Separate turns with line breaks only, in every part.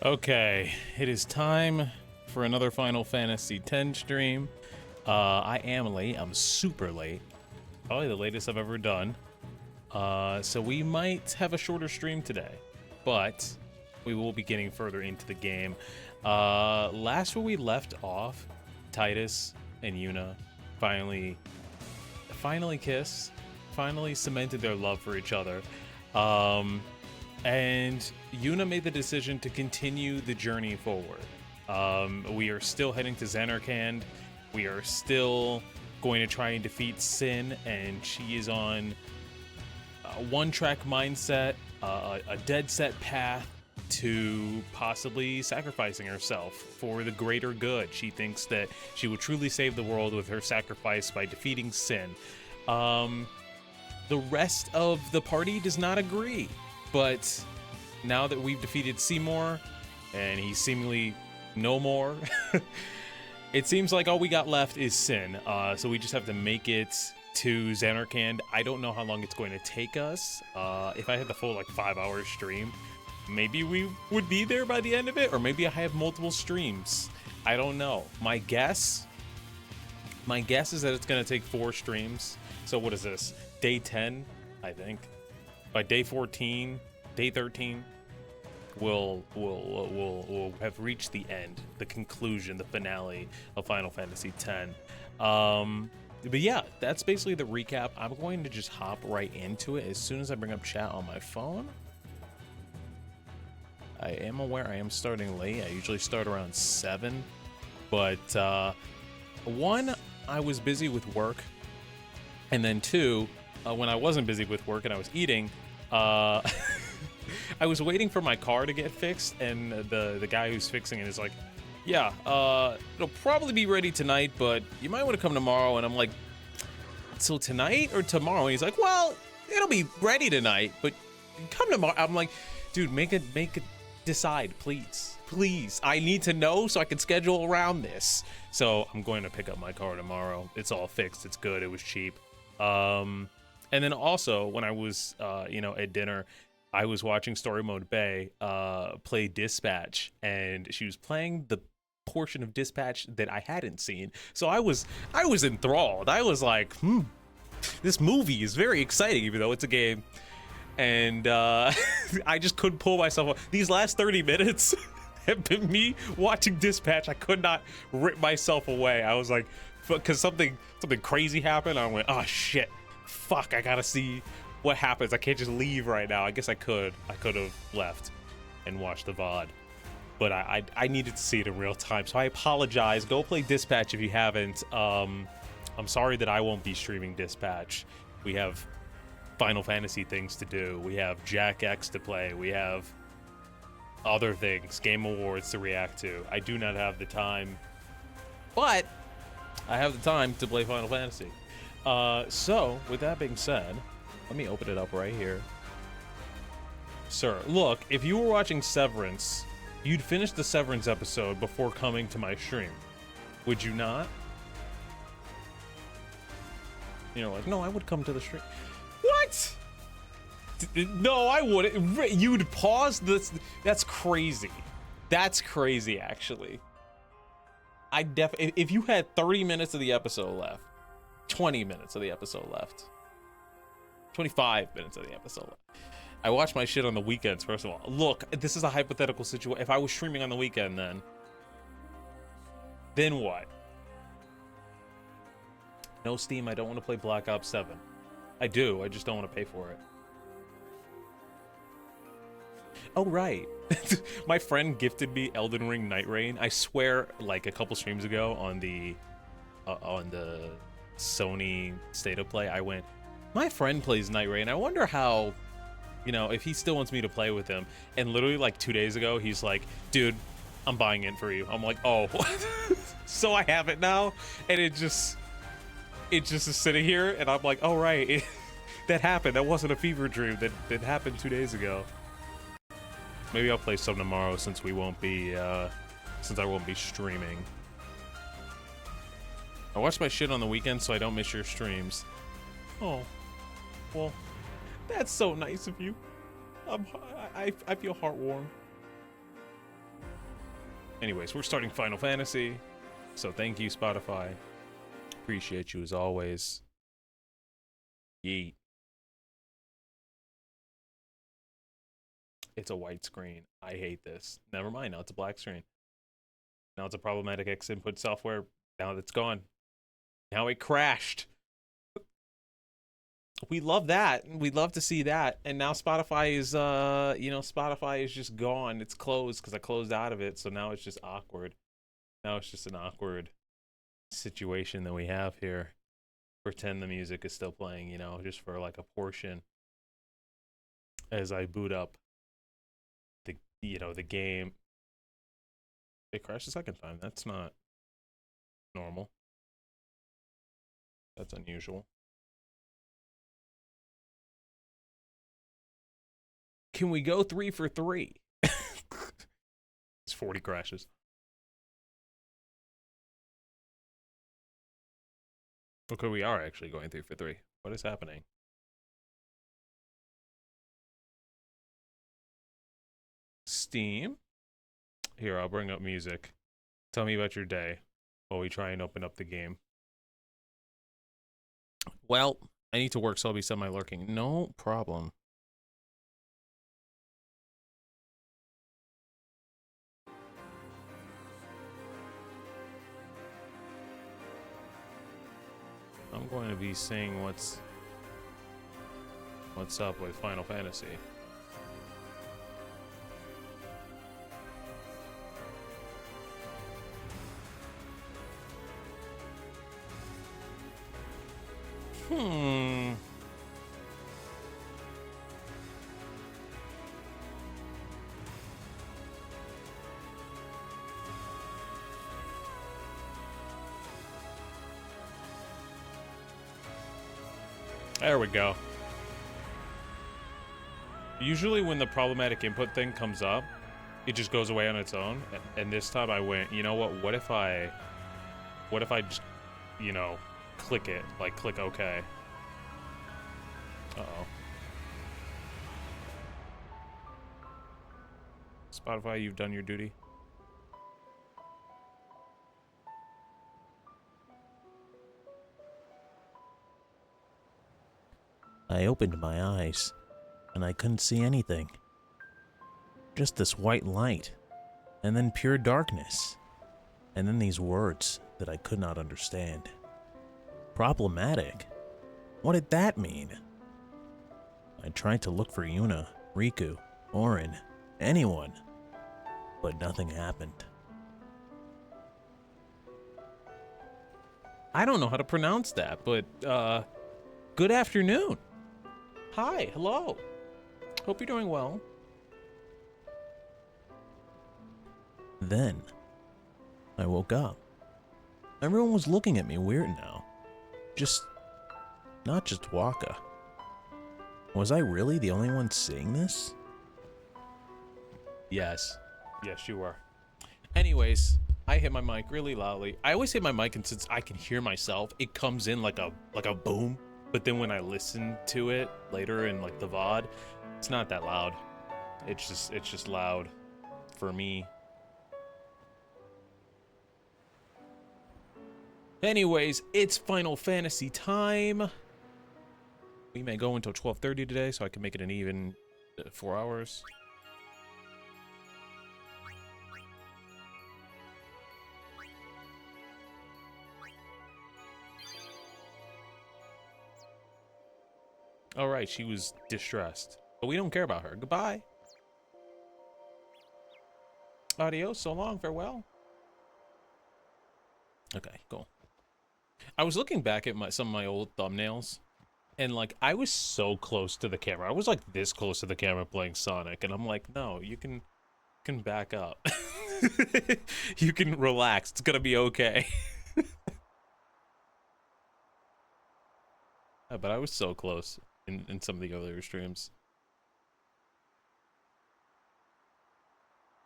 Okay, it is time for another Final Fantasy X stream. I am late. I'm super late. Probably the latest I've ever done. So we might have a shorter stream today, but we will be getting further into the game. Last where we left off, Titus and Yuna finally kissed, finally cemented their love for each other. And Yuna made the decision to continue the journey forward. We are still heading to Zanarkand. We are still going to try and defeat Sin, and she is on a one-track mindset, a dead-set path to possibly sacrificing herself for the greater good. She thinks that she will truly save the world with her sacrifice by defeating Sin. The rest of the party does not agree. But now that we've defeated Seymour, and he's seemingly no more, it seems like all we got left is Sin. So we just have to make it to Zanarkand. I don't know how long it's going to take us. If I had the full 5-hour stream, maybe we would be there by the end of it, or maybe I have multiple streams. I don't know. My guess is that it's going to take 4 streams. So what is this? Day 10, I think. By day 14, day 13, we'll have reached the end, the conclusion, the finale of Final Fantasy X. But yeah, that's basically the recap. I'm going to just hop right into it as soon as I bring up chat on my phone. I am aware I am starting late. I usually start around 7, but one, I was busy with work, and then 2, when I wasn't busy with work and I was eating, I was waiting for my car to get fixed, and the guy who's fixing it is like, yeah, it'll probably be ready tonight, but you might want to come tomorrow. And I'm like, so tonight or tomorrow? And he's like, well, it'll be ready tonight, but come tomorrow. I'm like, dude, make it decide, please. I need to know so I can schedule around this. So I'm going to pick up my car tomorrow. It's all fixed. It's good. It was cheap. And then also, when I was, at dinner, I was watching Story Mode Bay play Dispatch, and she was playing the portion of Dispatch that I hadn't seen. So I was enthralled. I was like, this movie is very exciting, even though it's a game. And I just couldn't pull myself up. These last 30 minutes have been me watching Dispatch. I could not rip myself away. I was like, because something crazy happened. I went, oh shit. Fuck, I gotta see what happens. I can't just leave right now. I guess I could have left and watched the VOD, but I needed to see it in real time, so I apologize. Go play Dispatch if you haven't. I'm sorry that I won't be streaming Dispatch. We have Final Fantasy things to do. We have Jack X to play. We have other things, Game Awards to react to. I do not have the time, but I have the time to play Final Fantasy. So, with that being said, let me open it up right here. Sir, look, if you were watching Severance, you'd finish the Severance episode before coming to my stream. Would you not? You're like, no, I would come to the stream. What? No, I wouldn't. You'd pause this. That's crazy. That's crazy, actually. If you had 30 minutes of the episode left, 20 minutes of the episode left, 25 minutes of the episode left. I watch my shit on the weekends, first of all. Look, this is a hypothetical situation. If I was streaming on the weekend, then what? No Steam. I don't want to play Black Ops 7. I do. I just don't want to pay for it. Oh, right. My friend gifted me Elden Ring Night Rain. I swear, a couple streams ago on the Sony State of Play, I went, my friend plays Night Rain. I wonder how, if he still wants me to play with him. And literally 2 days ago, he's like, dude, I'm buying it for you. I'm like, oh, so I have it now. And it just is sitting here. And I'm like, oh, right. That happened. That wasn't a fever dream. That happened 2 days ago. Maybe I'll play some tomorrow since I won't be streaming. I watch my shit on the weekend so I don't miss your streams. Oh, well, that's so nice of you. I feel heartwarmed. Anyways, we're starting Final Fantasy. So thank you, Spotify. Appreciate you as always. Yeet. It's a white screen. I hate this. Never mind. Now it's a black screen. Now it's a problematic X input software. Now that's gone. Now it crashed. We love that. We'd love to see that. And now Spotify is, Spotify is just gone. It's closed because I closed out of it. So now it's just awkward. Now it's just an awkward situation that we have here. Pretend the music is still playing, just for like a portion as I boot up the game. It crashed a second time. That's not normal. That's unusual. Can we go 3 for 3? It's 40 crashes. Okay, we are actually going 3 for 3. What is happening? Steam? Here, I'll bring up music. Tell me about your day while we try and open up the game. Well, I need to work, so I'll be semi-lurking. No problem. I'm going to be seeing what's up with Final Fantasy. There we go. Usually when the problematic input thing comes up, it just goes away on its own. And this time I went, you know what? What if I just, click it, like click OK. Uh-oh. Spotify, you've done your duty.
I opened my eyes, and I couldn't see anything. Just this white light, and then pure darkness, and then these words that I could not understand. Problematic? What did that mean? I tried to look for Yuna, Riku, Orin, anyone, but nothing happened.
I don't know how to pronounce that, but, good afternoon. Hi, hello. Hope you're doing well.
Then, I woke up. Everyone was looking at me weird now. Not just Waka. Was I really the only one seeing this?
Yes. Yes, you are. Anyways, I hit my mic really loudly. I always hit my mic, and since I can hear myself, it comes in like a boom. But then when I listen to it later in like the VOD, it's not that loud. It's just loud for me. Anyways, it's Final Fantasy time. We may go until 12:30 today, so I can make it an even 4 hours. All right, she was distressed, but we don't care about her. Goodbye. Adios, so long, farewell. Okay, cool. I was looking back at some of my old thumbnails, and like I was so close to the camera. I was like this close to the camera playing Sonic, and I'm like, no, you can back up. You can relax. It's gonna be okay. Yeah, but I was so close in some of the earlier streams.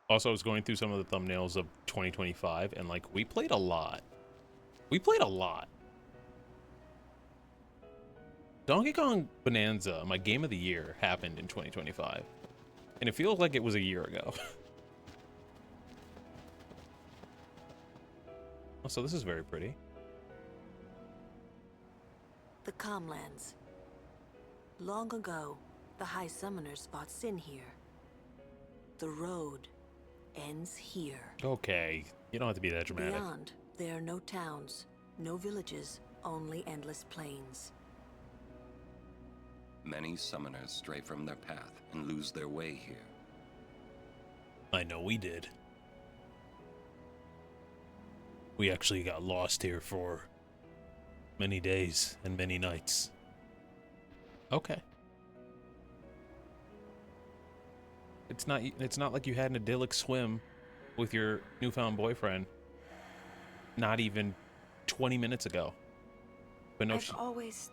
Also, I was going through some of the thumbnails of 2025, and like we played a lot. We played a lot. Donkey Kong Bonanza, my game of the year, happened in 2025. And it feels like it was a year ago. so this is very pretty.
The Calmlands. Long ago, the High Summoners fought Sin here. The road ends here.
Okay, you don't have to be that dramatic.
Beyond, there are no towns, no villages, only endless plains.
Many summoners stray from their path and lose their way here.
I know we did. We actually got lost here for many days and many nights.
Okay. It's not like you had an idyllic swim with your newfound boyfriend not even 20 minutes ago. But no,
I've always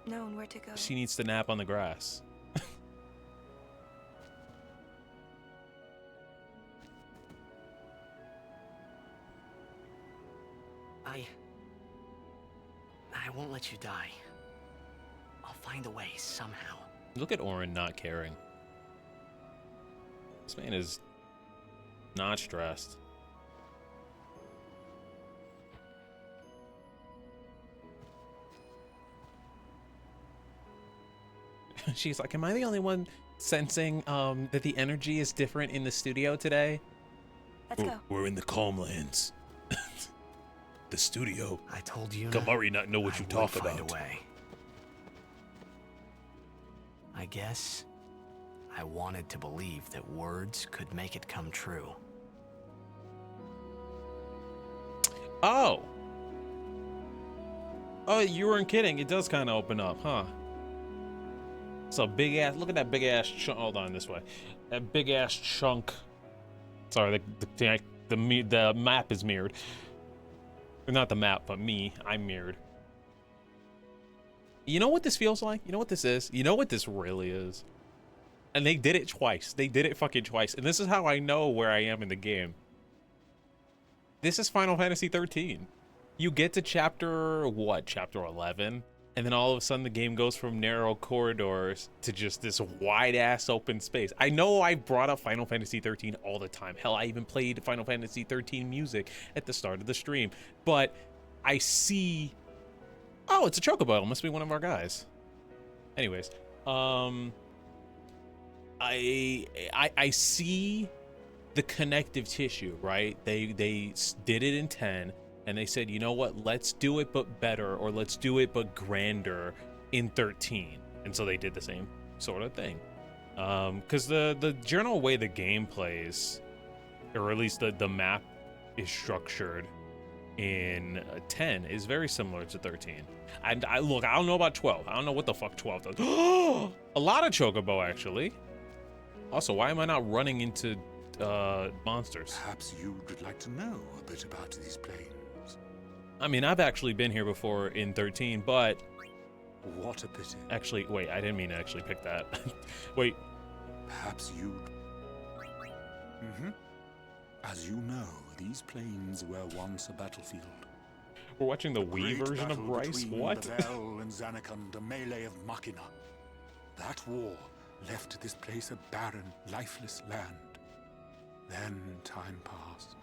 known where to go.
she needs to nap on the grass.
I won't let you die. I'll find a way somehow.
Look at Orin not caring. This man is not stressed. She's like, am I the only one sensing that the energy is different in the studio today?
Let's go.
We're in the Calmlands. The studio.
I told you.
KIMARHI not know what you talk
find
about.
a way. I guess I wanted to believe that words could make it come true.
Oh. Oh, you weren't kidding. It does kind of open up, huh? It's a big ass. Look at that big ass chunk. Hold on, this way. That big ass chunk. Sorry, the map is mirrored. Not the map, but me. I'm mirrored. You know what this feels like? You know what this is? You know what this really is? And they did it twice. They did it fucking twice. And this is how I know where I am in the game. This is Final Fantasy 13. You get to chapter 11? And then all of a sudden the game goes from narrow corridors to just this wide ass open space. I know I brought up Final Fantasy 13 all the time. Hell, I even played Final Fantasy 13 music at the start of the stream. But I see... Oh, it's a chocobo. It must be one of our guys. Anyways, I see the connective tissue, right? They did it in 10. And they said, you know what, let's do it but better, or let's do it but grander in 13. And so they did the same sort of thing. Because the general way the game plays, or at least the map is structured in 10 is very similar to 13. And look, I don't know about 12. I don't know what the fuck 12 does. A lot of chocobo, actually. Also, why am I not running into monsters?
Perhaps you'd like to know a bit about these planes.
I mean, I've actually been here before in 13, but...
What a pity.
Actually, wait, I didn't mean to actually pick that. Wait.
Perhaps you'd... As you know, these plains were once a battlefield.
We're watching the Wii
Great
version of
battle
Bryce?
between
What?
Babel and Zanarkand, a melee of Machina. That war left this place a barren, lifeless land. Then time passed.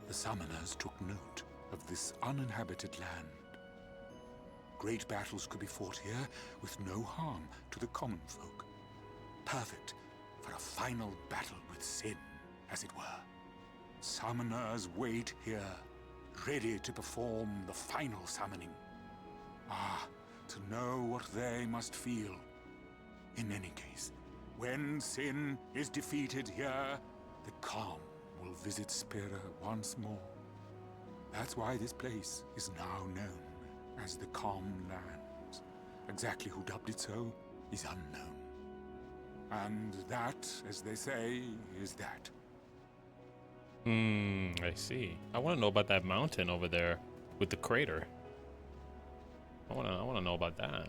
The summoners took note of this uninhabited land. Great battles could be fought here with no harm to the common folk. Perfect for a final battle with sin, as it were. Summoners wait here, ready to perform the final summoning. Ah, to know what they must feel. In any case, when sin is defeated here, the calm will visit Spira once more. That's why this place is now known as the Calm Lands. Exactly who dubbed it so is unknown. And that, as they say, is that.
I see. I want to know about that mountain over there with the crater. I want to know about that.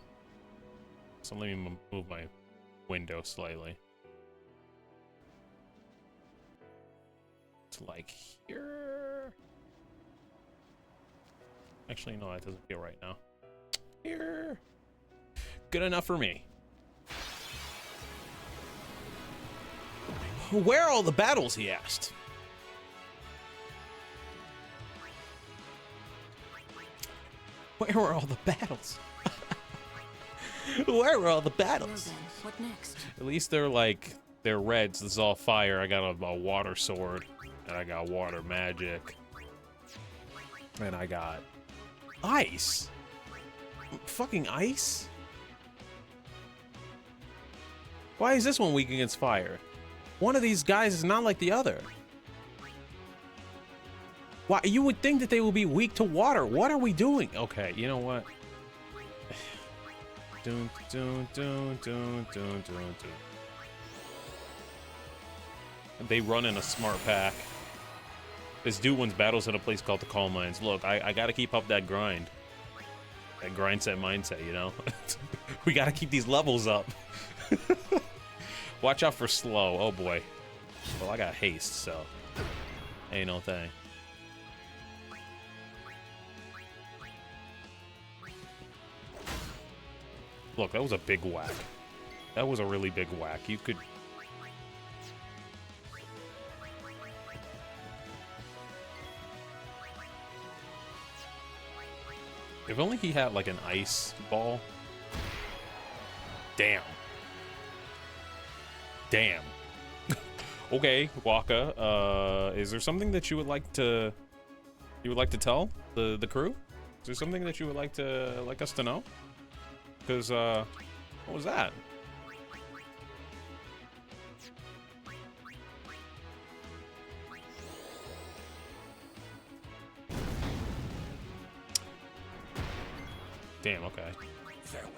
So let me move my window slightly. It's like here. Actually, no, that doesn't feel right now. Here. Good enough for me. Where are all the battles, he asked. Where were all the battles? Where were all the
Well
battles?
then, what next?
At least they're like, they're reds. This is all fire. I got a water sword. And I got water magic. And I got ice. Fucking ice? Why is this one weak against fire? One of these guys is not like the other. Why? You would think that they will be weak to water. What are we doing? Okay, you know what? Dun, dun, dun, dun, dun, dun, dun. They run in a smart pack. This dude wins battles in a place called the Calm Lands. Look, I gotta keep up that grind. That grind set mindset, you know? We gotta keep these levels up. Watch out for slow. Oh boy. Well, I got haste, so ain't no thing. Look, that was a big whack. That was a really big whack. You could... If only he had like an ice ball. Damn. Damn. Okay, Waka. Is there something that you would like to tell the crew? Is there something that you would like us to know? Because what was that? Damn, okay. Farewell.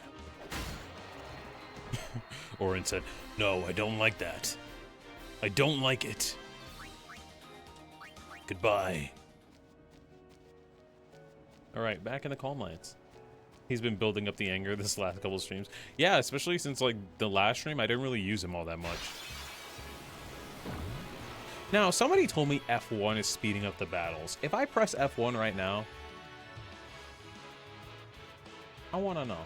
Orin said, "No, I don't like that. I don't like it. Goodbye." Alright, back in the Calm Lands. He's been building up the anger this last couple of streams. Yeah, especially since, like, the last stream, I didn't really use him all that much. Now, somebody told me F1 is speeding up the battles. If I press F1 right now, I want to know.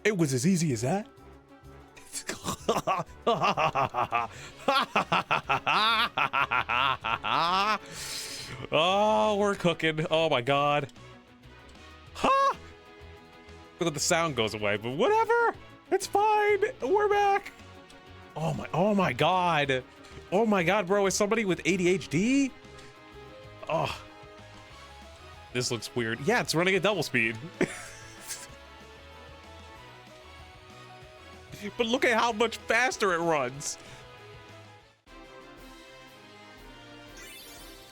It was as easy as that? Oh, we're cooking. Oh my god. Ha! Look, the sound goes away, but whatever. It's fine. We're back. Oh my god. Oh my god, bro, is somebody with ADHD? Oh. This looks weird. Yeah, it's running at double speed. But look at how much faster it runs.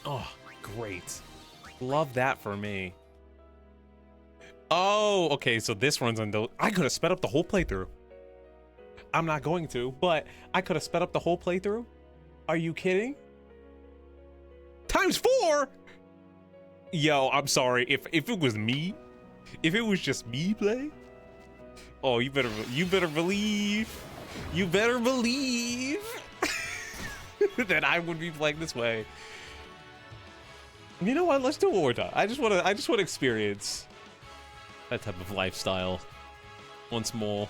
Oh, great. Love that for me. Oh, okay, so this runs on those. I could have sped up the whole playthrough. I'm not going to, but I could have sped up the whole playthrough. Are you kidding? ×4? Yo, I'm sorry. If it was me, if it was just me playing, oh, you better believe that I would be playing this way. You know what? Let's do it one more time. I just want to experience that type of lifestyle once more.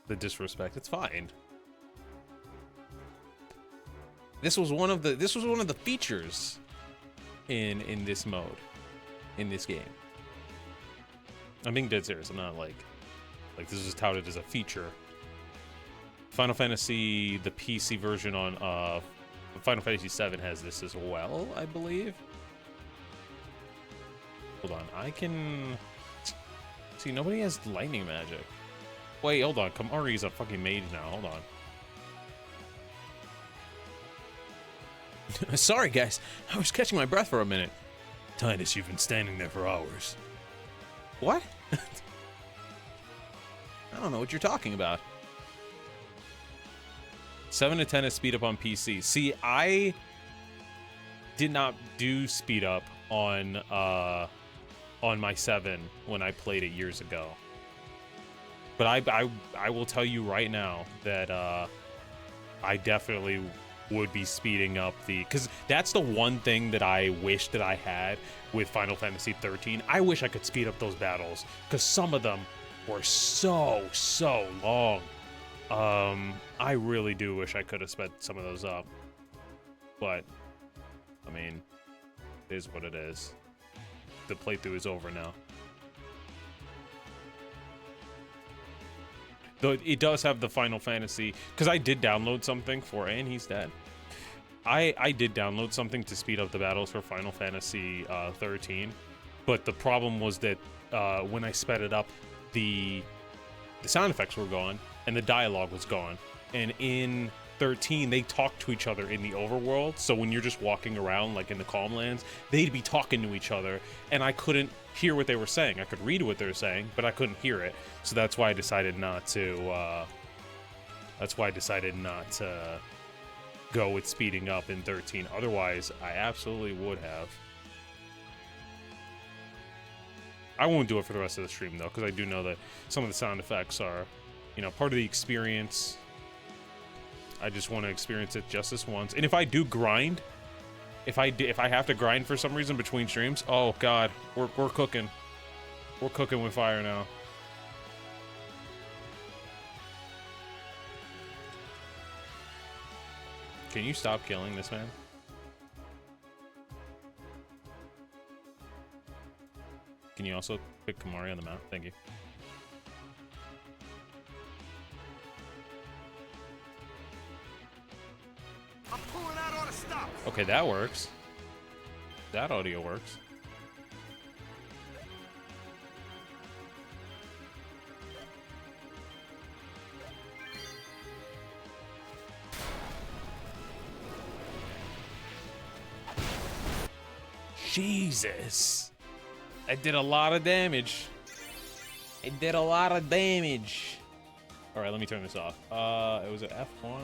The disrespect, it's fine. This was one of the features in this mode, in this game. I'm being dead serious. I'm not like this is touted as a feature. Final Fantasy, the PC version on Final Fantasy VII has this as well, I believe. Hold on, I can see nobody has lightning magic. Wait, hold on. Kimahri's a fucking mage now. Hold on. Sorry, guys. I was catching my breath for a minute. Titus, you've been standing there for hours. What? I don't know what you're talking about. 7 to 10 is speed up on PC. See, I did not do speed up on my 7 when I played it years ago. But I will tell you right now that I definitely would be speeding up because that's the one thing that I wish that I had with Final Fantasy 13. I wish I could speed up those battles because some of them were so long. I really do wish I could have sped some of those up. But, I mean, it is what it is. The playthrough is over now. Though it does have the Final Fantasy, because I did download something for, and he's dead. I did download something to speed up the battles for Final Fantasy 13, but the problem was that when I sped it up, the sound effects were gone and the dialogue was gone. And in 13, they talk to each other in the overworld. So when you're just walking around, like in the Calmlands, they'd be talking to each other, and I couldn't hear what they were saying. I could read what they were saying, but I couldn't hear it. So that's why I decided not to. Go with speeding up in 13. Otherwise, I absolutely would have. I won't do it for the rest of the stream though, because I do know that some of the sound effects are, you know, part of the experience. I just want to experience it just this once. And if I do grind, if I have to grind for some reason between streams, oh god, we're cooking. We're cooking with fire now. Can you stop killing this man? Can you also pick KIMARHI on the map? Thank you.
I'm pulling out all the stops.
Okay, that works. That audio works. Jesus. I did a lot of damage. It did a lot of damage. All right, let me turn this off. It was an F1.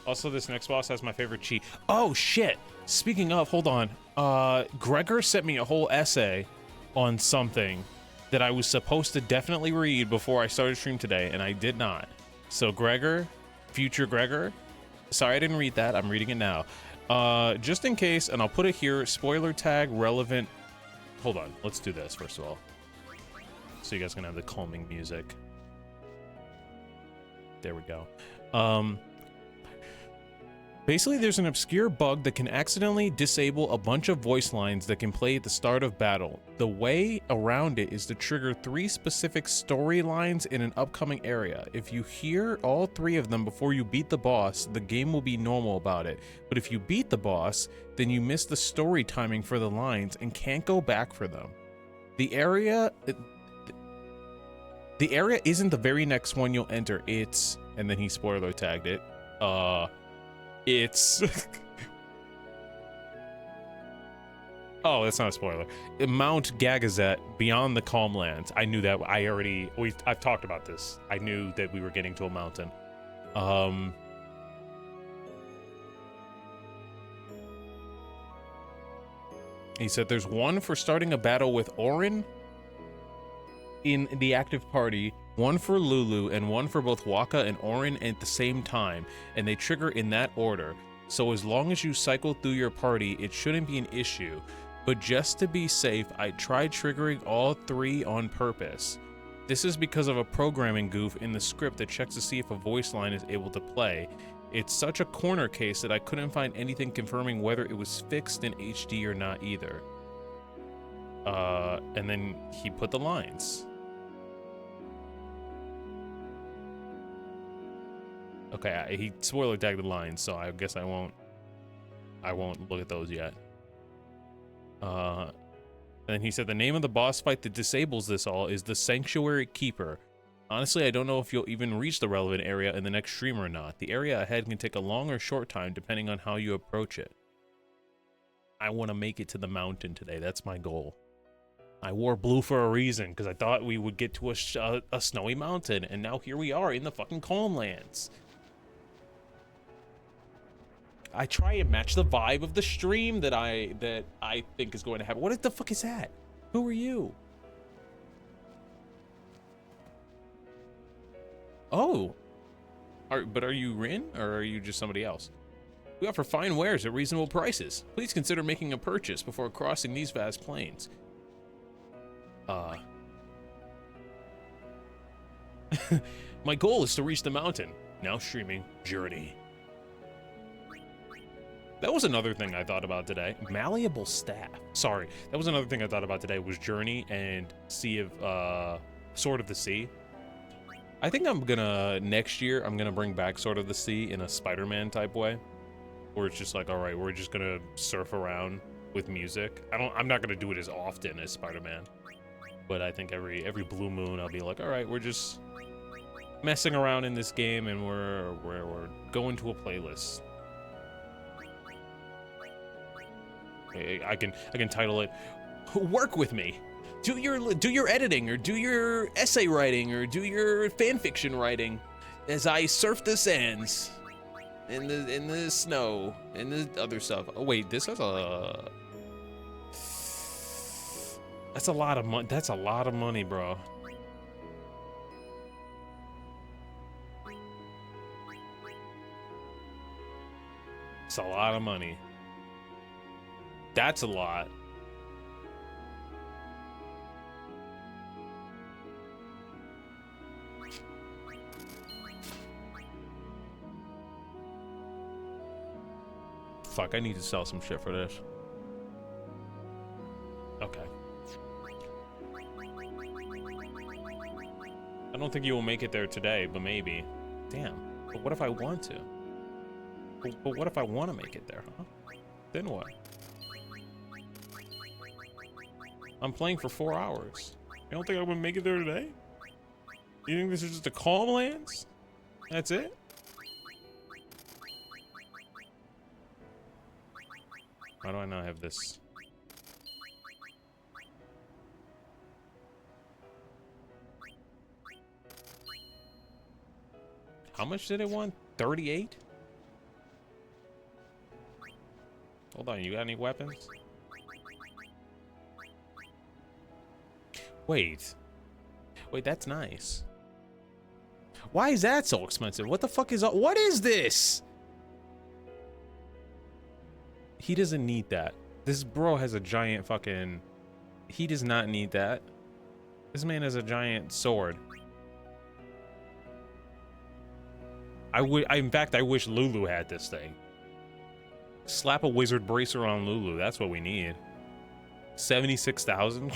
Also, this next boss has my favorite cheat. Oh, shit. Speaking of, hold on. Gregor sent me a whole essay on something that I was supposed to definitely read before I started stream today, and I did not. So, Gregor, future Gregor, sorry I didn't read that. I'm reading it now. Just in case, and I'll put it here, spoiler tag relevant. Hold on. Let's do this, first of all. So you guys can have the calming music. There we go. Basically, there's an obscure bug that can accidentally disable a bunch of voice lines that can play at the start of battle. The way around it is to trigger 3 specific storylines in an upcoming area. If you hear all 3 of them before you beat the boss, the game will be normal about it. But if you beat the boss, then you miss the story timing for the lines and can't go back for them. The area isn't the very next one you'll enter. It's, and then he spoiler tagged it. It's oh, that's not a spoiler. Mount GAGAZET beyond the Calmlands. I knew that. I've talked about this. I knew that we were getting to a mountain. He said there's one for starting a battle with Orin in the active party, one for Lulu, and one for both Waka and Orin at the same time, and they trigger in that order. So as long as you cycle through your party, it shouldn't be an issue. But just to be safe, I tried triggering all 3 on purpose. This is because of a programming goof in the script that checks to see if a voice line is able to play. It's such a corner case that I couldn't find anything confirming whether it was fixed in HD or not either. And then he put the lines. Okay, he spoiler tagged the lines, so I guess I won't look at those yet. And he said the name of the boss fight that disables this all is the Sanctuary Keeper. Honestly, I don't know if you'll even reach the relevant area in the next stream or not. The area ahead can take a long or short time depending on how you approach it. I want to make it to the mountain today. That's my goal. I wore blue for a reason, because I thought we would get to a snowy mountain, and now here we are in the fucking Calmlands. I try and match the vibe of the stream that I think is going to happen. What the fuck is that? Who are you? Oh. But are you Rin, or are you just somebody else? We offer fine wares at reasonable prices. Please consider making a purchase before crossing these vast plains. My goal is to reach the mountain. Now streaming Journey. That was another thing I thought about today. Malleable staff. Sorry, that was another thing I thought about today was Journey and Sword of the Sea. I think I'm gonna, next year, I'm gonna bring back Sword of the Sea in a Spider-Man type way. Where it's just like, all right, we're just gonna surf around with music. I'm not gonna do it as often as Spider-Man. But I think every blue moon I'll be like, all right, we're just messing around in this game and we're going to a playlist. I can title it "Work with Me." Do your editing, or do your essay writing, or do your fan fiction writing, as I surf the sands, in the snow, and the other stuff. Oh wait, this has a. That's a lot of money. That's a lot of money, bro. It's a lot of money. That's a lot. Fuck, I need to sell some shit for this. Okay. I don't think you will make it there today, but maybe. Damn. But what if I want to? But what if I want to make it there, huh? Then what? I'm playing for 4 hours. You don't think I'm gonna make it there today? You think this is just a calm lands? That's it? Why do I not have this? How much did it want? 38? Hold on, you got any weapons? Wait, that's nice. Why is that so expensive? What the fuck is what is this? He doesn't need that. This bro has a giant fucking... He does not need that. This man has a giant sword. In fact, I wish Lulu had this thing. Slap a wizard bracer on Lulu. That's what we need. 76,000?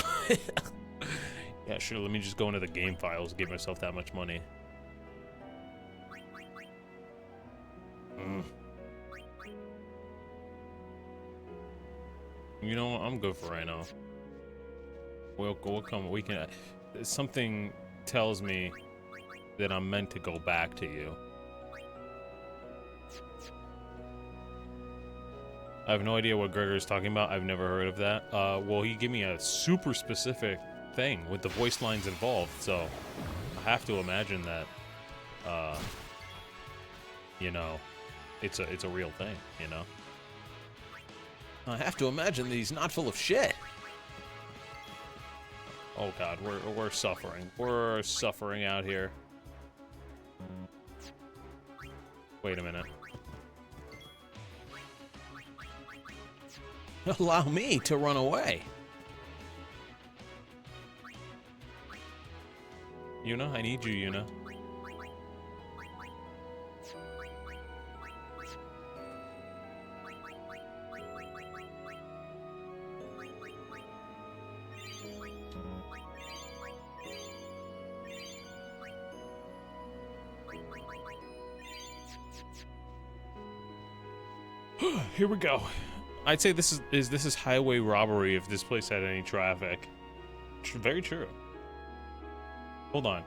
Yeah, sure. Let me just go into the game files and give myself that much money. You know what? I'm good for right now. We'll come. We can. Something tells me that I'm meant to go back to you. I have no idea what Gregor's talking about. I've never heard of that. Well, he gave me a super specific thing with the voice lines involved, so I have to imagine that, you know, it's a real thing, you know? I have to imagine that he's not full of shit. Oh god, we're suffering. We're suffering out here. Wait a minute. Allow me to run away. Yuna, I need you, Yuna. Here we go. I'd say this is highway robbery if this place had any traffic. Very true. Hold on.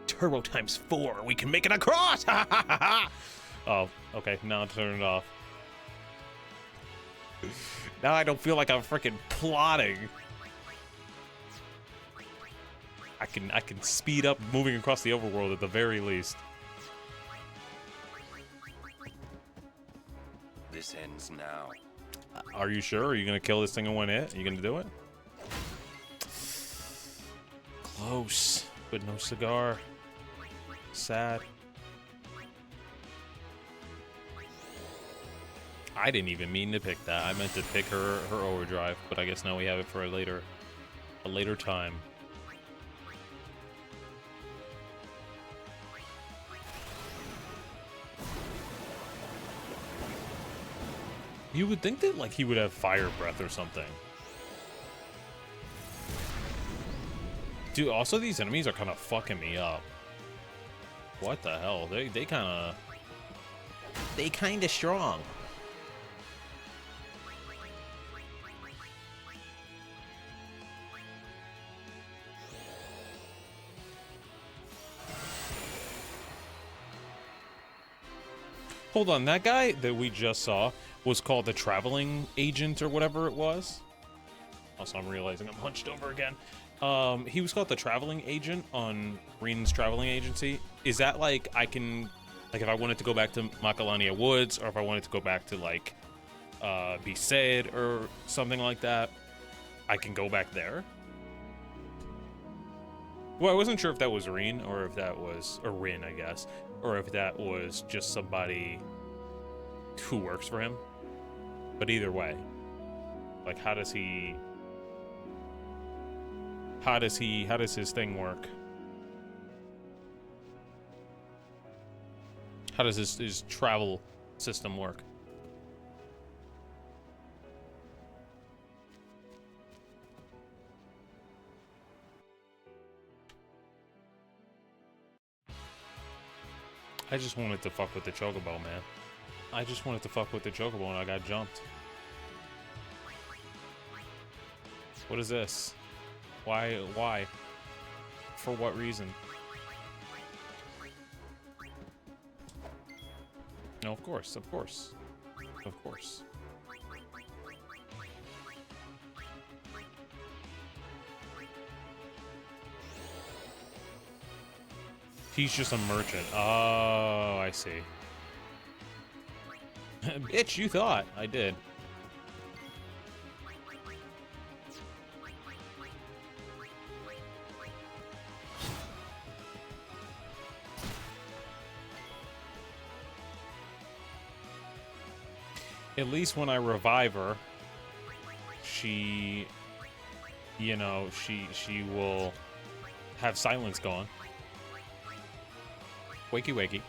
Turbo times 4. We can make it across. Oh, okay. Now I'll turn it off. Now I don't feel like I'm freaking plotting. I can speed up moving across the overworld at the very least.
This ends now.
Are you sure? Are you gonna kill this thing in one hit? Are you gonna do it? Close, but no cigar. Sad. I didn't even mean to pick that. I meant to pick her overdrive, but I guess now we have it for a later time. You would think that, like, he would have fire breath or something. Dude, also these enemies are kind of fucking me up. What the hell? They kind of strong. Hold on, that guy that we just saw was called the traveling agent or whatever it was. Also, I'm realizing I'm hunched over again. He was called the traveling agent on Reen's traveling agency. Is that like I can, like if I wanted to go back to Macalania Woods, or if I wanted to go back to like be Said or something like that, I can go back there? Well, I wasn't sure if that was Reen or if that was, or Rin, I guess, or if that was just somebody who works for him. But either way, like how does his thing work? How does his travel system work? I just wanted to fuck with the chocobo, man. I just wanted to fuck with the chocobo and I got jumped. What is this? Why? For what reason? No, of course. He's just a merchant. Oh, I see. Bitch, you thought. I did. At least when I revive her, she, you know, she will have silence gone. Wakey wakey.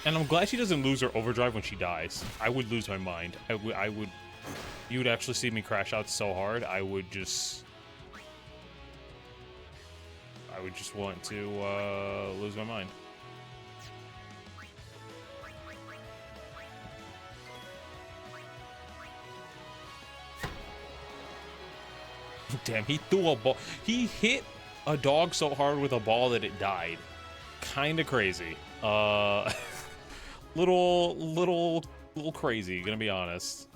And I'm glad she doesn't lose her overdrive when she dies. I would lose my mind. I would, you would actually see me crash out so hard, I would just want to lose my mind. Damn, he threw a ball. He hit a dog so hard with a ball that it died. Kinda crazy. Little crazy, gonna be honest.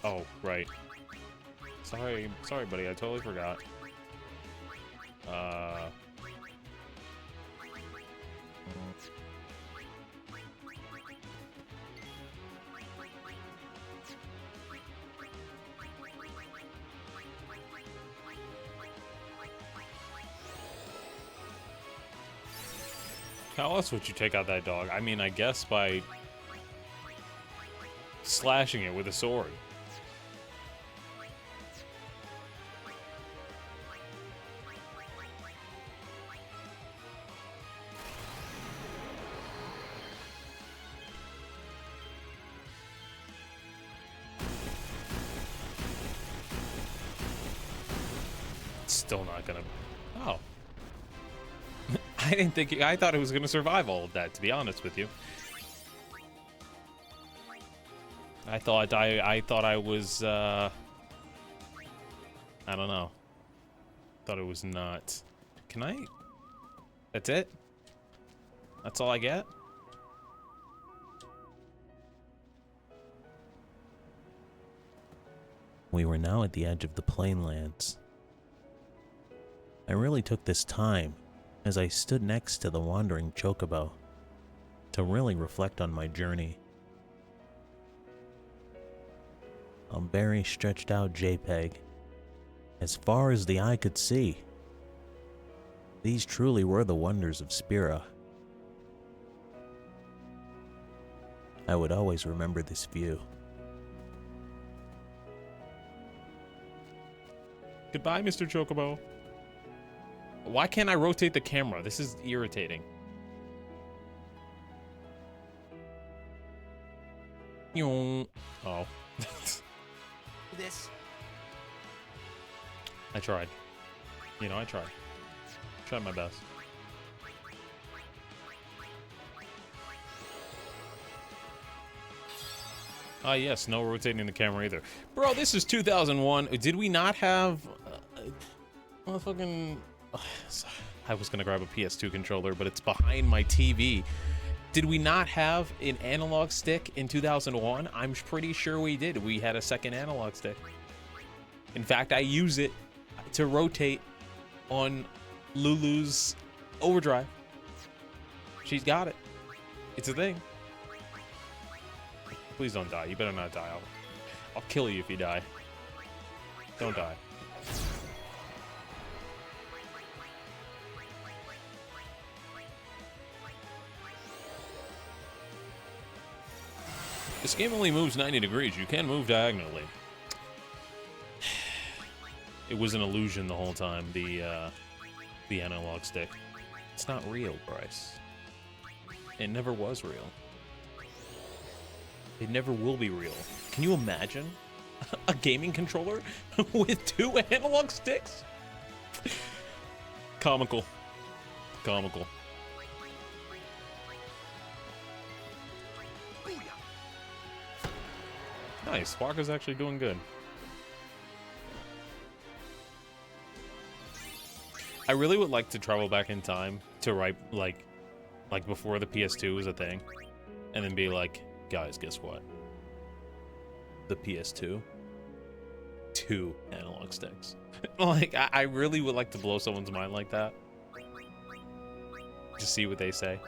Oh, right. Sorry, buddy, I totally forgot. How else would you take out that dog? I mean, I guess by slashing it with a sword. Still not gonna... Oh. I didn't think... I thought it was gonna survive all of that, to be honest with you. I thought I was, I don't know. Thought it was not. Can I... That's it? That's all I get?
We were now at the edge of the plainlands. I really took this time, as I stood next to the wandering chocobo, to really reflect on my journey. A very stretched out JPEG, as far as the eye could see. These truly were the wonders of Spira. I would always remember this view.
Goodbye, Mr. Chocobo. Why can't I rotate the camera? This is irritating. Oh.
This.
I tried. You know, I tried. Tried my best. Ah, yes, no rotating the camera either. Bro, this is 2001. Did we not have... motherfucking... I was gonna grab a PS2 controller, but it's behind my TV. Did we not have an analog stick in 2001? I'm pretty sure we did. We had a second analog stick. In fact, I use it to rotate on Lulu's overdrive. She's got it. It's a thing. Please don't die. You better not die. I'll kill you if you die. Don't die. This game only moves 90 degrees. You can move diagonally. It was an illusion the whole time, the analog stick. It's not real, Bryce. It never was real. It never will be real. Can you imagine a gaming controller with 2 analog sticks? Comical. Comical. Nice. Waka's actually doing good. I really would like to travel back in time to write like before the PS2 was a thing, and then be like, guys, guess what? The PS2, 2 analog sticks. Like, I really would like to blow someone's mind like that. To see what they say.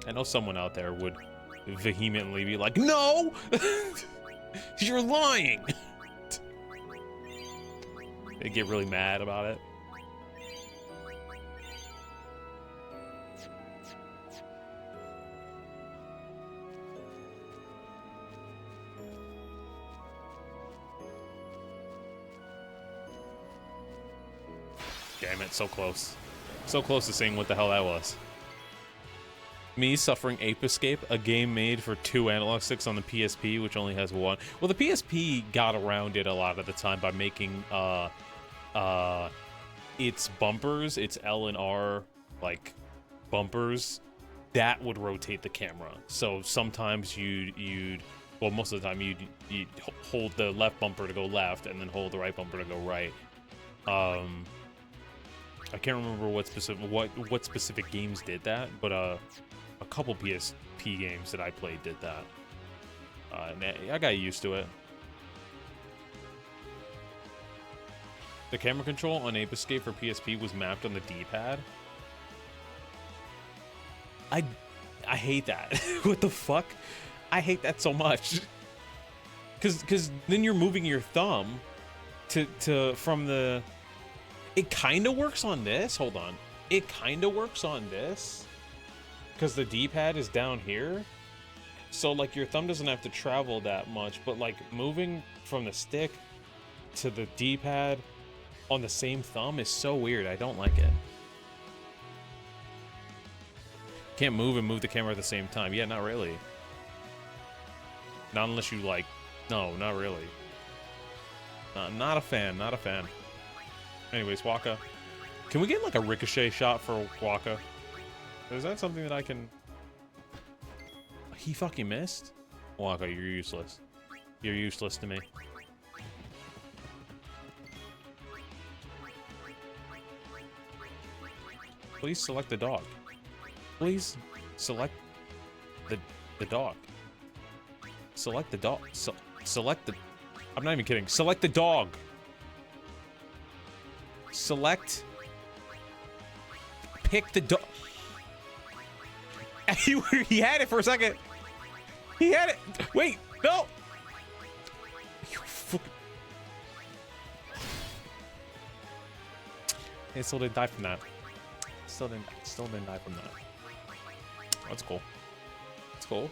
I know someone out there would vehemently be like, no! You're lying! They get really mad about it. Damn it, so close. So close to seeing what the hell that was. Me suffering Ape Escape, a game made for 2 analog sticks on the PSP, which only has 1. Well, the PSP got around it a lot of the time by making its bumpers, its L and R like bumpers, that would rotate the camera. So sometimes you'd well, most of the time you'd hold the left bumper to go left and then hold the right bumper to go right. I can't remember what specific games did that, but a couple PSP games that I played did that. And I got used to it. The camera control on Ape Escape for PSP was mapped on the D-pad. I hate that. What the fuck? I hate that so much. Cause then you're moving your thumb from the. It kind of works on this. Hold on. It kind of works on this. Because the D-pad is down here. So, like, your thumb doesn't have to travel that much. But, like, moving from the stick to the D-pad on the same thumb is so weird. I don't like it. Can't move and move the camera at the same time. Yeah, not really. Not unless you, like... No, not really. Not a fan. Not a fan. Anyways, Waka. Can we get, like, a ricochet shot for Waka? Is that something that I can... He fucking missed? Waka, you're useless. You're useless to me. Please select the dog. Please select the dog. Select the dog. Select the... I'm not even kidding. Select the dog. Select... Pick the dog. He had it for a second. He had it. Wait, no. You fucking... It still didn't die from that. Still didn't die from that. That's cool. That's cool.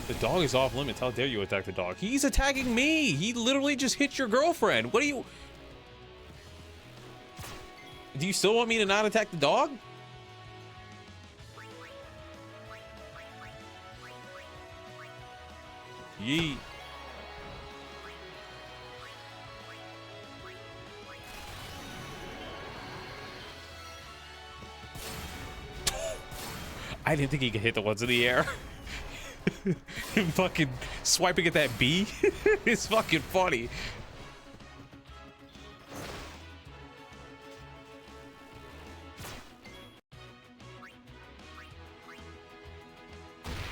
The dog is off limits. How dare you attack the dog? He's attacking me. He literally just hit your girlfriend. What do you... Do you still want me to not attack the dog? Yeet. I didn't think he could hit the ones in the air. Him fucking swiping at that B is fucking funny.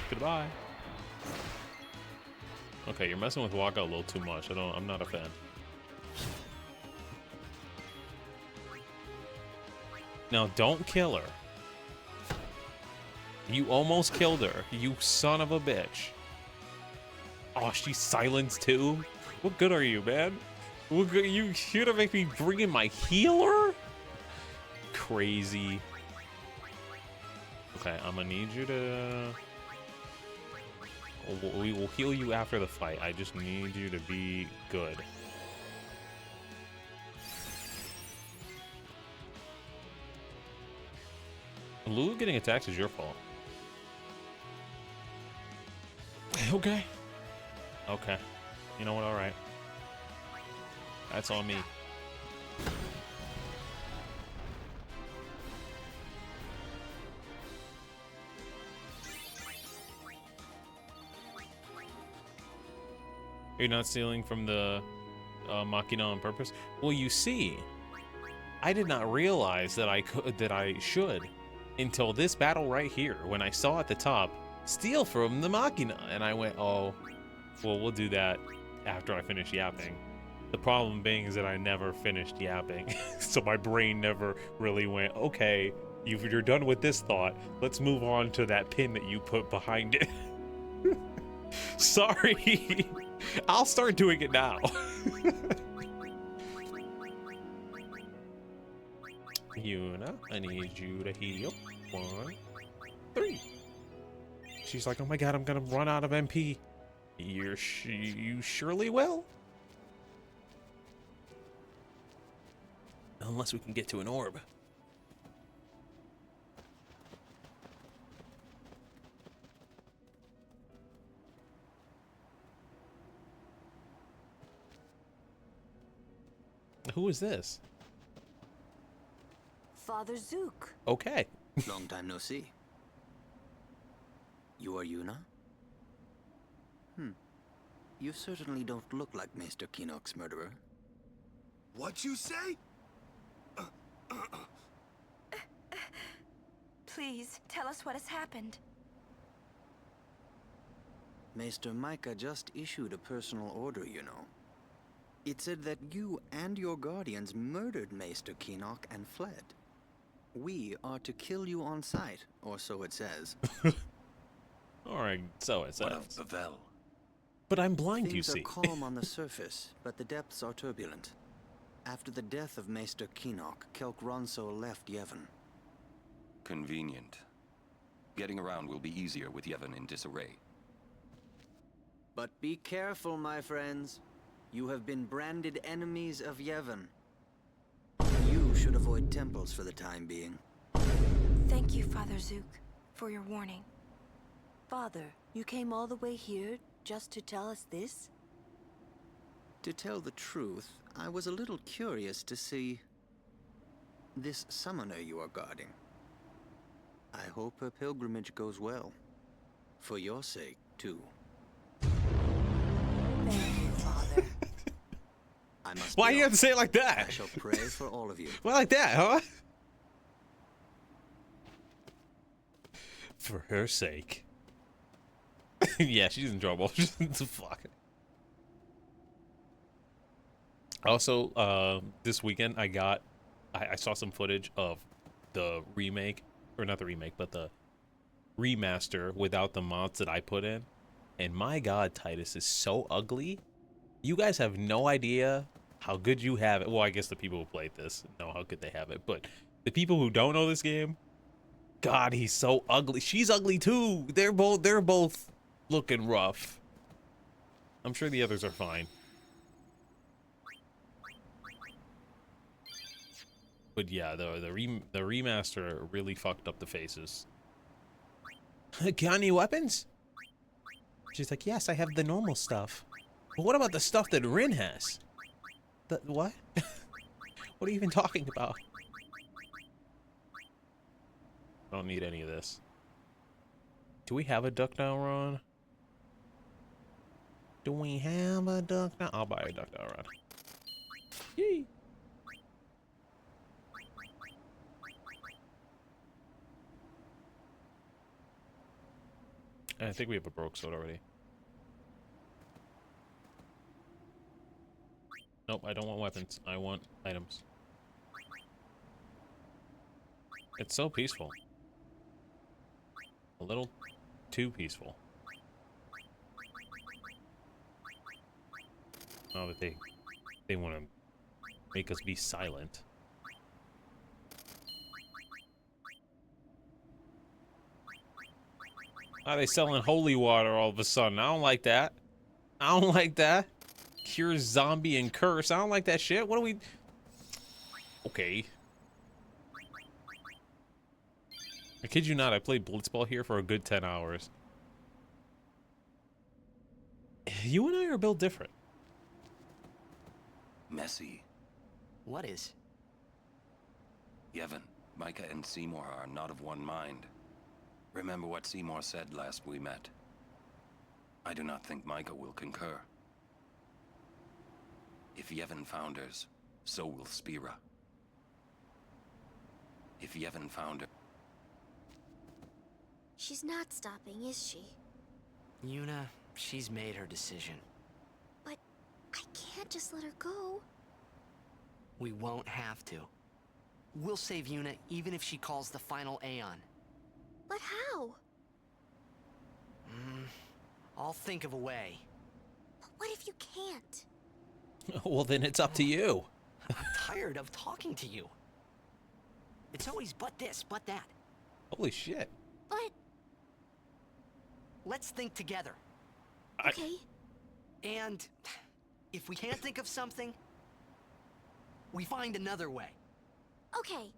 Goodbye. Okay, you're messing with Waka a little too much. I'm not a fan. Now don't kill her. You almost killed her, you son of a bitch. Oh, she's silenced too? What good are you, man? What good, you here to make me bring in my healer? Crazy. Okay, I'm gonna need you to... We will heal you after the fight. I just need you to be good. Lulu getting attacked is your fault. Okay. Okay. You know what? All right. That's on me. You're not stealing from the Machina on purpose? Well, you see, I did not realize that I should until this battle right here, when I saw at the top, steal from the Machina, and I went, oh, well, we'll do that after I finish yapping. The problem being is that I never finished yapping, so my brain never really went, okay, you're done with this thought, let's move on to that pin that you put behind it. Sorry. I'll start doing it now. Yuna, I need you to heal. 1, 3. She's like, oh my god, I'm gonna run out of MP. You surely will. Unless we can get to an orb. Who is this?
Father ZUKE.
Okay.
Long time no see. You are Yuna? You certainly don't look like Maester Kinok's murderer.
What you say?
Please, tell us what has happened.
Maester Micah just issued a personal order, you know. It said that you and your guardians murdered Maester Kinok and fled. We are to kill you on sight, or so it says.
Alright, so it
What of
says.
Bavel?
But I'm blind, you
Things
see.
are calm on the surface, but the depths are turbulent. After the death of Maester Kinok, Kelk RONSO left Yevon.
Convenient. Getting around will be easier with Yevon in disarray.
But be careful, my friends. You have been branded enemies of Yevon. You should avoid temples for the time being.
Thank you, Father ZUKE, for your warning.
Father, you came all the way here just to tell us this?
To tell the truth, I was a little curious to see this summoner you are guarding. I hope her pilgrimage goes well. For your sake, too.
Thank you, Father.
I must
Why
be
you have
off.
to say it like that?
I shall pray for all of you.
Why like that, huh? For her sake. Yeah, she's in trouble. Fuck. Also, this weekend I saw some footage of the remake, or not the remake, but the remaster without the mods that I put in. And my god, Titus is so ugly. You guys have no idea how good you have it. Well, I guess the people who played this know how good they have it, but the people who don't know this game, god, he's so ugly. She's ugly too. They're both looking rough. I'm sure the others are fine. But yeah, the remaster really fucked up the faces. Got any weapons?
She's like, yes, I have the normal stuff. But what about the stuff that Rin has? The what? What are you even talking about?
I don't need any of this. Do we have a duck now, Ron?
Do we have a duck now?
I'll buy a duck now, Ron. Yay! I think we have a broke sword already. Nope, I don't want weapons. I want items. It's so peaceful. A little too peaceful. Oh, that they want to make us be silent. Are they selling holy water all of a sudden? I don't like that. I don't like that. Cure zombie and curse. I don't like that shit. What do we... Okay. I kid you not, I played Blitzball here for a good 10 hours. You and I are built different.
Messy.
What is?
Yevon, Micah and Seymour are not of one mind. Remember what Seymour said last we met. I do not think Micah will concur. If Yevon founders, so will Spira. If Yevon founder...
She's not stopping, is she?
Yuna, she's made her decision.
But I can't just let her go.
We won't have to. We'll save Yuna even if she calls the final Aeon.
But how?
I'll think of a way.
But what if you can't?
Well, then it's up to you.
I'm tired of talking to you. It's always but this, but that.
Holy shit.
But...
Let's think together.
Okay.
And if we can't think of something, we find another way.
Okay.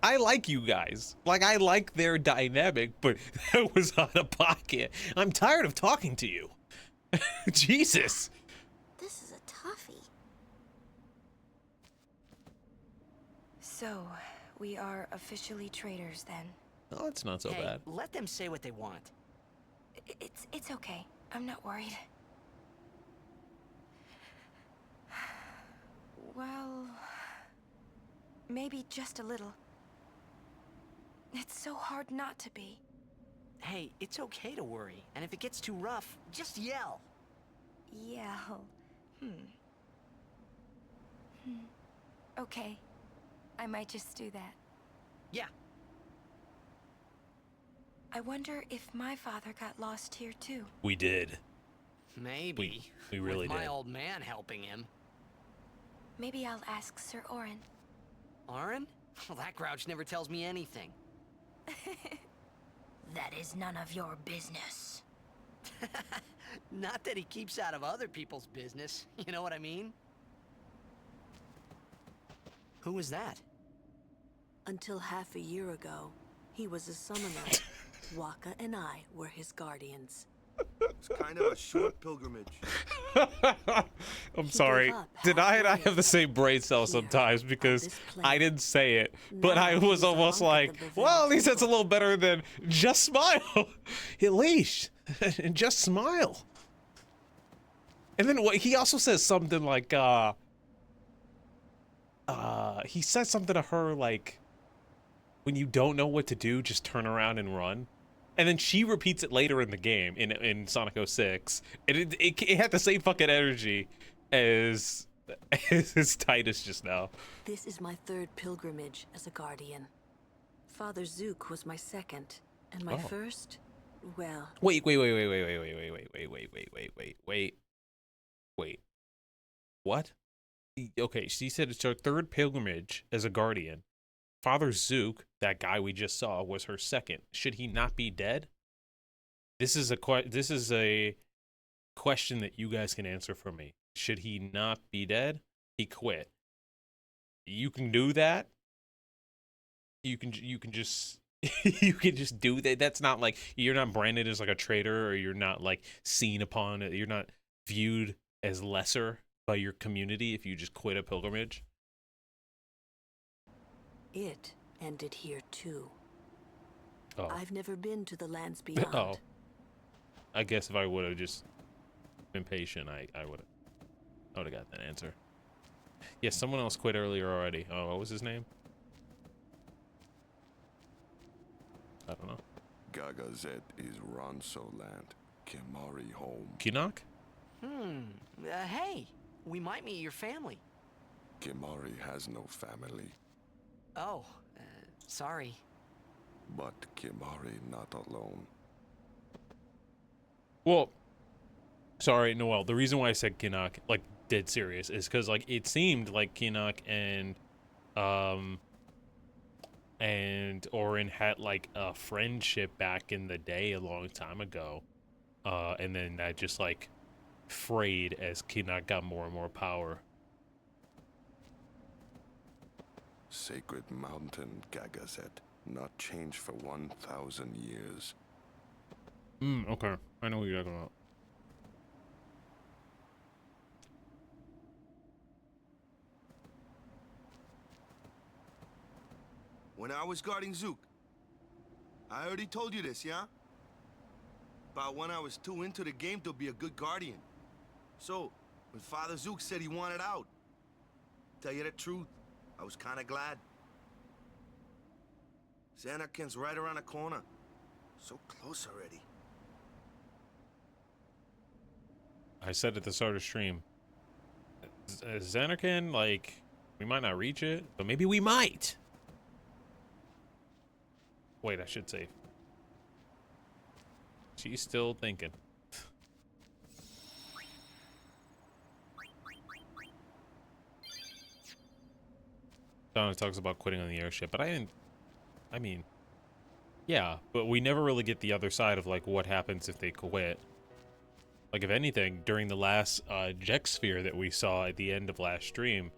I like you guys. Like, I like their dynamic, but that was out of pocket. I'm tired of talking to you. Jesus.
This is a toughie. So, we are officially traitors then.
Oh, it's not so
Hey,
bad.
let them say what they want.
It's okay. I'm not worried. Well, maybe just a little. It's so hard not to be.
Hey, it's okay to worry, and if it gets too rough, just yell.
Yell. Okay. I might just do that.
Yeah.
I wonder if my father got lost here too.
We did.
Maybe.
We really
with my
did.
old man helping him.
Maybe I'll ask Sir Orin.
Orin? Well, that grouch never tells me anything.
That is none of your business.
Not that he keeps out of other people's business. You know what I mean? Who was that?
Until half a year ago, he was a summoner. Waka and I were his guardians.
It's kind of a short pilgrimage.
I'm sorry.
gave up
Deny it. I
halfway.
have the same brain cell
Here,
sometimes
on
because
this
I
planet.
didn't say it. But
Now
I was
he's a
almost
monk of
like,
the
well, at least
Bavarian
that's a little better than just smile. At least. Just smile. And then what he also says something like, he says something to her like, when you don't know what to do, just turn around and run. And then she repeats it later in the game, in Sonic 06. And it had the same fucking energy as Titus just now.
This is my third pilgrimage as a guardian. Father ZUKE was my second, and my
Oh.
first, well,
Wait. What? Okay, she said it's her third pilgrimage as a guardian. Father ZUKE, that guy we just saw, was her second. Should he not be dead? This is a question that you guys can answer for me. Should he not be dead? He quit. You can do that. You can just You can just do that. That's not like you're not branded as like a traitor, or you're not like seen upon. You're not viewed as lesser by your community if you just quit a pilgrimage.
It ended here too.
Oh.
I've never been to the lands beyond.
Oh. I guess if I would have just been patient, I would have got that answer. Yeah, someone else quit earlier already. Oh, what was his name? I don't know.
GAGAZET is RONSO land. KIMARHI home.
Kinok?
Hey, we might meet your family.
KIMARHI has no family.
Oh, sorry.
But KIMARHI not alone.
Well, sorry, Noel. The reason why I said Kinok, like, dead serious, is because, like, it seemed like Kinok and Orin had, like, a friendship back in the day a long time ago. And then that just, like, frayed as Kinok got more and more power.
Sacred mountain, GAGAZET. Not changed for 1,000 years.
Okay. I know what you're talking about.
When I was guarding ZUKE, I already told you this, yeah? About when I was too into the game to be a good guardian. So, when Father ZUKE said he wanted out, tell you the truth, I was kinda glad. Xanarken's right around the corner. So close already.
I said at the start of stream, Xanarken, like, we might not reach it, but maybe we might. Wait, I should say. She's still thinking. Donna talks about quitting on the airship, but I mean, yeah, but we never really get the other side of, like, what happens if they quit. Like, if anything, during the last Jex sphere that we saw at the end of last stream,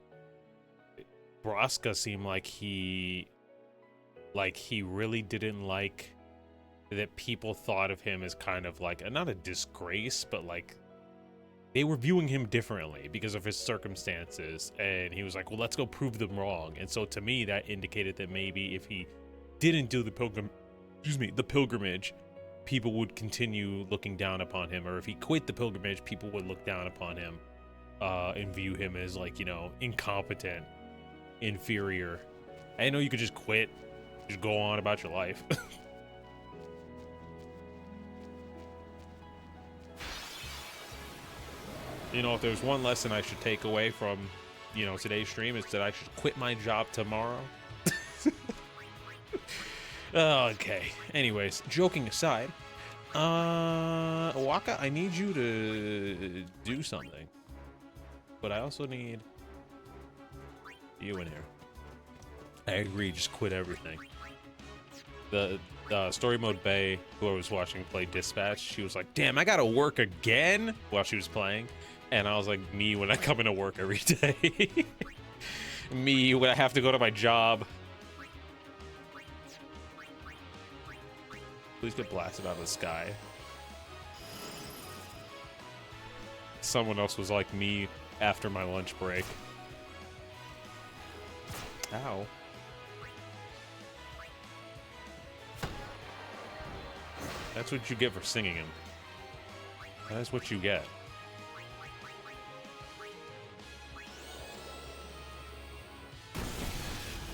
Braska seemed like he really didn't like that people thought of him as kind of like, not a disgrace, but like, they were viewing him differently because of his circumstances, and he was like, well, let's go prove them wrong. And so to me, that indicated that maybe if he didn't do the pilgrimage, people would continue looking down upon him, or if he quit the pilgrimage, people would look down upon him and view him as, like, you know, incompetent, inferior. I know you could just quit, just go on about your life. You know, if there's one lesson I should take away from, you know, today's stream, it's that I should quit my job tomorrow. Okay. Anyways, joking aside, Waka, I need you to do something, but I also need you in here. I agree. Just quit everything. The story mode Bay, who I was watching play Dispatch, she was like, "Damn, I gotta work again," while she was playing, and I was like, "Me when I come into work every day." Me when I have to go to my job. Please get blasted out of the sky. Someone else was like me after my lunch break. Ow. That's what you get for singing him. That is what you get.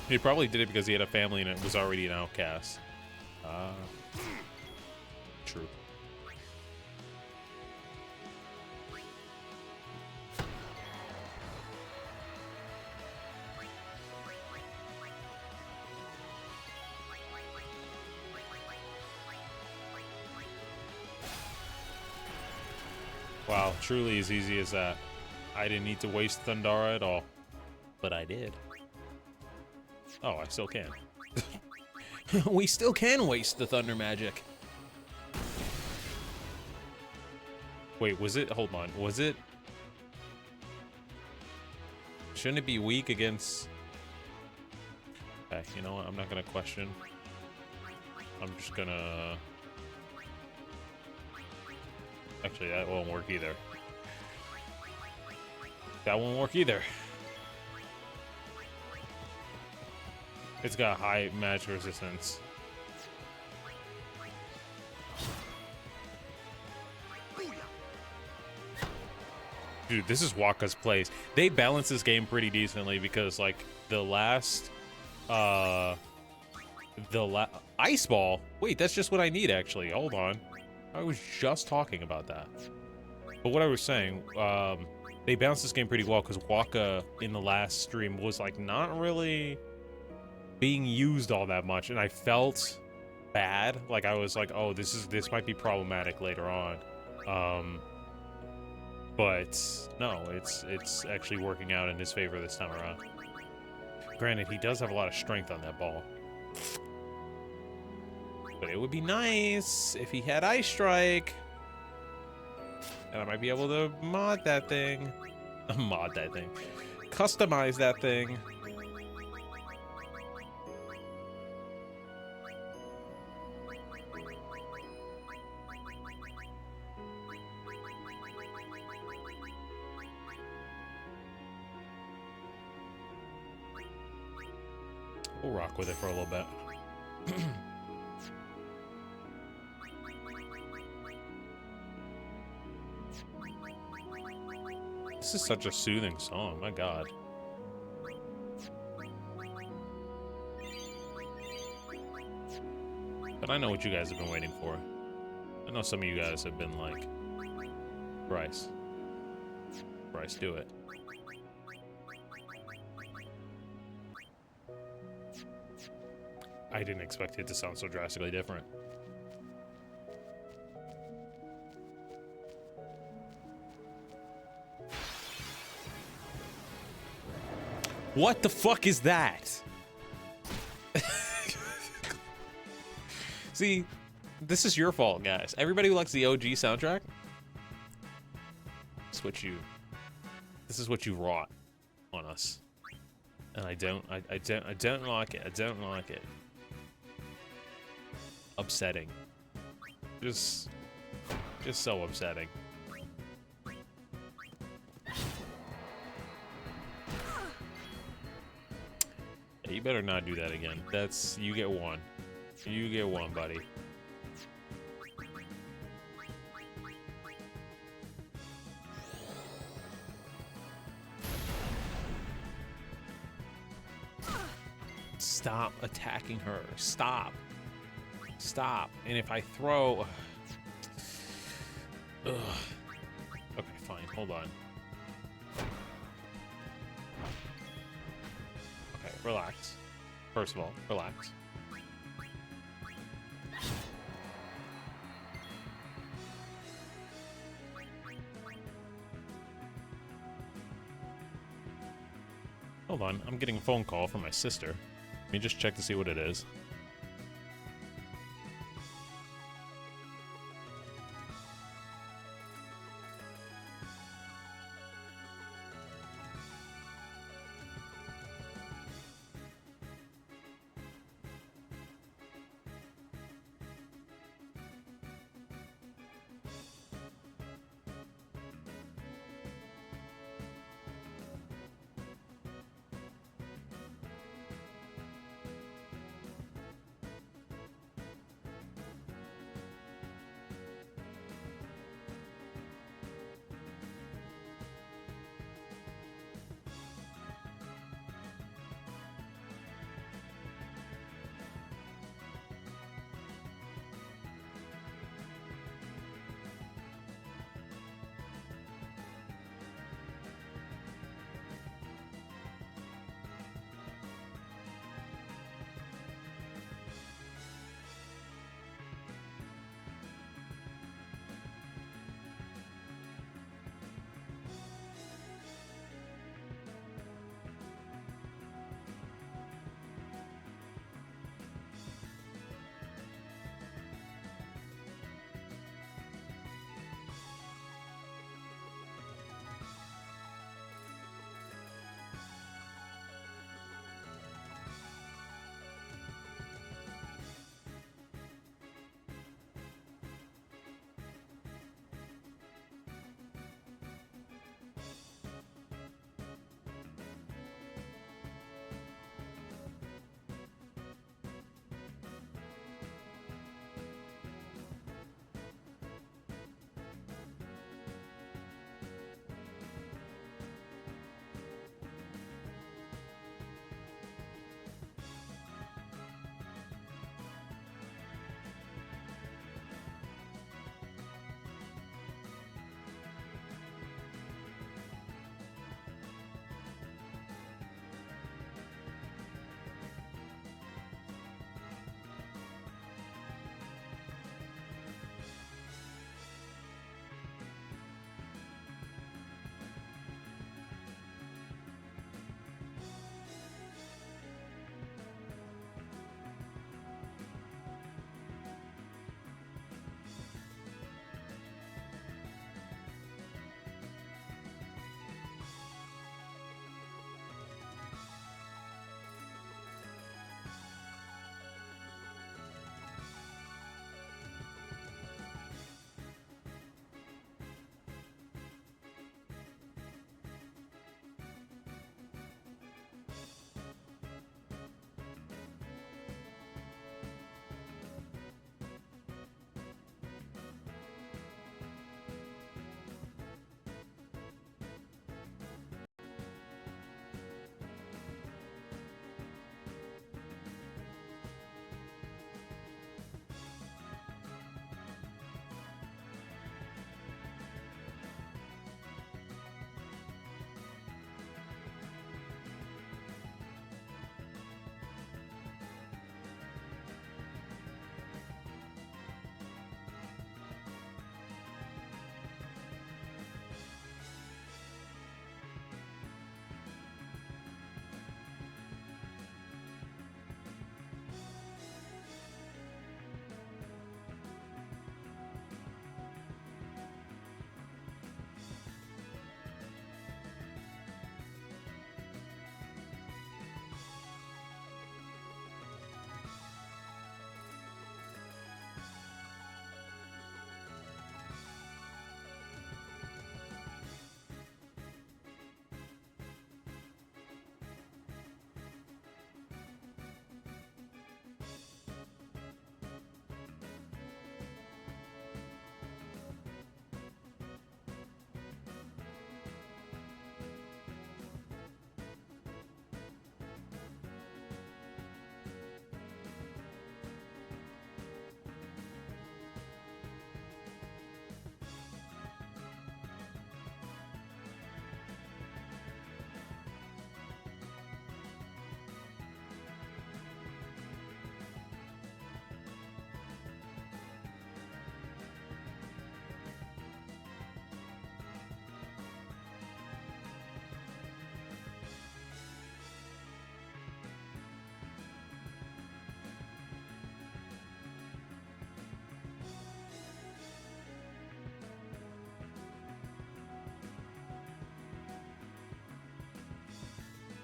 He probably did it because he had a family and it was already an outcast. True. Wow, truly as easy as that. I didn't need to waste Thundara at all, but I did. Oh, I still can. We still can waste the thunder magic. Wait, was it? Hold on. Was it? Shouldn't it be weak against... Okay, you know what? I'm not going to question. I'm just gonna... Actually, that won't work either. That won't work either. It's got high magic resistance. Dude, this is Waka's place. They balance this game pretty decently because, like, the last, ice ball. Wait, that's just what I need, actually. Hold on. I was just talking about that. But what I was saying, they balanced this game pretty well because Waka in the last stream was, like, not really being used all that much, and I felt bad. Like, I was like, oh, this might be problematic later on. But no, it's actually working out in his favor this time around. Granted, he does have a lot of strength on that ball. But it would be nice if he had Ice Strike. And I might be able to mod that thing. Mod that thing. Customize that thing. We'll rock with it for a little bit. This is such a soothing song, my god. But I know what you guys have been waiting for. I know some of you guys have been like, Bryce, do it. I didn't expect it to sound so drastically different. What the fuck is that? See, this is your fault, guys. Everybody who likes the OG soundtrack, this is what you wrought on us. And I don't like it. I don't like it. Upsetting. Just so upsetting. Yeah, you better not do that again. You get one. You get one, buddy. Stop attacking her. Stop. Stop. And if I throw... Ugh. Okay, fine. Hold on. Okay, relax. First of all, relax. Hold on. I'm getting a phone call from my sister. Let me just check to see what it is.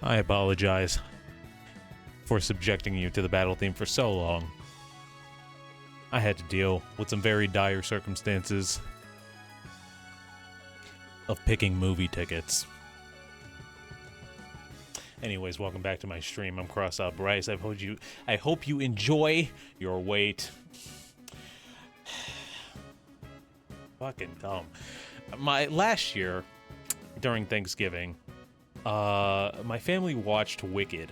I apologize for subjecting you to the battle theme for so long. I had to deal with some very dire circumstances of picking movie tickets. Anyways, welcome back to my stream. I'm CrossOutBryce. I hope you enjoy your wait. Fucking dumb. Last year during Thanksgiving, my family watched Wicked,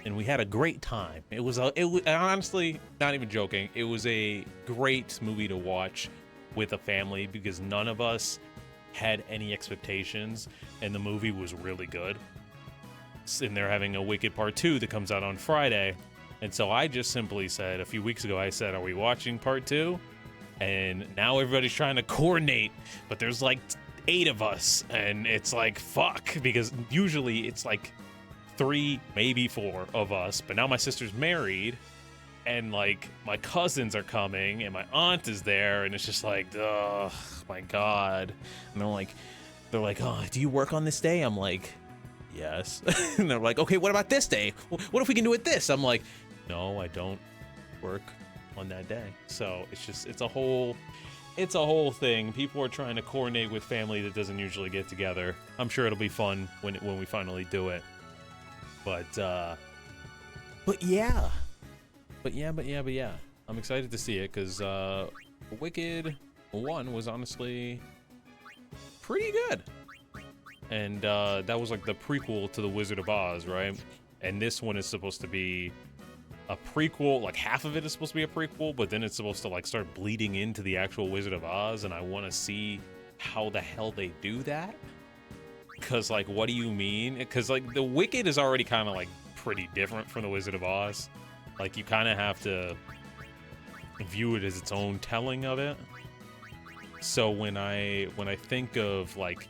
and we had a great time. It was honestly, not even joking, it was a great movie to watch with a family because none of us had any expectations, and the movie was really good. And they're having a Wicked Part 2 that comes out on Friday, and so I just simply said, a few weeks ago, I said, are we watching Part 2? And now everybody's trying to coordinate, but there's like 8 of us, and it's like, fuck, because usually it's like 3, maybe 4 of us, but now my sister's married, and like my cousins are coming, and my aunt is there, and it's just like, oh my god. And they're like, oh, do you work on this day? I'm like, yes. And they're like, okay, what about this day? What if we can do it this? I'm like, no, I don't work on that day. So it's a whole thing. People are trying to coordinate with family that doesn't usually get together. I'm sure it'll be fun when we finally do it. But yeah. I'm excited to see it because Wicked 1 was honestly pretty good. And that was like the prequel to The Wizard of Oz, right? And this one is supposed to be a prequel. Like half of it is supposed to be a prequel, but then it's supposed to like start bleeding into the actual Wizard of Oz, and I want to see how the hell they do that. Because, like, what do you mean? Because, like, the Wicked is already kind of, like, pretty different from the Wizard of Oz. Like, you kind of have to view it as its own telling of it. So when I think of, like,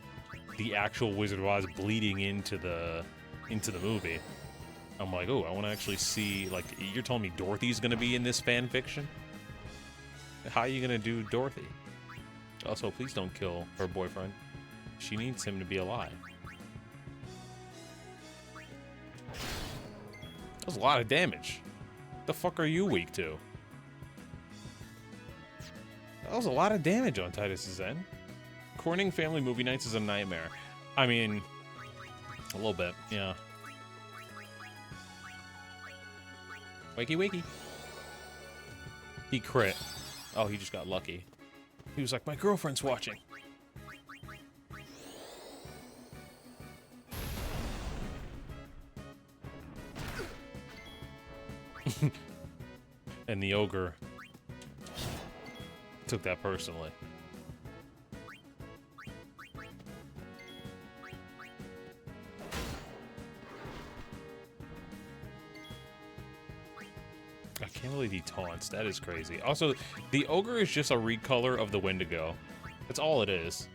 the actual Wizard of Oz bleeding into the movie, I'm like, oh, I want to actually see, like, you're telling me Dorothy's going to be in this fan fiction? How are you going to do Dorothy? Also, please don't kill her boyfriend. She needs him to be alive. That was a lot of damage. What the fuck are you weak to? That was a lot of damage on Titus's end. Coordinating family movie nights is a nightmare. I mean, a little bit, yeah. Wakey wakey. He crit. Oh, he just got lucky. He was like, my girlfriend's watching. And the ogre took that personally. I can't believe he taunts. That is crazy. Also, the ogre is just a recolor of the Wendigo. That's all it is.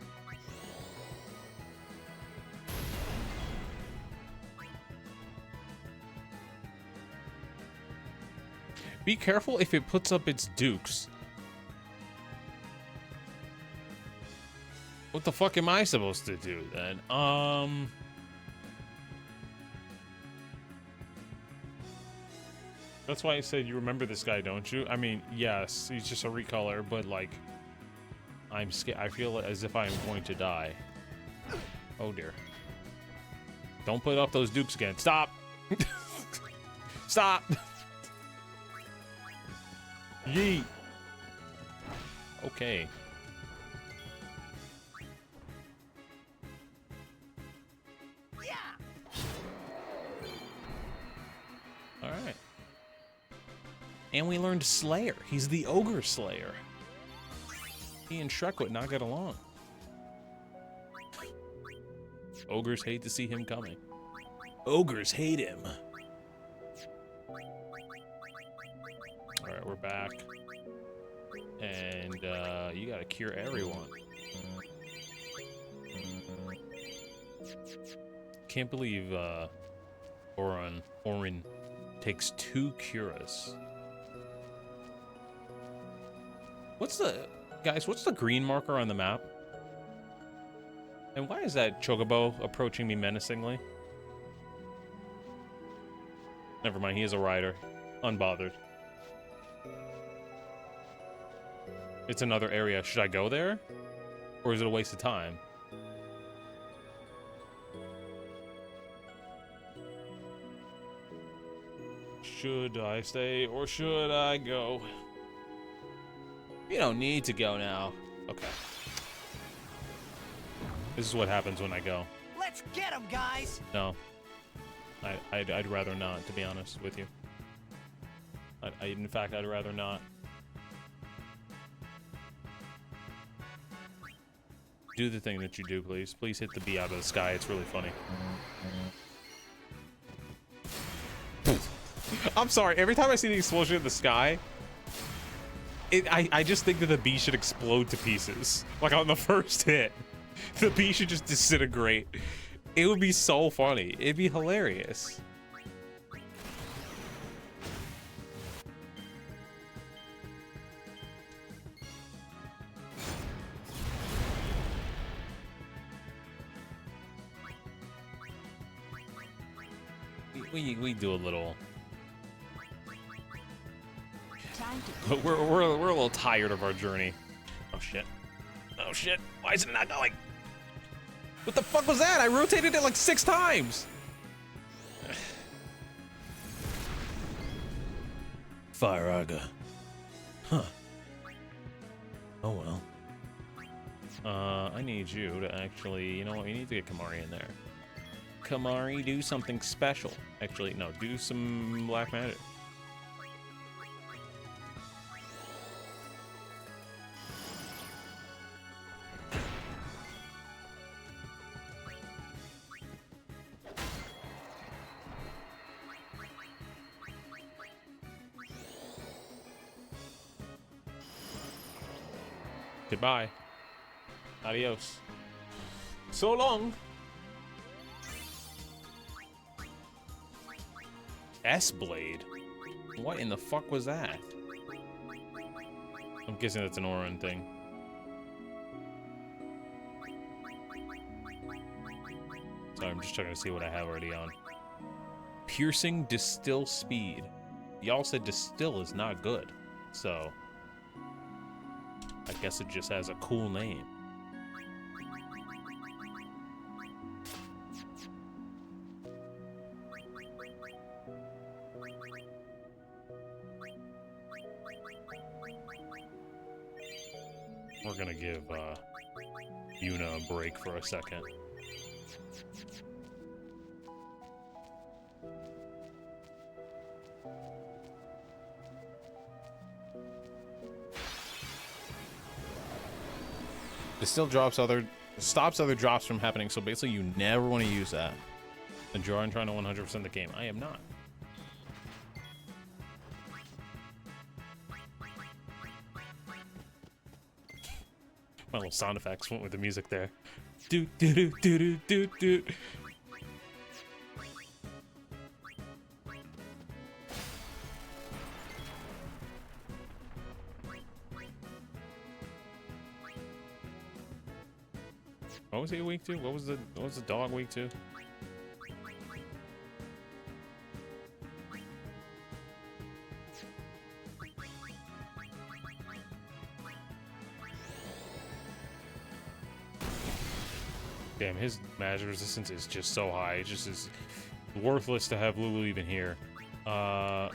Be careful if it puts up its dukes. What the fuck am I supposed to do then? That's why I said you remember this guy, don't you? I mean, yes, he's just a recolor, but like, I'm scared. I feel as if I am going to die. Oh dear. Don't put up those dukes again. Stop! Stop! Yeet. Okay. Yeah. All right. And we learned Slayer. He's the Ogre Slayer. He and Shrek would not get along. Ogres hate to see him coming. Ogres hate him. Alright, we're back. And you gotta cure everyone. Can't believe Orin takes 2 curas. What's the green marker on the map? And why is that chocobo approaching me menacingly? Never mind, he is a rider. Unbothered. It's another area. Should I go there? Or is it a waste of time? Should I stay or should I go? You don't need to go now. Okay. This is what happens when I go.
Let's get him, guys!
No. I'd rather not, to be honest with you. In fact, I'd rather not. Do the thing that you do, please. Please hit the bee out of the sky. It's really funny. I'm sorry. Every time I see the explosion in the sky, I just think that the bee should explode to pieces. Like on the first hit. The bee should just disintegrate. It would be so funny. It'd be hilarious. We do a little. We're a little tired of our journey. Oh shit. Oh shit. Why is it not going? What the fuck was that? I rotated it like 6 times.
Fire Aga. Huh. Oh well.
I need you to actually, you know what? We need to get Kimahri in there. Kimahri, do something special. Actually, no, do some black magic. Goodbye. Adios. So long. S-Blade? What in the fuck was that? I'm guessing that's an Orin thing. Sorry, I'm just checking to see what I have already on. Piercing Distill Speed. Y'all said Distill is not good, so I guess it just has a cool name. We're gonna give Yuna a break for a second. It still stops other drops from happening, so basically you never want to use that. And Joran trying to 100% the game. I am not. My little sound effects went with the music there. Do do do do do do do. What was he weak to? What was the dog weak to? Damn, his magic resistance is just so high. It just is worthless to have Lulu even here. Cool.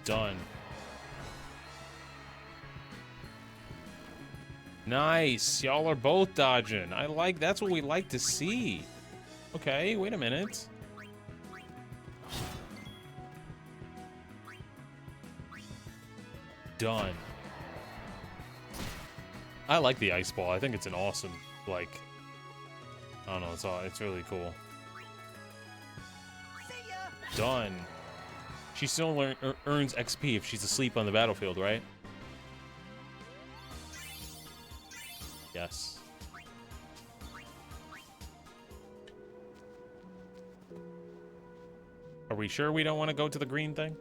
Done. Nice. Y'all are both dodging. That's what we like to see. Okay, wait a minute. Done. I like the ice ball. I think it's an awesome, like, I don't know, it's really cool. Done. She still earns XP if she's asleep on the battlefield, right? Yes. Are we sure we don't want to go to the green thing?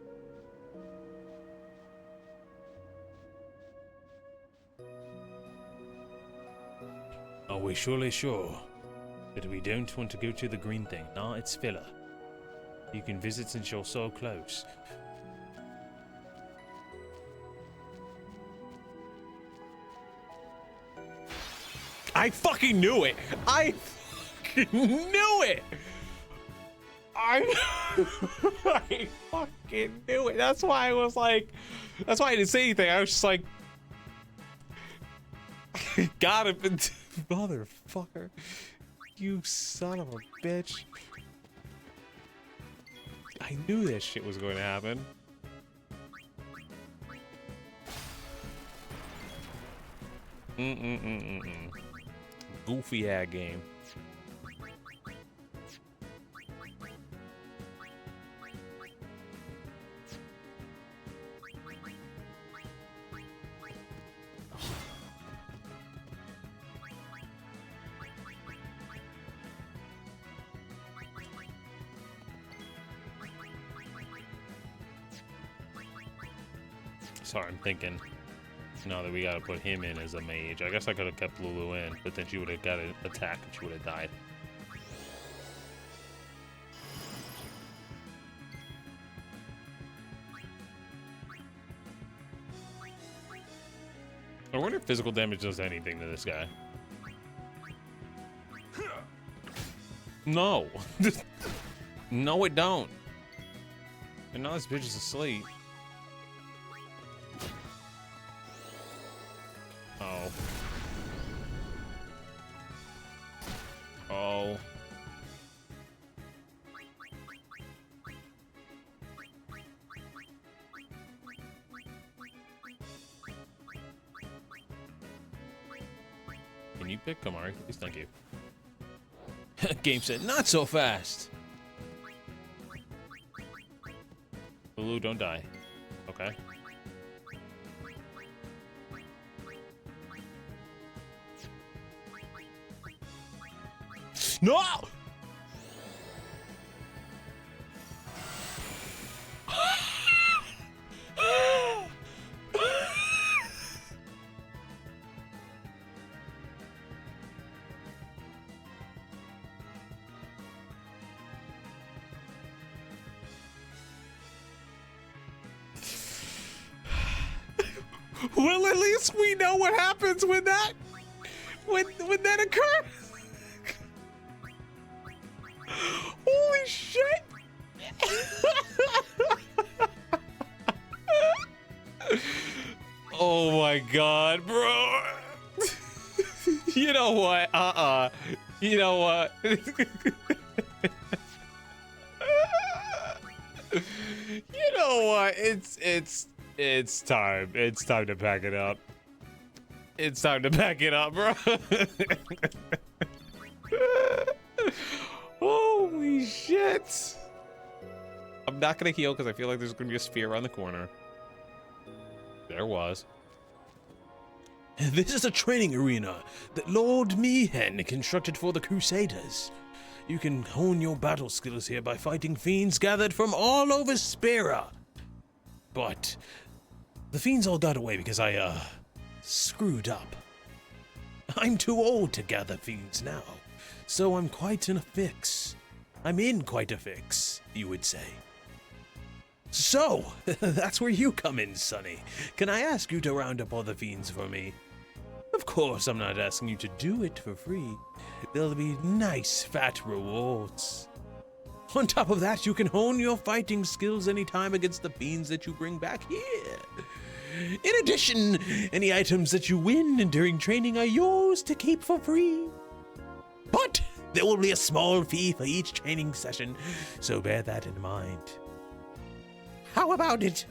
Oh, we surely sure that we don't want to go to the green thing? Nah, it's filler. You can visit since you're so close. I fucking knew it! I fucking knew it! I fucking knew it. That's why I was like, that's why I didn't say anything. I was just like, got it, motherfucker. You son of a bitch. I knew this shit was going to happen. Goofy ass game. Sorry, I'm thinking. Now that we gotta put him in as a mage. I guess I could have kept Lulu in, but then she would have got an attack and she would have died. I wonder if physical damage does anything to this guy. No. No, it don't. And now this bitch is asleep. Oh. Oh. Can you pick Kimahri, please? Thank you. Game said, not so fast. Lulu, don't die. Okay. No! Well, at least we know what happens when that occurs. Holy shit! Oh my god, bro. You know what? You know what? You know what? It's time. It's time to pack it up. It's time to pack it up, bro. Holy shit. I'm not gonna heal because I feel like there's gonna be a spear around the corner. There was.
This is a training arena that Lord Meehan constructed for the Crusaders. You can hone your battle skills here by fighting fiends gathered from all over Spira. But the fiends all got away because I, screwed up. I'm too old to gather fiends now, so I'm quite in a fix. I'm in quite a fix, you would say. So, that's where you come in, Sonny. Can I ask you to round up all the fiends for me? Of course, I'm not asking you to do it for free. There'll be nice, fat rewards. On top of that, you can hone your fighting skills anytime against the fiends that you bring back here. In addition, any items that you win during training are yours to keep for free. But there will be a small fee for each training session, so bear that in mind. How about it?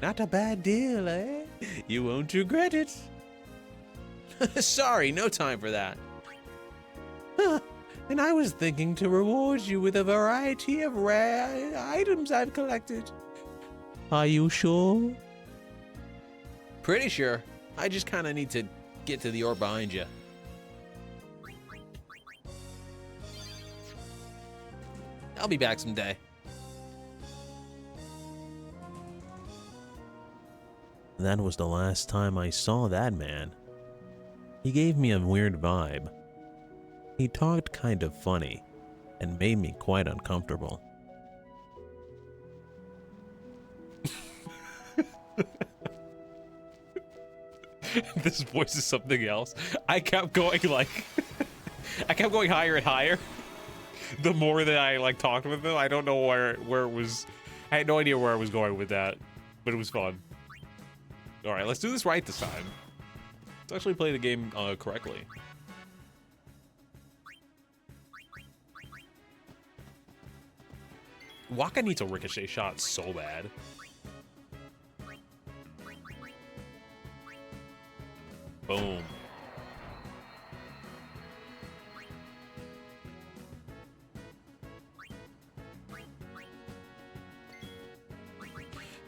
Not a bad deal, eh? You won't regret it.
Sorry, no time for that.
And I was thinking to reward you with a variety of rare items I've collected. Are you sure?
Pretty sure. I just kind of need to get to the orb behind you. I'll be back someday.
That was the last time I saw that man. He gave me a weird vibe. He talked kind of funny and made me quite uncomfortable.
This voice is something else. I kept going like I kept going higher and higher. The more that I like talked with him, I don't know where it was. I had no idea where I was going with that, but it was fun. All right, let's do this right this time. Let's actually play the game correctly. Waka needs a ricochet shot so bad. Boom.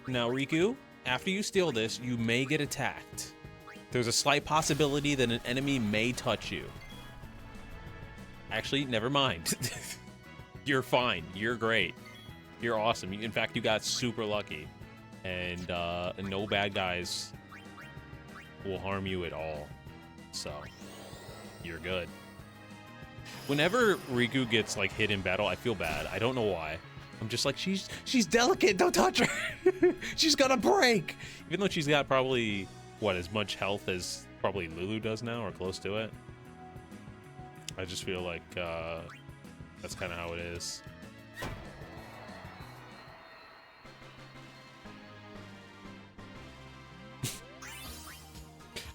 Now, Riku, after you steal this, you may get attacked. There's a slight possibility that an enemy may touch you. Actually, never mind. You're fine. You're great. You're awesome. In fact, you got super lucky. And no bad guys will harm you at all. So, you're good. Whenever Riku gets like hit in battle, I feel bad. I don't know why. I'm just like, she's delicate, don't touch her. She's gonna break. Even though she's got probably, what, as much health as probably Lulu does now, or close to it. I just feel like that's kind of how it is.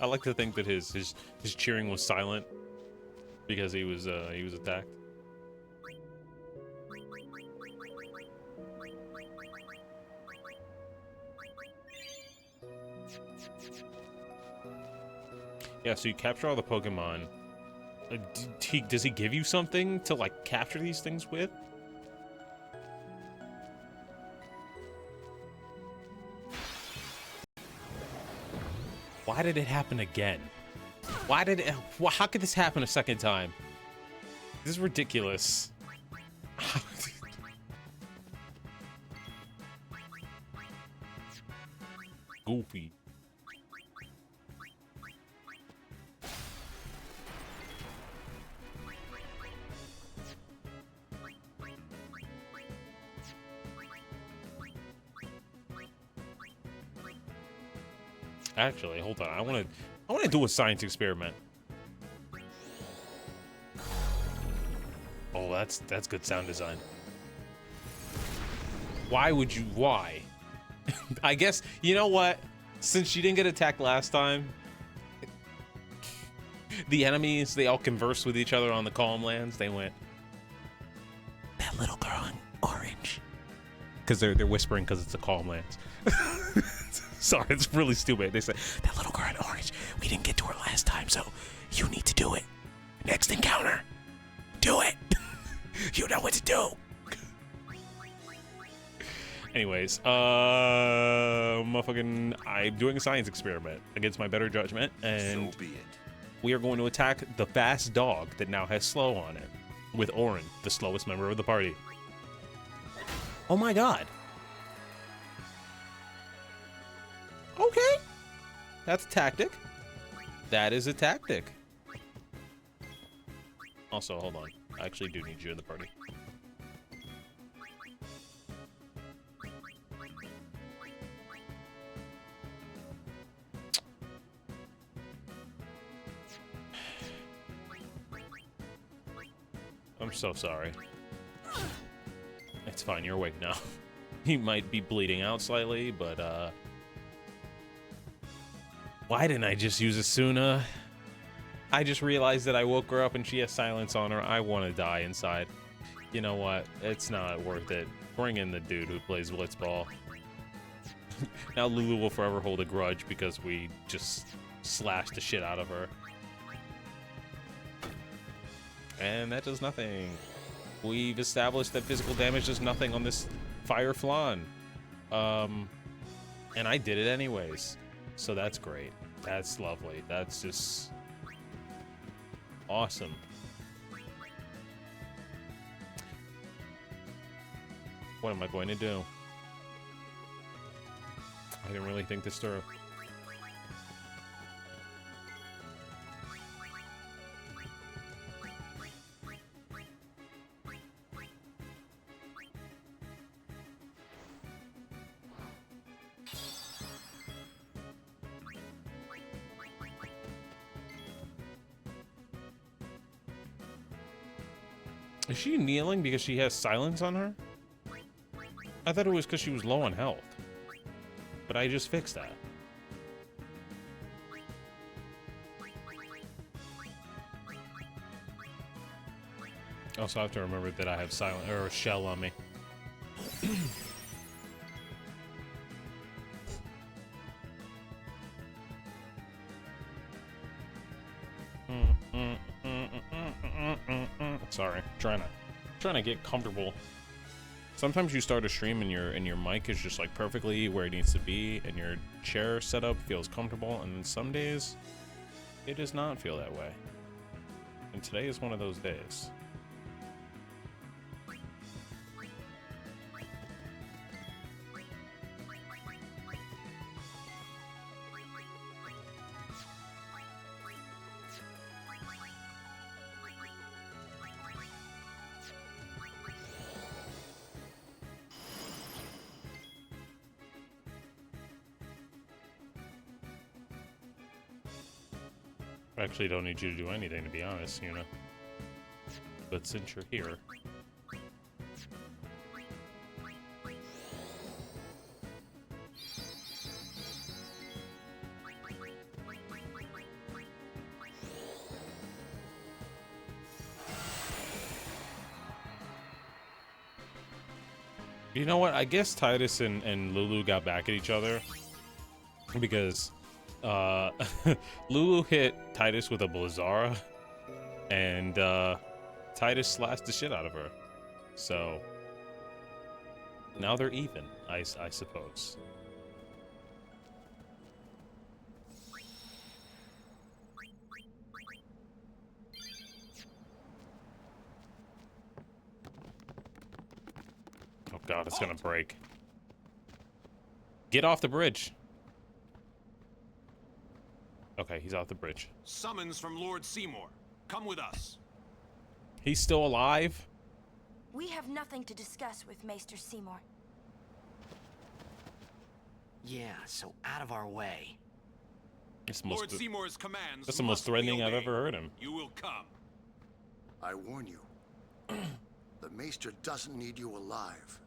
I like to think that his cheering was silent because he was attacked. Yeah, so you capture all the Pokemon. Does he give you something to like capture these things with? Why did it happen again? Why did it? How could this happen a second time? This is ridiculous. Goofy. Actually, hold on. I want to do a science experiment. Oh, that's good sound design. Why would you? Why? I guess, you know what? Since she didn't get attacked last time, the enemies, they all conversed with each other on the Calm Lands. They went, that little girl in orange. Because they're whispering because it's a Calm Lands. Sorry, it's really stupid. They say, that little girl in orange, we didn't get to her last time, so you need to do it. Next encounter, do it. You know what to do. Anyways, motherfucking, I'm doing a science experiment against my better judgment, and
So be it.
we are going to attack the fast dog that now has slow on it, with Orin, the slowest member of the party. Oh my god. Okay. That's a tactic. That is a tactic. Also, hold on. I actually do need you in the party. I'm so sorry. It's fine, you're awake now. You might be bleeding out slightly, but why didn't I just use Asuna? I just realized that I woke her up and she has silence on her. I want to die inside. You know what? It's not worth it. Bring in the dude who plays Blitzball. Now Lulu will forever hold a grudge because we just slashed the shit out of her. And that does nothing. We've established that physical damage does nothing on this Fire Flan. And I did it anyways. So that's great. That's lovely. That's just awesome. What am I going to do? I didn't really think this through. Is she kneeling because she has silence on her? I thought it was because she was low on health. But I just fixed that. Also, I have to remember that I have silent or a shell on me. Sorry, trying to get comfortable. Sometimes you start a stream and your mic is just like perfectly where it needs to be, and your chair setup feels comfortable, and then some days it does not feel that way. And today is one of those days. I actually don't need you to do anything, to be honest, you know. But since you're here... You know what? I guess Titus and Lulu got back at each other because Lulu hit Titus with a Blizzara, and Titus slashed the shit out of her. So now they're even, I suppose. Oh god, it's gonna break. Get off the bridge. Okay, he's off the bridge.
Summons from Lord Seymour. Come with us.
He's still alive?
We have nothing to discuss with Maester Seymour.
Yeah, so out of our way.
Lord Seymour's commands.
That's the most threatening I've ever heard him.
You will come.
I warn you. The Maester doesn't need you alive.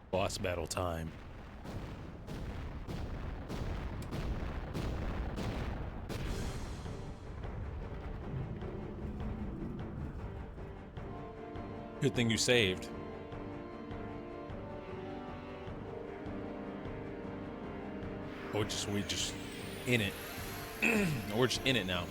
Boss battle time. Good thing you saved. Or we just in it. We're just in it now.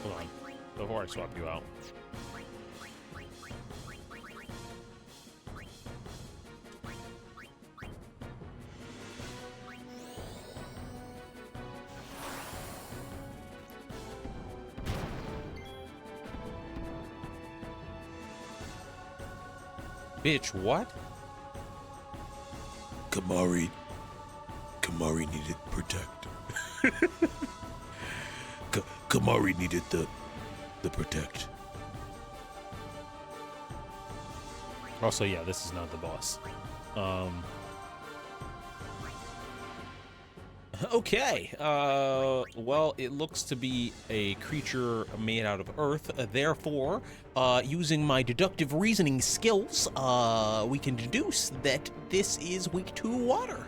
Hold on. Before I swap you out. Bitch, what?
Kimahri needed protect. Kimahri needed the protect.
Also, yeah, this is not the boss. Okay. Well, it looks to be a creature made out of earth. Therefore, using my deductive reasoning skills, we can deduce that this is weak to water.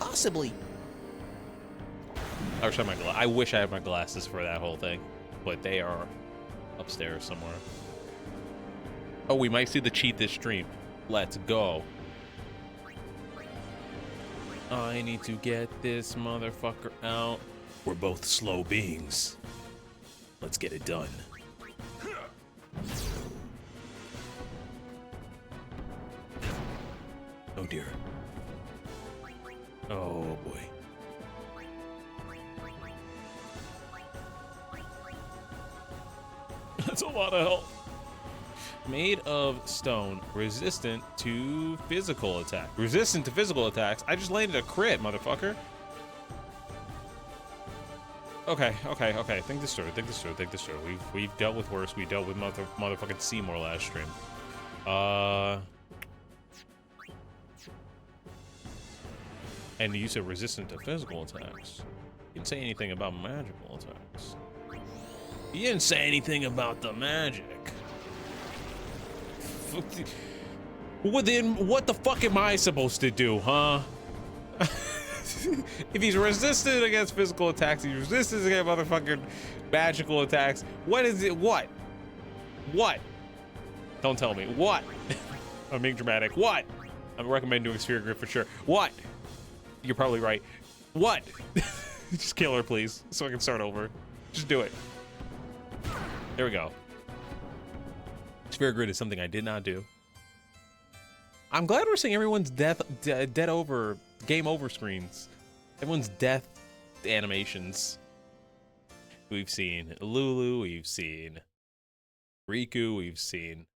Possibly. I wish I had my glasses for that whole thing, but they are upstairs somewhere. Oh, we might see the cheat this stream. Let's go. I need to get this motherfucker out.
We're both slow beings. Let's get it done. Oh dear. Oh boy.
That's a lot of help. Made of stone, resistant to physical attack. Resistant to physical attacks? I just landed a crit, motherfucker. Okay. Think this through. We've dealt with worse. We dealt with motherfucking Seymour last stream. And you said resistant to physical attacks. You didn't say anything about magical attacks. You didn't say anything about the magic. Well, then what the fuck am I supposed to do, huh? If he's resistant against physical attacks, he's resistant against motherfucking magical attacks. What is it? What? Don't tell me. What? I'm being dramatic. What? I'm recommending doing Sphere Grid for sure. What? You're probably right. What? Just kill her, please, so I can start over. Just do it. There we go. Sphere Grid is something I did not do. I'm glad we're seeing everyone's game over screens. Everyone's death animations. We've seen Lulu, we've seen Riku, we've seen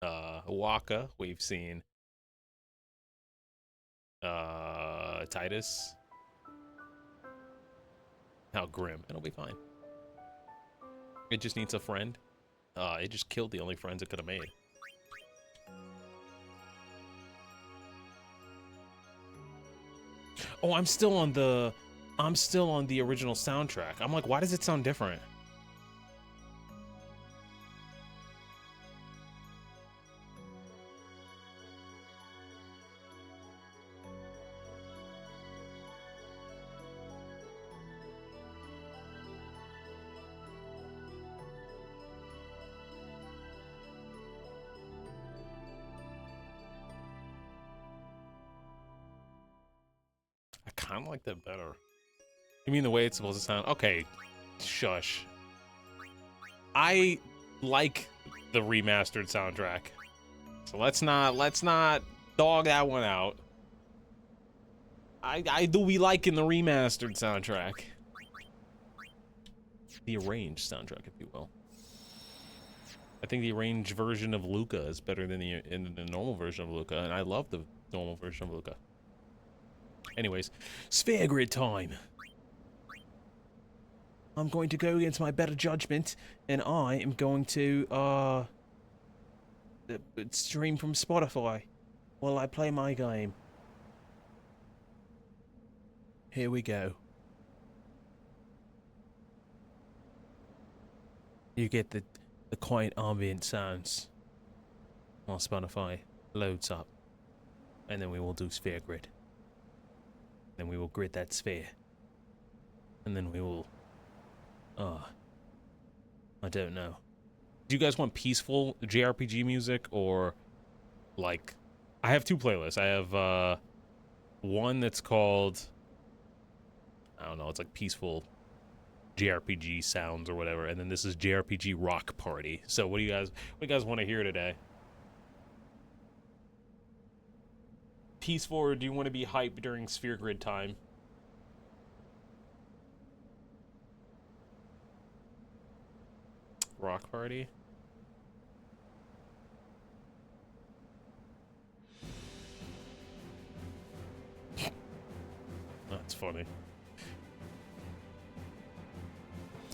Waka, we've seen Titus. How grim. It'll be fine. It just needs a friend. It just killed the only friends it could have made. Oh, I'm still on the original soundtrack. I'm like, why does it sound different? I kind of like that better. You mean the way it's supposed to sound? Okay, shush. I like the remastered soundtrack, so let's not dog that one out. I do be liking the remastered soundtrack, the arranged soundtrack, if you will. I think the arranged version of Luca is better than the normal version of Luca, and I love the normal version of Luca. Anyways, Sphere Grid time. I'm going to go against my better judgment, and I am going to stream from Spotify while I play my game. Here we go. You get the quiet ambient sounds while Spotify loads up, and then we will do Sphere Grid. Then we will grid that sphere, and then we will I don't know. Do you guys want peaceful JRPG music, or like, I have two playlists. I have one that's called, I don't know, it's like peaceful JRPG sounds or whatever, and then this is JRPG Rock Party. So what do you guys want to hear today? Peaceful, or do you want to be hyped during Sphere Grid time? Rock Party? That's funny.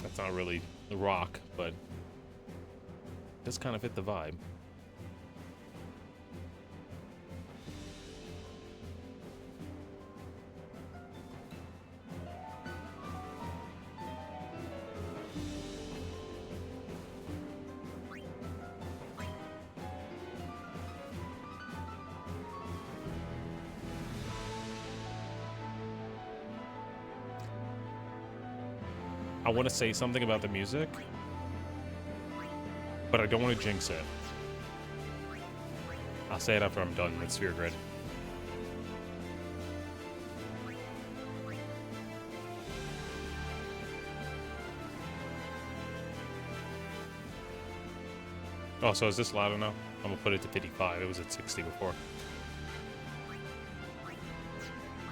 That's not really the rock, but it does kind of fit the vibe. I want to say something about the music, but I don't want to jinx it. I'll say it after I'm done with Sphere Grid. Oh, so is this loud enough? I'm gonna put it to 55. It was at 60 before.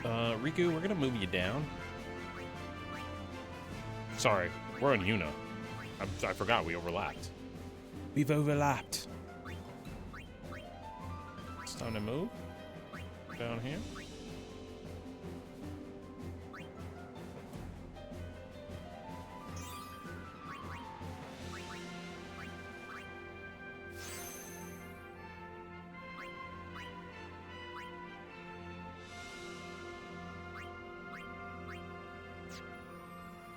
Riku, we're gonna move you down. Sorry, we're on Yuna. I forgot we overlapped. We've overlapped. It's time to move. Down here.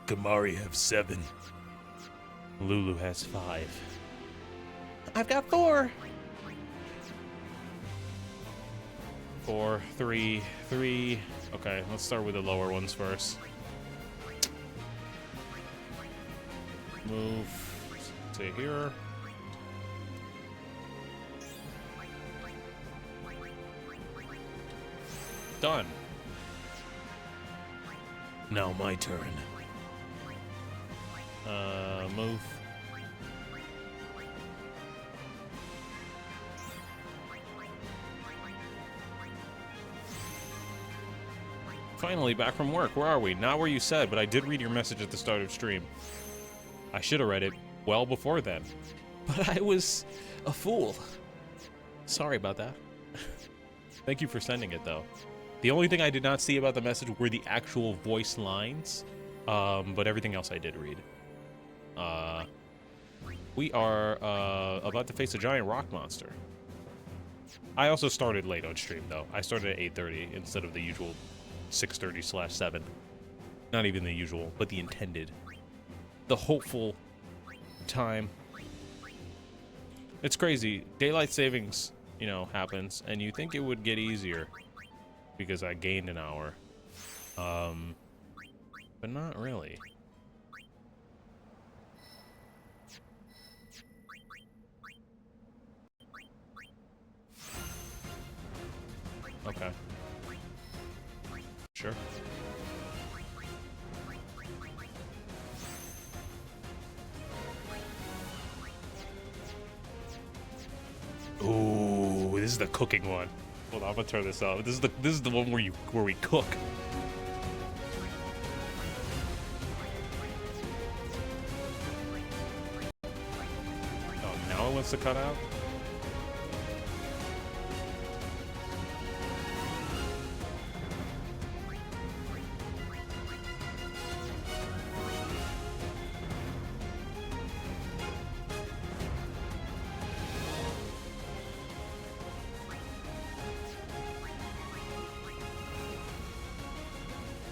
Kimahri have 7.
Lulu has 5.
I've got 4. 4, 3, 3. Okay, let's start with the lower ones first. Move to here. Done.
Now my turn.
Move. Finally, back from work. Where are we? Not where you said, but I did read your message at the start of stream. I should have read it well before then. But I was a fool. Sorry about that. Thank you for sending it, though. The only thing I did not see about the message were the actual voice lines, but everything else I did read. We are about to face a giant rock monster. I also started late on stream, though. I started at 8:30 instead of the usual 6:30/7. Not even the usual, but the intended. The hopeful time. It's crazy. Daylight savings, you know, happens, and you think it would get easier because I gained an hour. But not really. Okay. Sure. Ooh, this is the cooking one. Hold on, I'm gonna turn this up. This is the one where we cook. Oh, now it wants to cut out?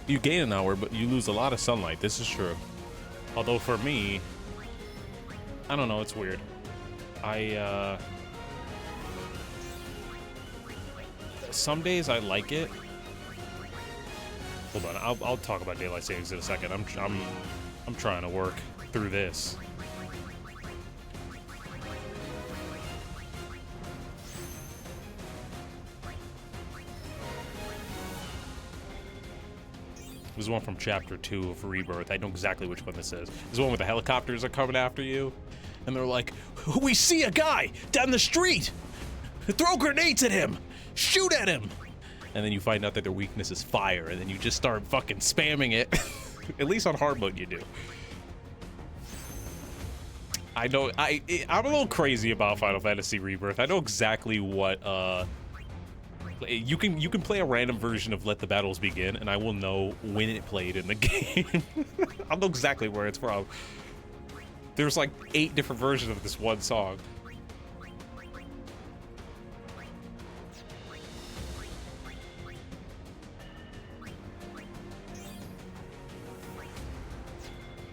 You gain an hour, but you lose a lot of sunlight. This is true. Although for me, I don't know, it's weird. Some days I like it. Hold on, I'll talk about daylight savings in a second. I'm trying to work through this. This is one from Chapter 2 of Rebirth. I know exactly which one this is. This is one where the helicopters are coming after you. And they're like, we see a guy down the street! Throw grenades at him! Shoot at him! And then you find out that their weakness is fire, and then you just start fucking spamming it. At least on hard mode you do. I know, I'm a little crazy about Final Fantasy Rebirth. I know exactly what, you can play a random version of Let the Battles Begin, and I will know when it played in the game. I'll know exactly where it's from. There's like 8 different versions of this one song.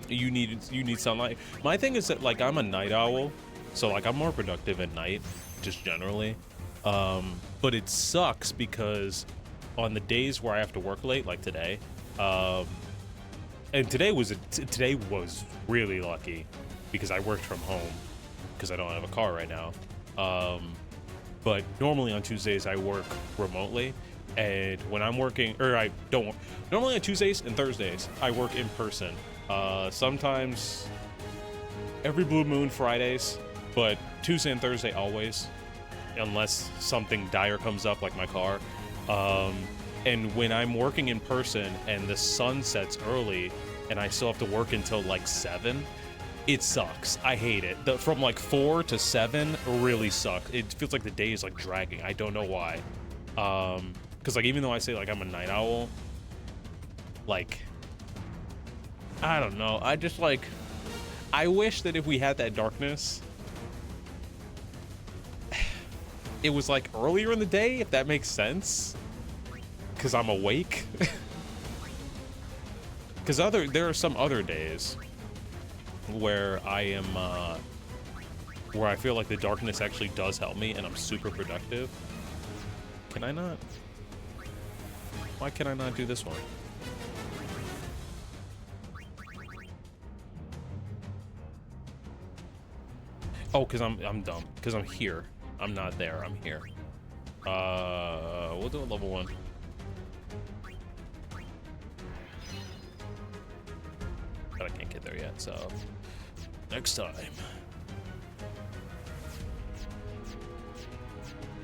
You need sunlight. My thing is that, like, I'm a night owl, so like I'm more productive at night, just generally. But it sucks because on the days where I have to work late, like today, and today was really lucky because I worked from home because I don't have a car right now. But normally on Tuesdays I work remotely, and when I'm working, or I don't, normally on Tuesdays and Thursdays I work in person. Sometimes every blue moon Fridays, but Tuesday and Thursday always, unless something dire comes up like my car. And when I'm working in person and the sun sets early and I still have to work until like 7, it sucks. I hate it. From like 4 to 7 really sucks. It feels like the day is like dragging. I don't know why. Because like even though I say like I'm a night owl, like I don't know. I just like, I wish that if we had that darkness, it was like earlier in the day, if that makes sense, because I'm awake. Because there are some other days where I am, where I feel like the darkness actually does help me and I'm super productive. Can I not? Why can I not do this one? Oh, because I'm dumb. Because I'm here. I'm not there. I'm here. We'll do a level 1. But I can't get there yet, so next time.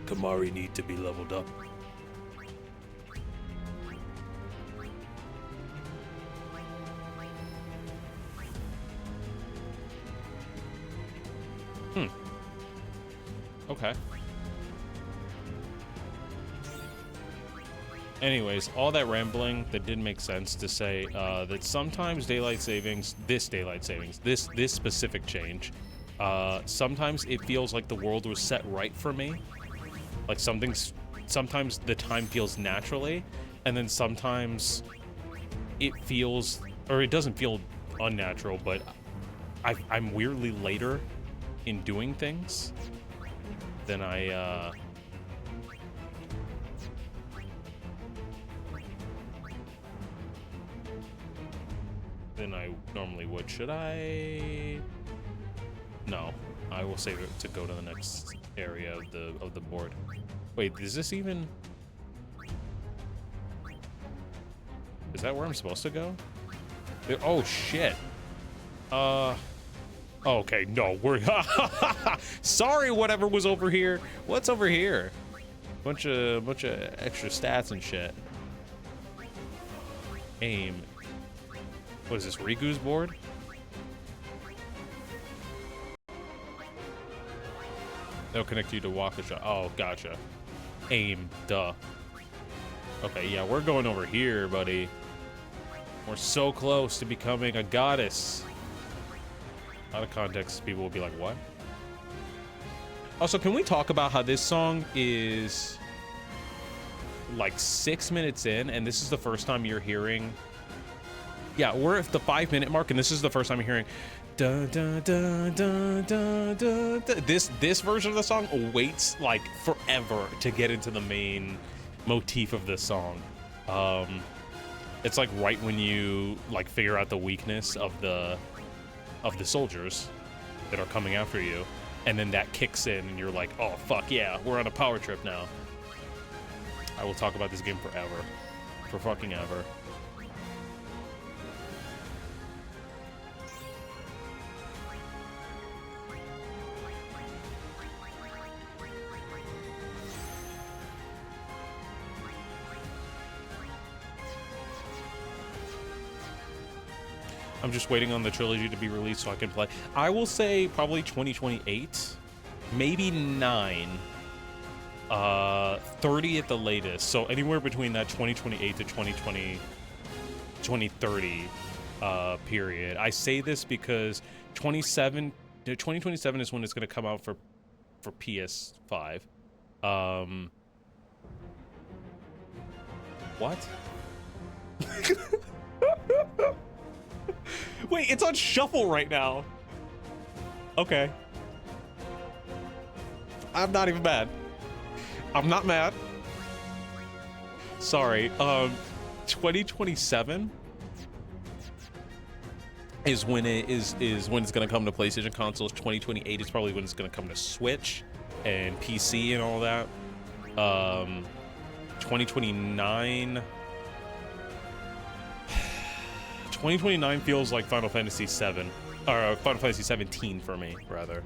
KIMARHI need to be leveled up.
Okay. Anyways, all that rambling, that did make sense to say that sometimes daylight savings, this specific change, sometimes it feels like the world was set right for me. Like sometimes the time feels naturally, and then sometimes it feels, or it doesn't feel unnatural, but I'm weirdly later in doing things than I normally would. Should I? No, I will save it to go to the next area of the board. Wait, is this even? Is that where I'm supposed to go? Oh shit. Okay, no, we're sorry. Whatever was over here. What's over here? Bunch of extra stats and shit. Aim. What is this, Riku's board? They'll connect you to Waukesha. Oh, gotcha. Aim, duh. Okay, yeah, we're going over here, buddy. We're so close to becoming a goddess. Out of context, people will be like, what? Also, can we talk about how this song is like 6 minutes in, and this is the first time you're hearing... Yeah, we're at the 5-minute mark, and this is the first time you're hearing... Dun, dun, dun, dun, dun, dun, dun. This version of the song waits like forever to get into the main motif of this song. It's like right when you like figure out the weakness of the soldiers that are coming after you, and then that kicks in and you're like, oh fuck yeah, we're on a power trip now. I will talk about this game forever. For fucking ever. I'm just waiting on the trilogy to be released so I can play. I will say probably 2028, maybe 9, 30 at the latest. So anywhere between that 2028 to 2030 period. I say this because 2027 is when it's going to come out for PS5. What? Wait, it's on shuffle right now. Okay. I'm not even mad. I'm not mad. Sorry. 2027 is when it's gonna come to PlayStation consoles. 2028 is probably when it's gonna come to Switch and PC and all that. 2029 feels like Final Fantasy 7 or Final Fantasy 17 for me, rather.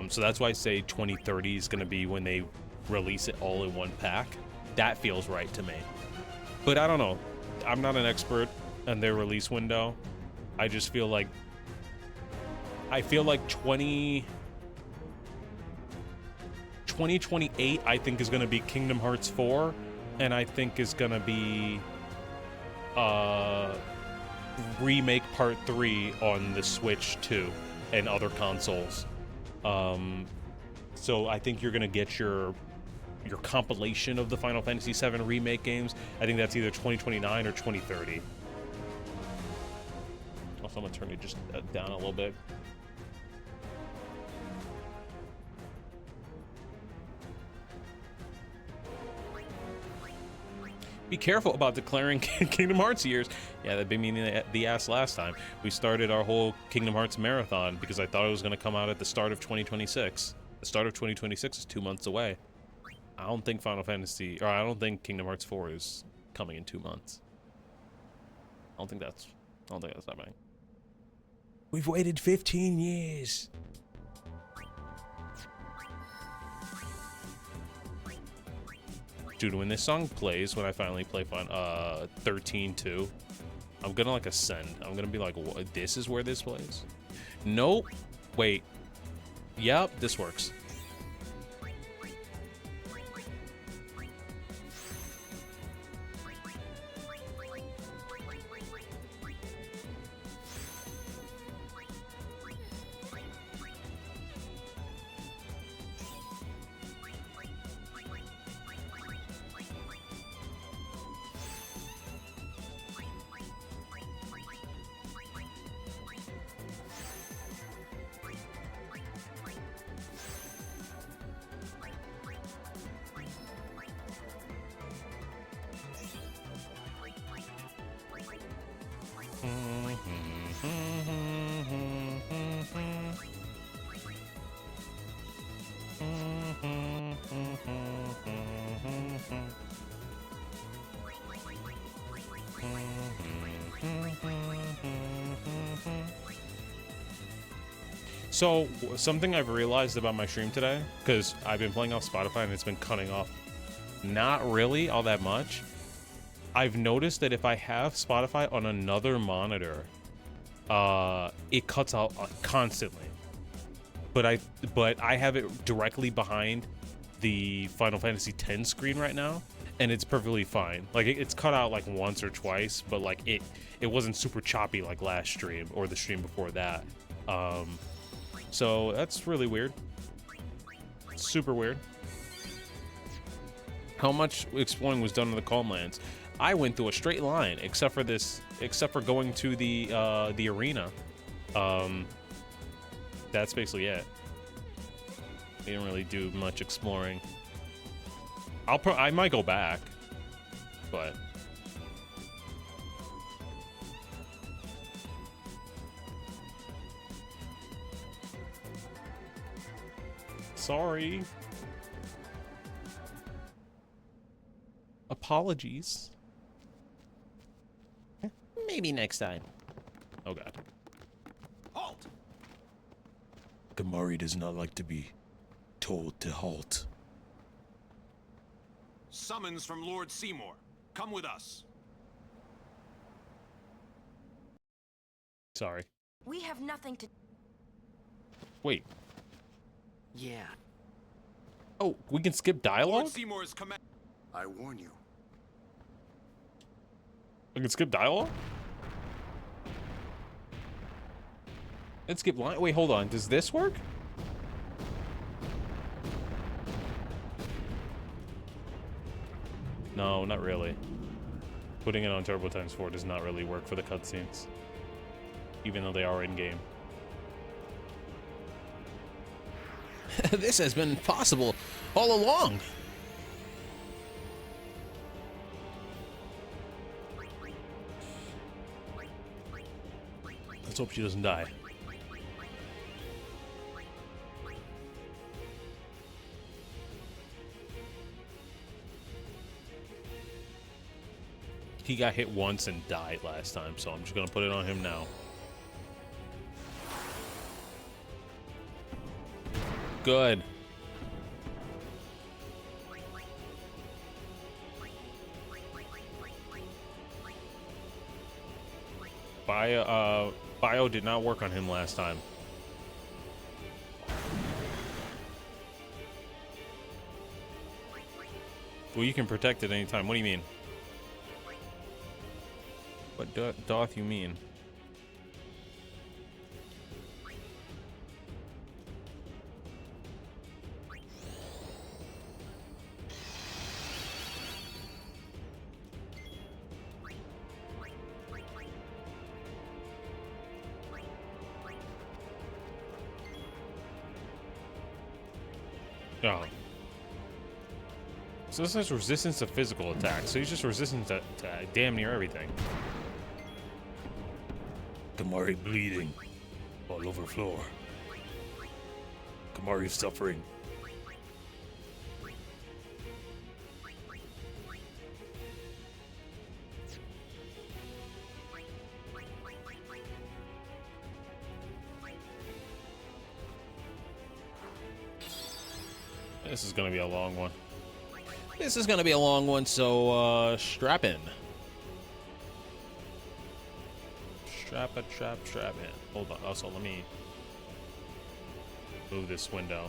So that's why I say 2030 is gonna be when they release it all in one pack. That feels right to me. But I don't know. I'm not an expert in their release window. I just feel like 2028 I think is gonna be Kingdom Hearts 4, and I think is gonna be Remake Part 3 on the Switch 2 and other consoles. So I think you're gonna get your compilation of the Final Fantasy 7 remake games. I think that's either 2029 or 2030. So I'm gonna turn it just down a little bit. Be careful about declaring Kingdom Hearts years. Yeah, that bit me in the ass last time. We started our whole Kingdom Hearts marathon because I thought it was going to come out at the start of 2026. The start of 2026 is 2 months away. I don't think I don't think Kingdom Hearts 4 is coming in 2 months. I don't think that's happening.
We've waited 15 years.
Dude, when this song plays, when I finally play 13-2, I'm gonna like ascend. I'm gonna be like, what? This is where this plays? Nope. Wait. Yep, this works. So, something I've realized about my stream today, because I've been playing off Spotify and it's been cutting off not really all that much. I've noticed that if I have Spotify on another monitor, it cuts out constantly. But I have it directly behind the Final Fantasy X screen right now, and it's perfectly fine. Like it's cut out like once or twice, but like it wasn't super choppy like last stream or the stream before that. So that's really weird. Super weird. How much exploring was done in the Calm Lands? I went through a straight line, except for going to the arena. That's basically it. We didn't really do much exploring. I might go back, but sorry. Apologies. Maybe next time. Oh god.
Halt!
KIMARHI does not like to be told to halt.
Summons from Lord Seymour. Come with us.
Sorry.
We have nothing to...
Wait.
Yeah.
Oh, we can skip dialogue?
Lord Seymour's command.
I warn you.
We can skip dialogue? Let's skip line. Wait, hold on. Does this work? No, not really. Putting it on Turbo Times 4 does not really work for the cutscenes, even though they are in-game.
This has been possible all along.
Let's hope she doesn't die. He got hit once and died last time, so I'm just gonna put it on him now. Good. Bio did not work on him last time. Well, you can protect it anytime. What do you mean? What doth you mean? Oh. So this has resistance to physical attacks, so he's just resistant to damn near everything.
Kimahri bleeding all over floor. Kimahri suffering.
This is gonna be a long one. This is gonna be a long one, so strap in. Strap in. Hold on. Also, let me move this window.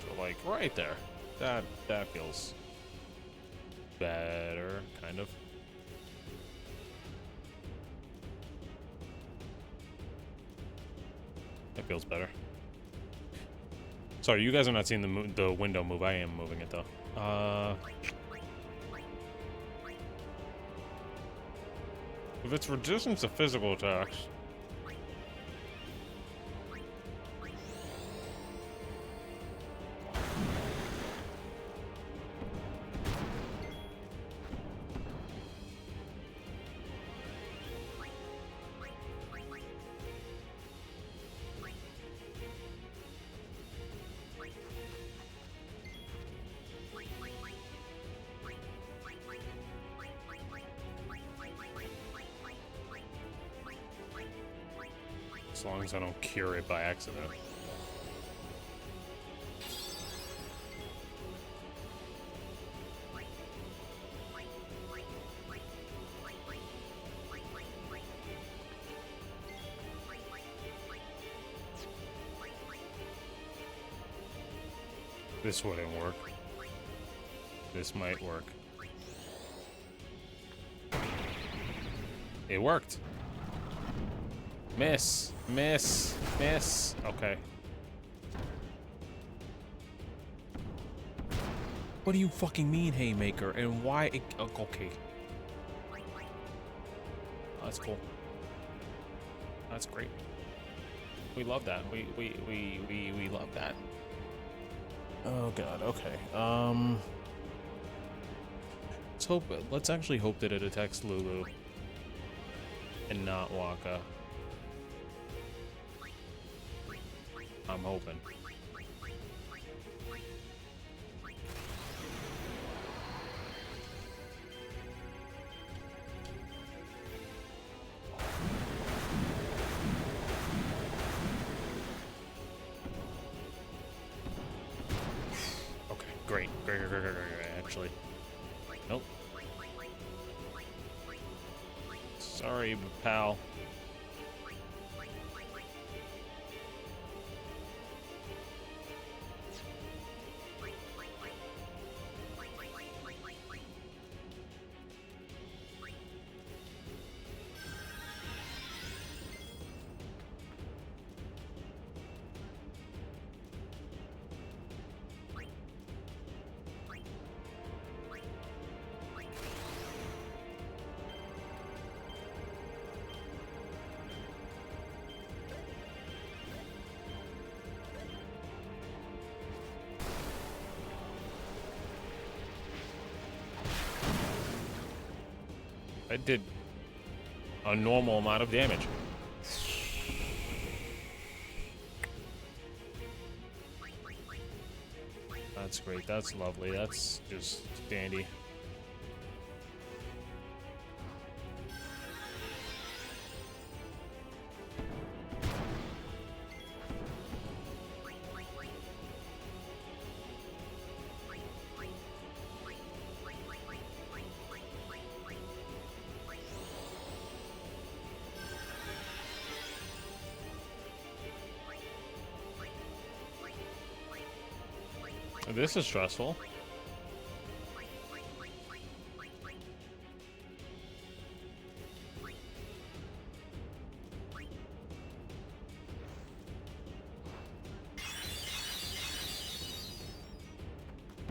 So, like, right there. That feels better, kind of. That feels better. Sorry, you guys are not seeing the window move. I am moving it, though. If it's resistance to physical attacks... As long as I don't cure it by accident. This wouldn't work. This might work. It worked. Miss. Okay. What do you fucking mean, Haymaker? And why? Okay. That's cool. That's great. We love that. We love that. Oh god. Okay. Let's actually hope that it attacks Lulu and not Waka. I'm hoping. Okay, great. Actually. Nope. Sorry, pal. That did a normal amount of damage. That's great. That's lovely. That's just dandy. This is stressful.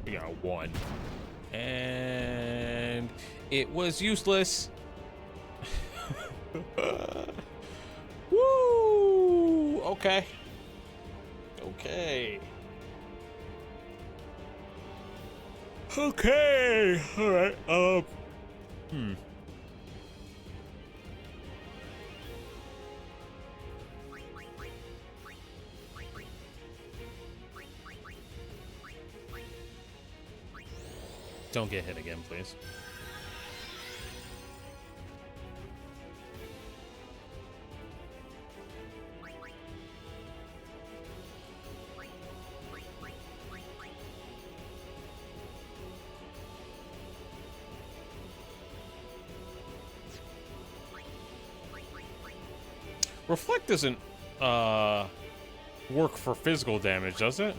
We got one. And it was useless. Woo! Okay. Okay. Okay. All right. Don't get hit again, please. Reflect doesn't work for physical damage, does it?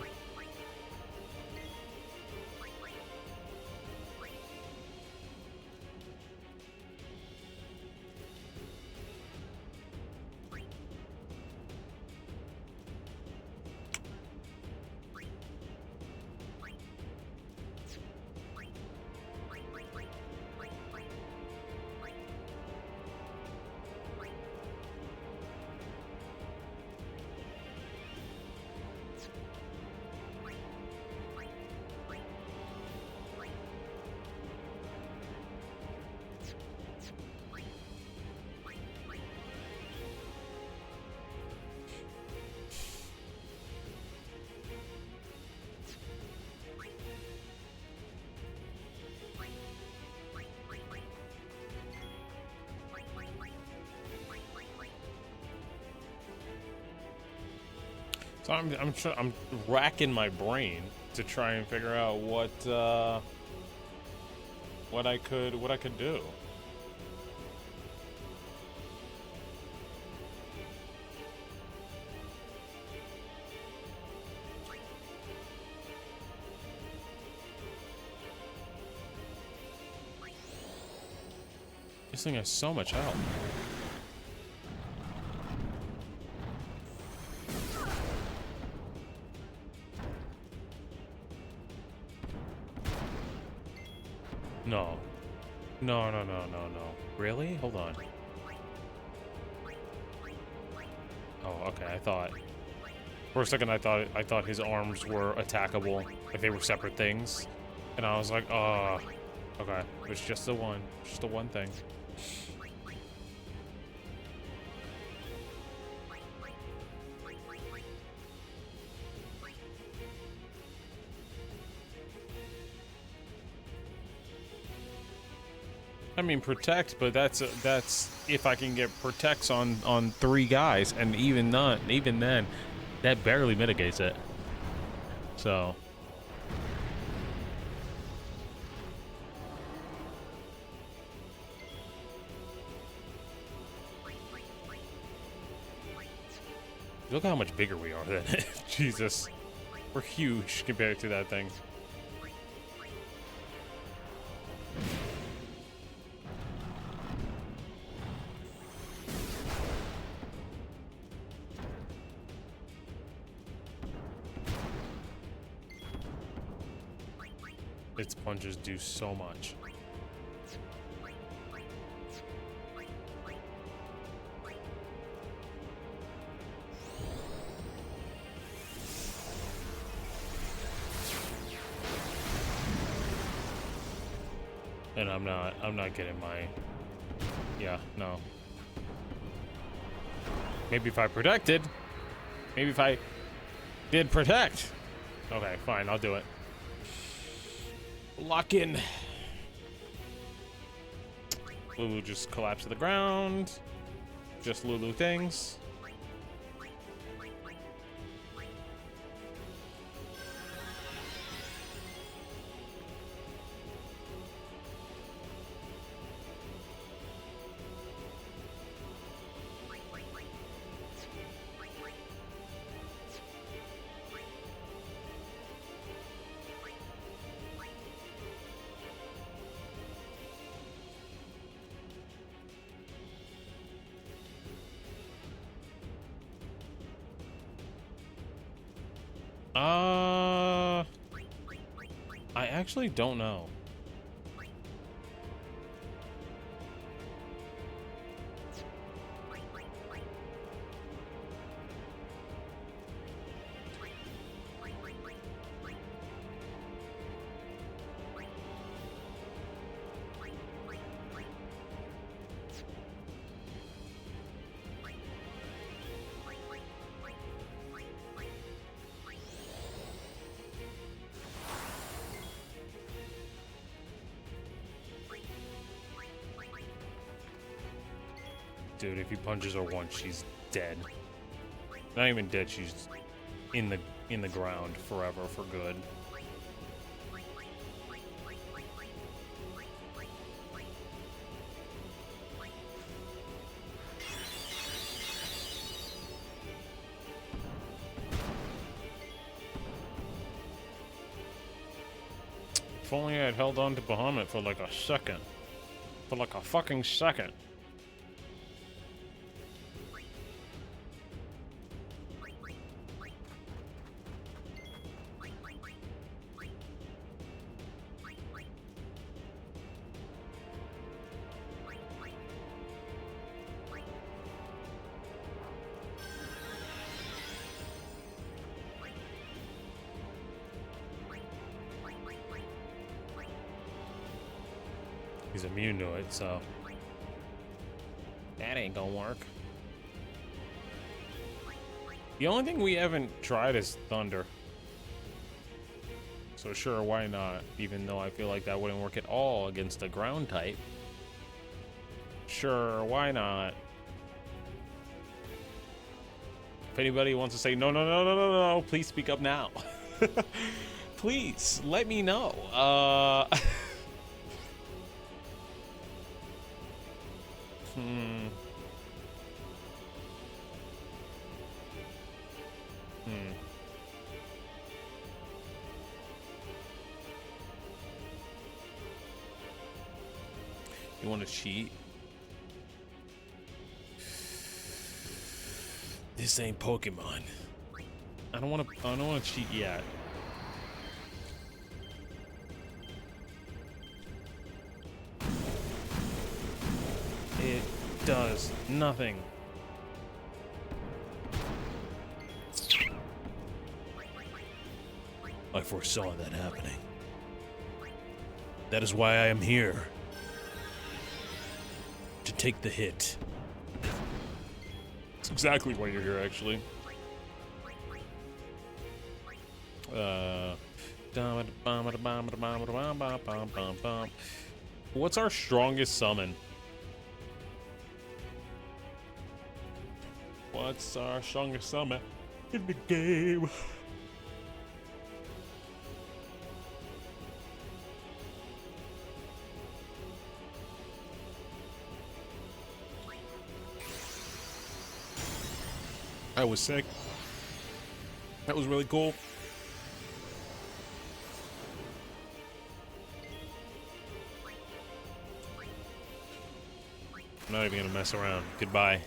So I'm racking my brain to try and figure out what I could do. This thing has so much health. No. No, no, no, no, no. Really? Hold on. Oh, okay. I thought for a second I thought his arms were attackable if they were separate things. And I was like, oh, okay. It's just the one thing. I mean, protect, but that's if I can get protects on 3 guys, and even then, that barely mitigates it. So. Look how much bigger we are than it. Jesus. We're huge compared to that thing. Its punches do so much. And I'm not getting my, yeah, no. Maybe if I protected, maybe if I did protect. Okay, fine, I'll do it. Lock in. Lulu just collapse to the ground. Just Lulu things. I actually don't know. Dude, if he punches her once, she's dead. Not even dead, she's in the ground forever for good. If only I had held on to Bahamut for like a second. For like a fucking second. He's immune to it, so that ain't gonna work. The only thing we haven't tried is thunder. So sure, why not? Even though I feel like that wouldn't work at all against a ground type. Sure, why not? If anybody wants to say no, no, no, no, no, no, please speak up now. Please let me know. You want to cheat? This ain't Pokemon. I don't want to cheat yet. It does nothing.
I foresaw that happening. That is why I am here. To take the hit.
That's exactly why you're here, actually. What's our strongest summon? What's our strongest summon in the game? That was sick. That was really cool. I'm not even gonna mess around. Goodbye.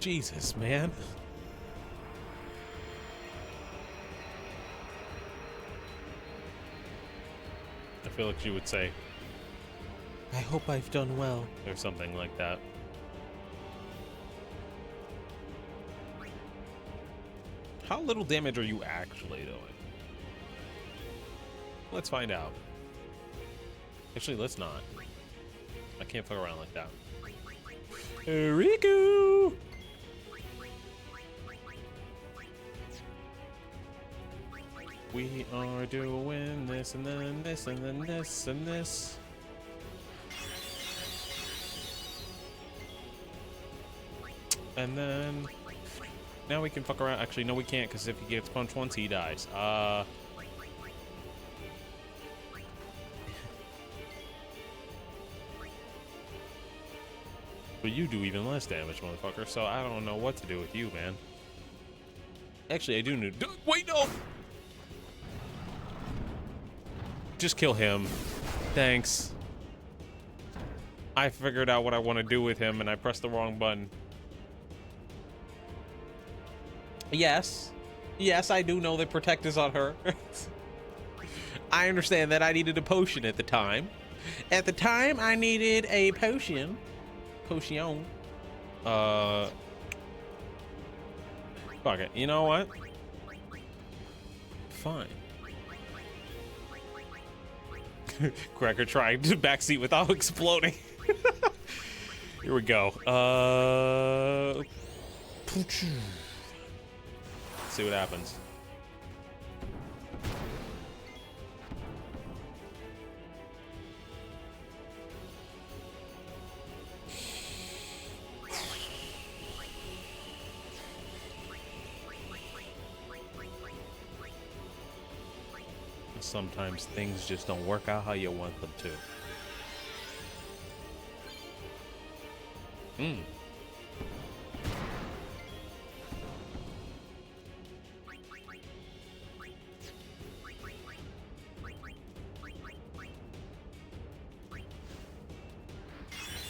Jesus, man. I feel like she would say, I hope I've done well, or something like that. How little damage are you actually doing? Let's find out. Actually, let's not. I can't fuck around like that. Riku! We are doing this and then this and then this and this. And then now we can fuck around. Actually, no, we can't, because if he gets punched once, he dies. But you do even less damage, motherfucker. So I don't know what to do with you, man. Actually, I do need. Wait, no. Just kill him. Thanks. I figured out what I want to do with him, and I pressed the wrong button. Yes. Yes, I do know that Protect is on her. I understand that I needed a potion at the time. At the time, I needed a potion. Potion. Fuck it. You know what? Fine. Cracker trying to backseat without exploding. Here we go. See what happens. Sometimes things just don't work out how you want them to.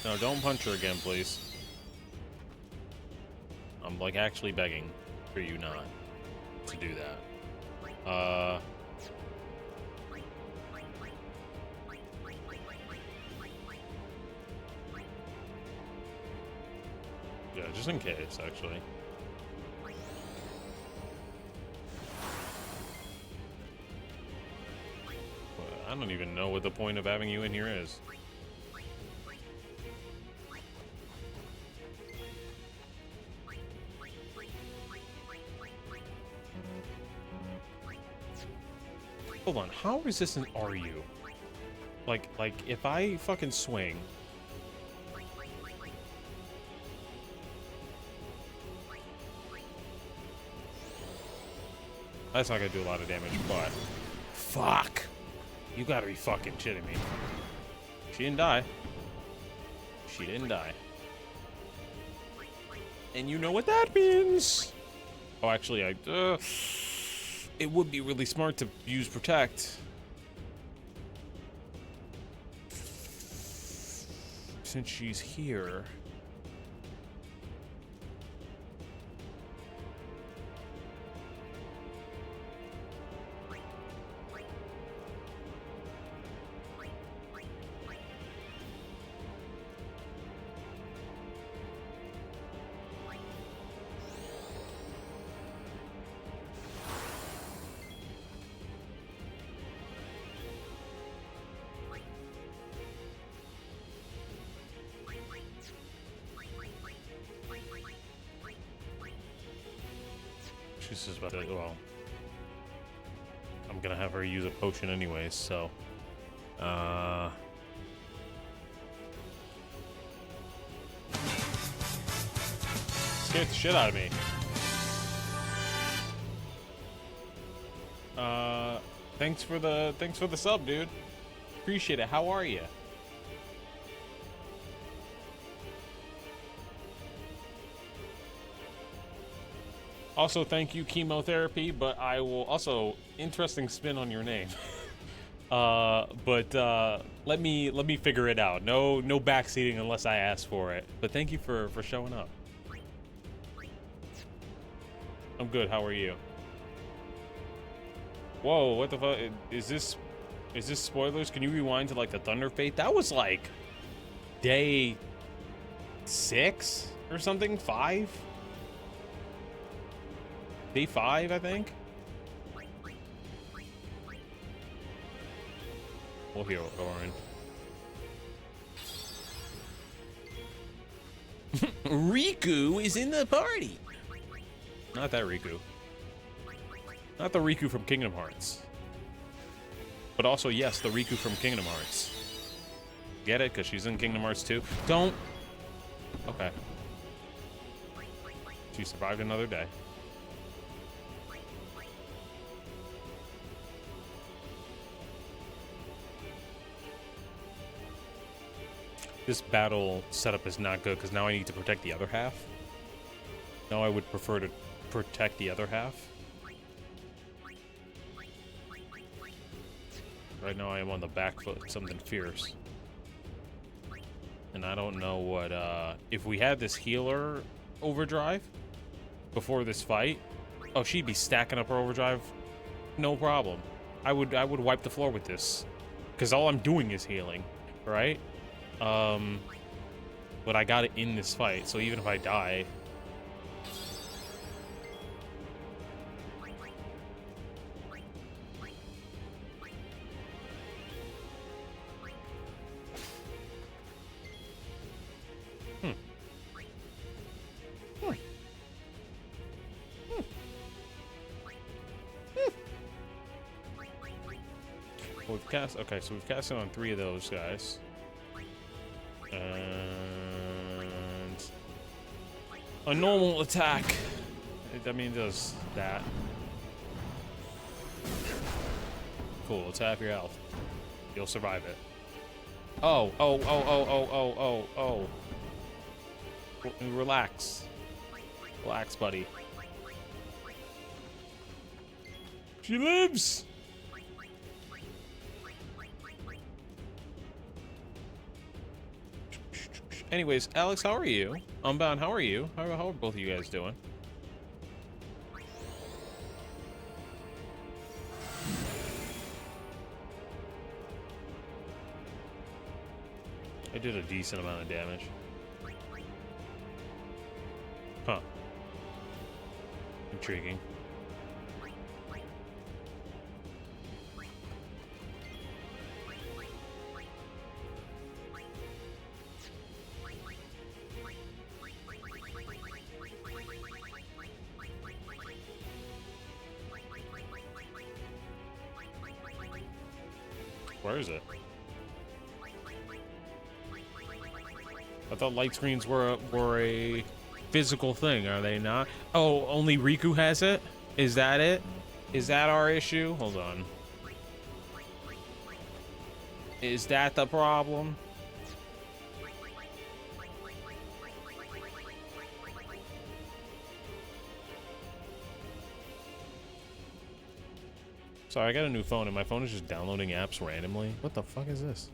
No, don't punch her again, please. I'm like actually begging for you not to do that. Yeah, just in case, actually. But I don't even know what the point of having you in here is. Hold on, how resistant are you? Like if I fucking swing. That's not gonna do a lot of damage, but fuck. You gotta be fucking shitting me. She didn't die. She didn't die. And you know what that means. Oh, actually, it would be really smart to use protect. Since she's here. She's just about to, well, I'm gonna have her use a potion anyways, so, scared the shit out of me. Thanks for the sub, dude. Appreciate it. How are you? Also, thank you, chemotherapy, but I will also, interesting spin on your name. Let me figure it out. No backseating unless I ask for it. But thank you for showing up. I'm good. How are you? Whoa, what the fuck? Is this spoilers? Can you rewind to like the Thunder Fate? That was like day 6 or something? 5? Day 5, I think. We'll heal Orin. Riku is in the party. Not that Riku. Not the Riku from Kingdom Hearts. But also, yes, the Riku from Kingdom Hearts. Get it? Because she's in Kingdom Hearts 2. Don't. Okay. She survived another day. This battle setup is not good because now I need to protect the other half. Now I would prefer to protect the other half. Right now I am on the back foot, something fierce. And I don't know what, if we had this healer overdrive before this fight, oh, she'd be stacking up her overdrive, no problem. I would wipe the floor with this. Because all I'm doing is healing, right? But I got it in this fight, so even if I die... cast. Okay, so we've casted on 3 of those guys. And a normal attack. I mean, it does that. Cool. It's half your health. You'll survive it. Oh. Relax. Relax, buddy. She lives! Anyways, Alex, how are you? Unbound, how are you? How are both of you guys doing? I did a decent amount of damage. Huh. Intriguing. Where is it? I thought light screens were a physical thing. Are they not? Oh, only Riku has it? Is that it? Is that our issue? Hold on. Is that the problem? Sorry, I got a new phone and my phone is just downloading apps randomly. What the fuck is this?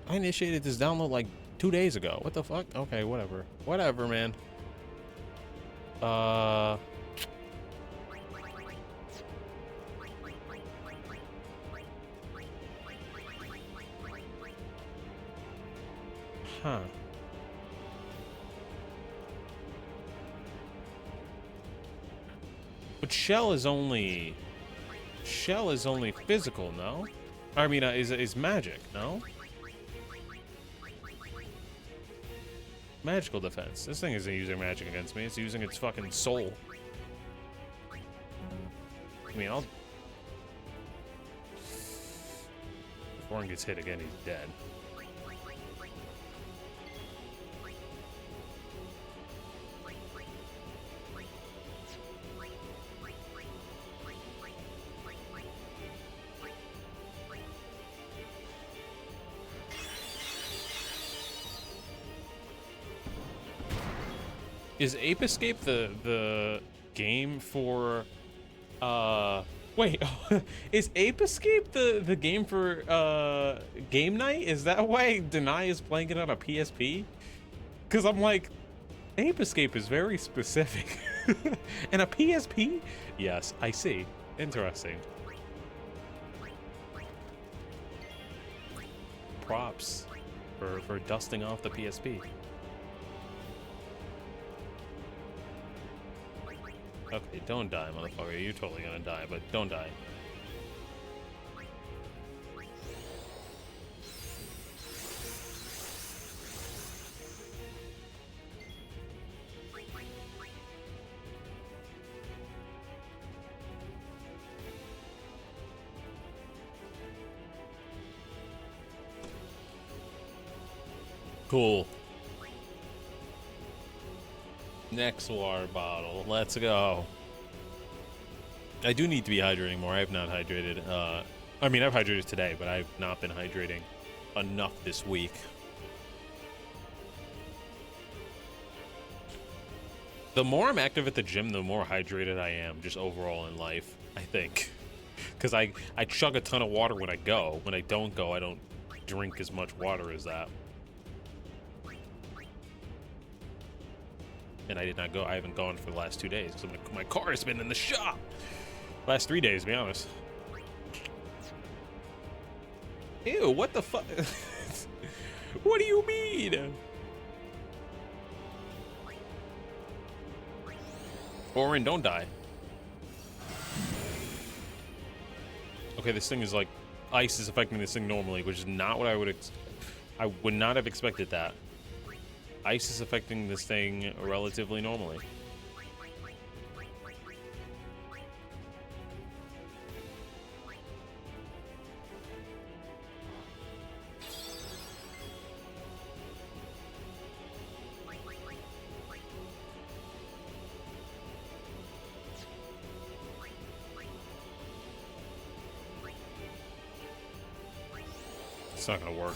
I initiated this download like 2 days ago. What the fuck? Okay, whatever. Whatever, man. Huh. But shell is only physical, no? I mean, is magic, no? Magical defense. This thing isn't using magic against me. It's using its fucking soul. I mean, I'll... If Warren gets hit again, he's dead. Is Ape Escape the game for wait, is Ape Escape the game for game night? Is that why Deny is playing it on a PSP? Cause I'm like, Ape Escape is very specific. And a PSP? Yes, I see. Interesting. Props for dusting off the PSP. Okay, don't die, motherfucker. You're totally gonna die, but don't die. Cool. Next water bottle. Let's go. I do need to be hydrating more. I have not hydrated. I mean, I've hydrated today, but I've not been hydrating enough this week. The more I'm active at the gym, the more hydrated I am, just overall in life, I think. Because I chug a ton of water when I go. When I don't go, I don't drink as much water as that. And I did not go. I haven't gone for the last 2 days because my car has been in the shop. Last 3 days, to be honest. Ew, what the fuck? What do you mean? Orin, don't die. Okay, this thing is like, ice is affecting this thing normally, which is not what I would not have expected that. Ice is affecting this thing relatively normally. It's not gonna work.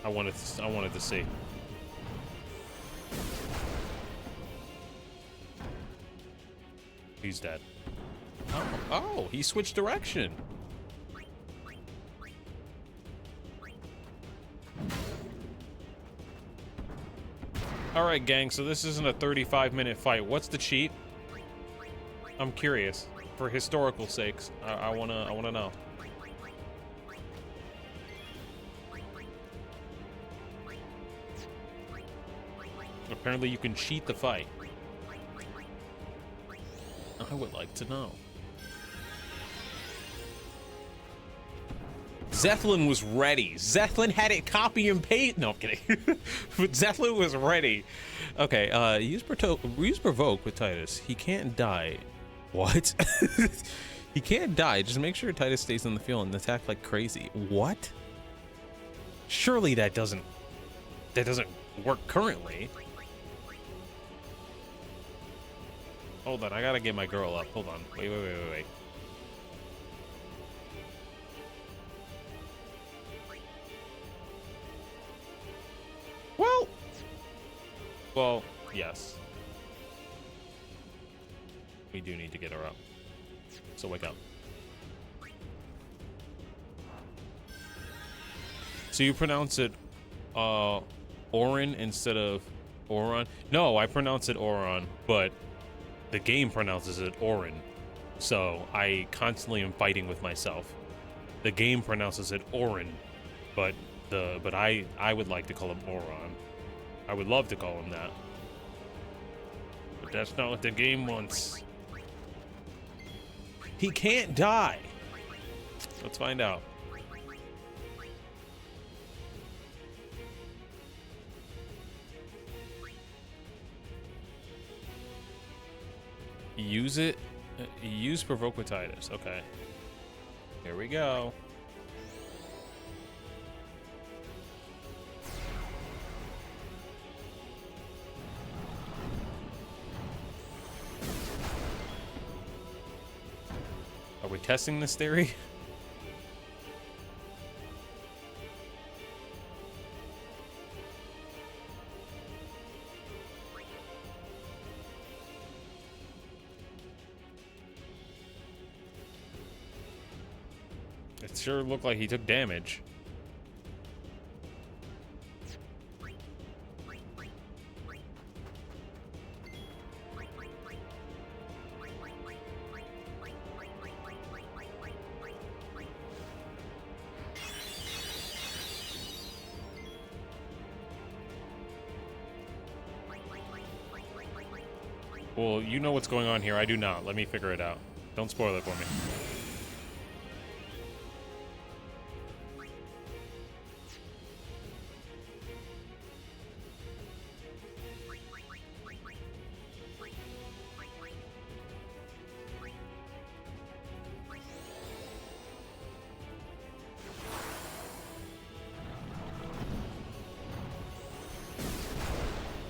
I wanted to see. He's dead. Oh, he switched direction. All right, gang. So this isn't a 35-minute fight. What's the cheat? I'm curious. For historical sakes, I wanna know. Apparently, you can cheat the fight. I would like to know. Zethlin was ready. Zethlin had it copy and paste. No, I'm kidding. But Zethlin was ready. Okay, use provoke with Titus. He can't die. What? He can't die. Just make sure Titus stays on the field and attack like crazy. What? Surely that doesn't work currently. Hold on, I gotta get my girl up. Hold on. Wait. Well, yes. We do need to get her up. So wake up. So you pronounce it Orin instead of Oron? No, I pronounce it Oron, but the game pronounces it Orin. So I constantly am fighting with myself. The game pronounces it Orin, but I would like to call him Oron. I would love to call him that. But that's not what the game wants. He can't die. Let's find out. Use it. Use provoke with Titus. Okay. Here we go. Are we testing this theory? It sure looked like he took damage. Well, you know what's going on here. I do not. Let me figure it out. Don't spoil it for me.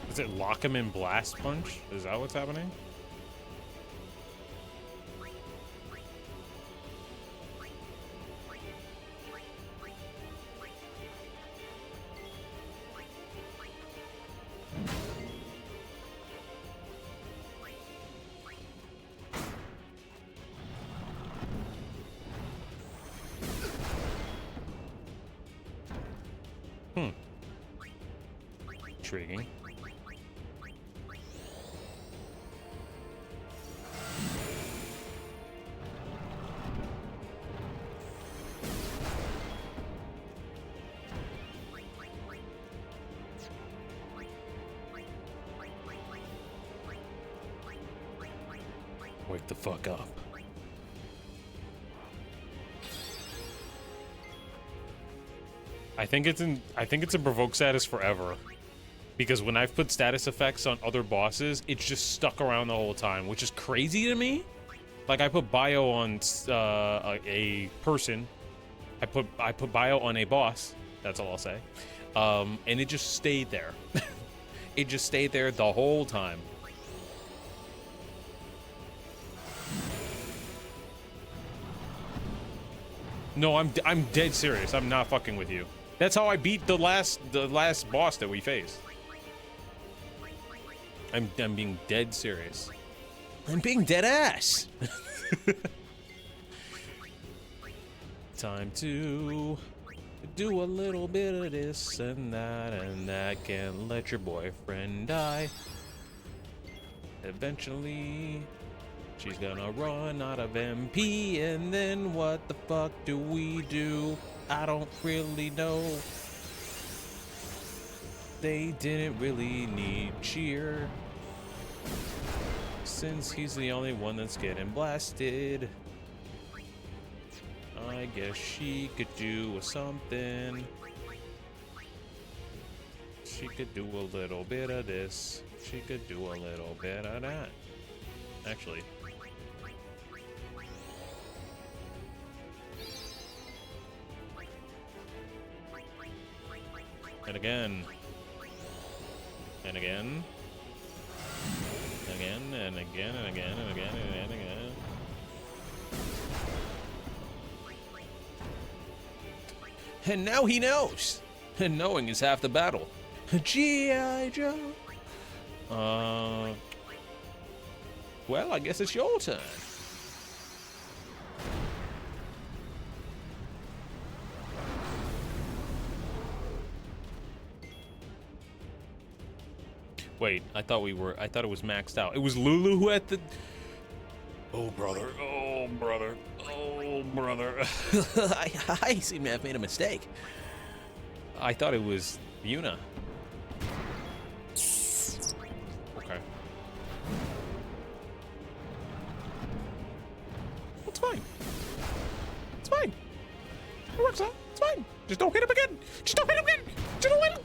Does it lock him in Blast Punch? Is that what's happening? Intriguing. Wake the fuck up. I think it's a provoke status forever. Because when I've put status effects on other bosses, it's just stuck around the whole time, which is crazy to me. Like I put bio on a person. I put bio on a boss. That's all I'll say. And it just stayed there. It just stayed there the whole time. No, I'm dead serious. I'm not fucking with you. That's how I beat the last boss that we faced. I'm being dead serious.
I'm being dead ass.
Time to do a little bit of this and that. Can't let your boyfriend die. Eventually, she's gonna run out of MP, and then what the fuck do we do? I don't really know. They didn't really need cheer, since he's the only one that's getting blasted. I guess she could do something. She could do a little bit of this. She could do a little bit of that. Actually. And again. And again. Again and again and again and again and again. And now he knows. And knowing is half the battle. G.I. Joe. Well, I guess it's your turn. Wait, I thought it was maxed out. It was Lulu who had the... Oh, brother. Oh, brother. Oh, brother.
I seem to have made a mistake.
I thought it was Yuna. Okay. It's fine. It's fine. It works out. It's fine. Just don't hit him again. Just don't hit him again. Just don't hit him.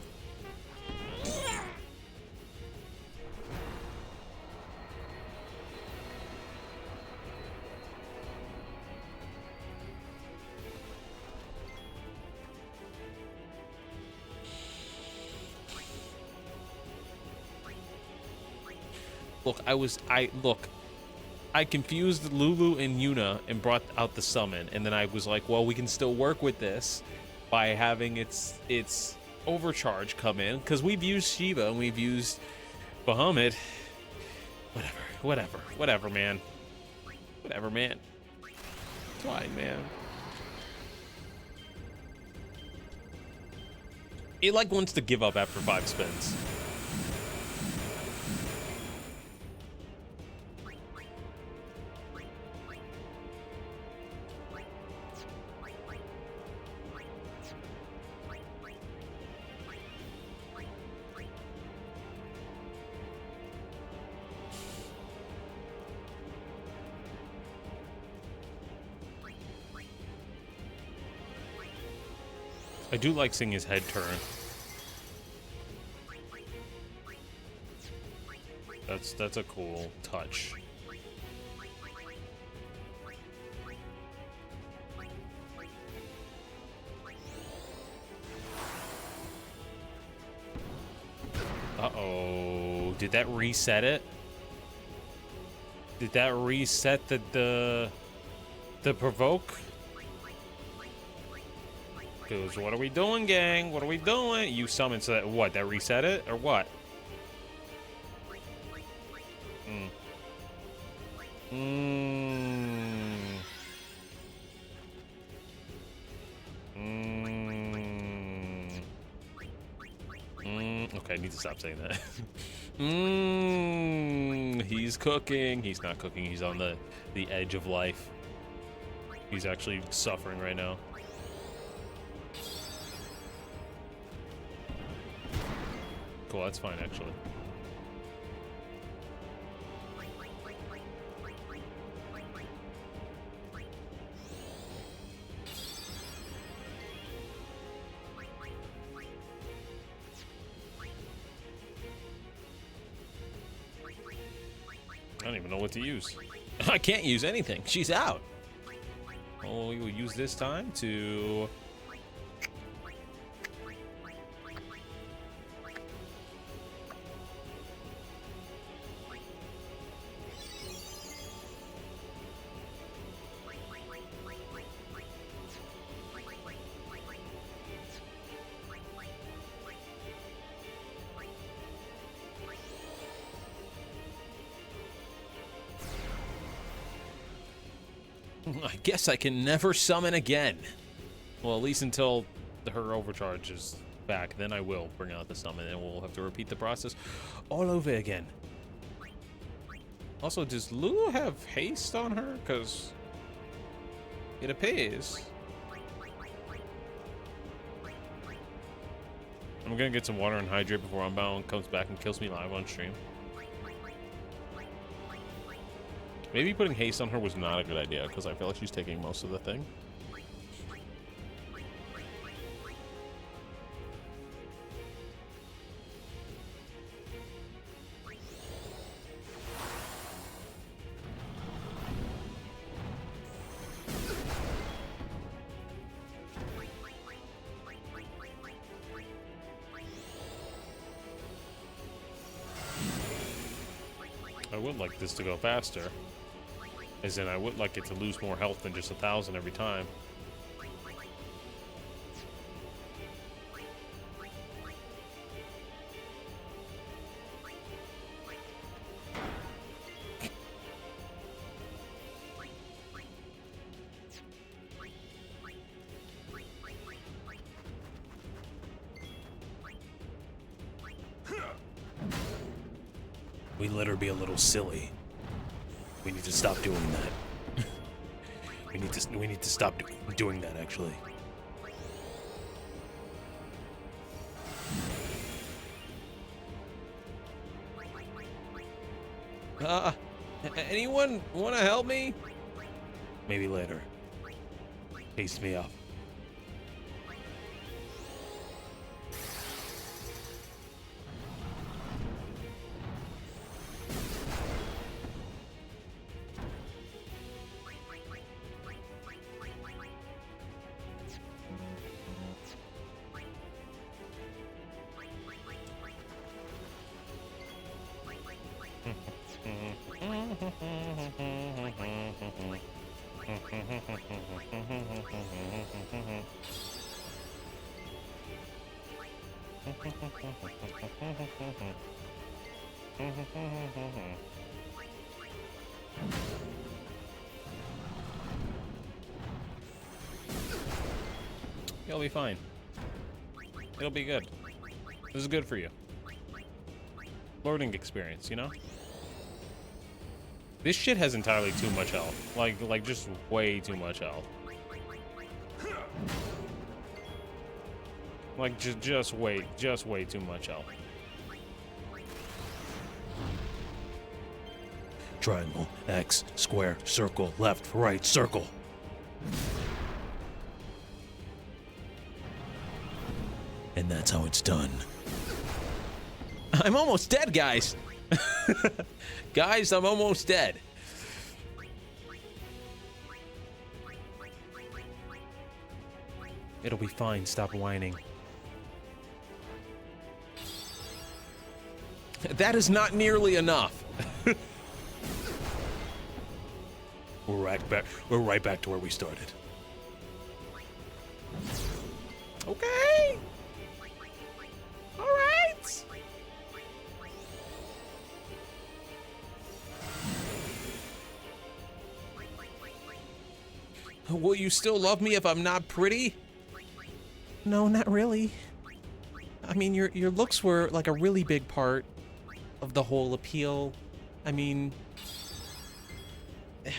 Look, I confused Lulu and Yuna and brought out the summon, and then I was like, well, we can still work with this by having its overcharge come in, because we've used Shiva and we've used Bahamut. Whatever, man. Whatever, man. It's fine, man. It like wants to give up after 5 spins. I do like seeing his head turn. That's a cool touch. Uh-oh. Did that reset it? Did that reset the provoke? Because what are we doing, gang? What are we doing? You summoned, so that what? That reset it or what? Okay, I need to stop saying that. He's cooking. He's not cooking. He's on the edge of life. He's actually suffering right now. Cool, that's fine, actually. I don't even know what to use. I can't use anything. She's out. Oh, we will use this time to... I guess I can never summon again. Well, at least until her overcharge is back. Then I will bring out the summon, and we'll have to repeat the process all over again. Also, does Lulu have haste on her? Because it appears. I'm gonna get some water and hydrate before Unbound comes back and kills me live on stream. Maybe putting haste on her was not a good idea, because I feel like she's taking most of the thing. I would like this to go faster. As in, I would like it to lose more health than just 1,000 every time.
We let her be a little silly. We need to stop doing that. we need to stop doing that, actually.
Anyone want to help me?
Maybe later. Haste me up.
You'll be fine. It'll be good. This is good for you. Learning experience, you know? This shit has entirely too much health. Like just way too much health. Like just way too much health.
Triangle, X, square, circle, left, right, circle. And that's how it's done.
I'm almost dead, guys. Guys, I'm almost dead. It'll be fine. Stop whining. That is not nearly enough.
We're right back to where we started.
Okay. All right. Will you still love me if I'm not pretty?
No, not really. I mean, your looks were like a really big part of the whole appeal. I mean,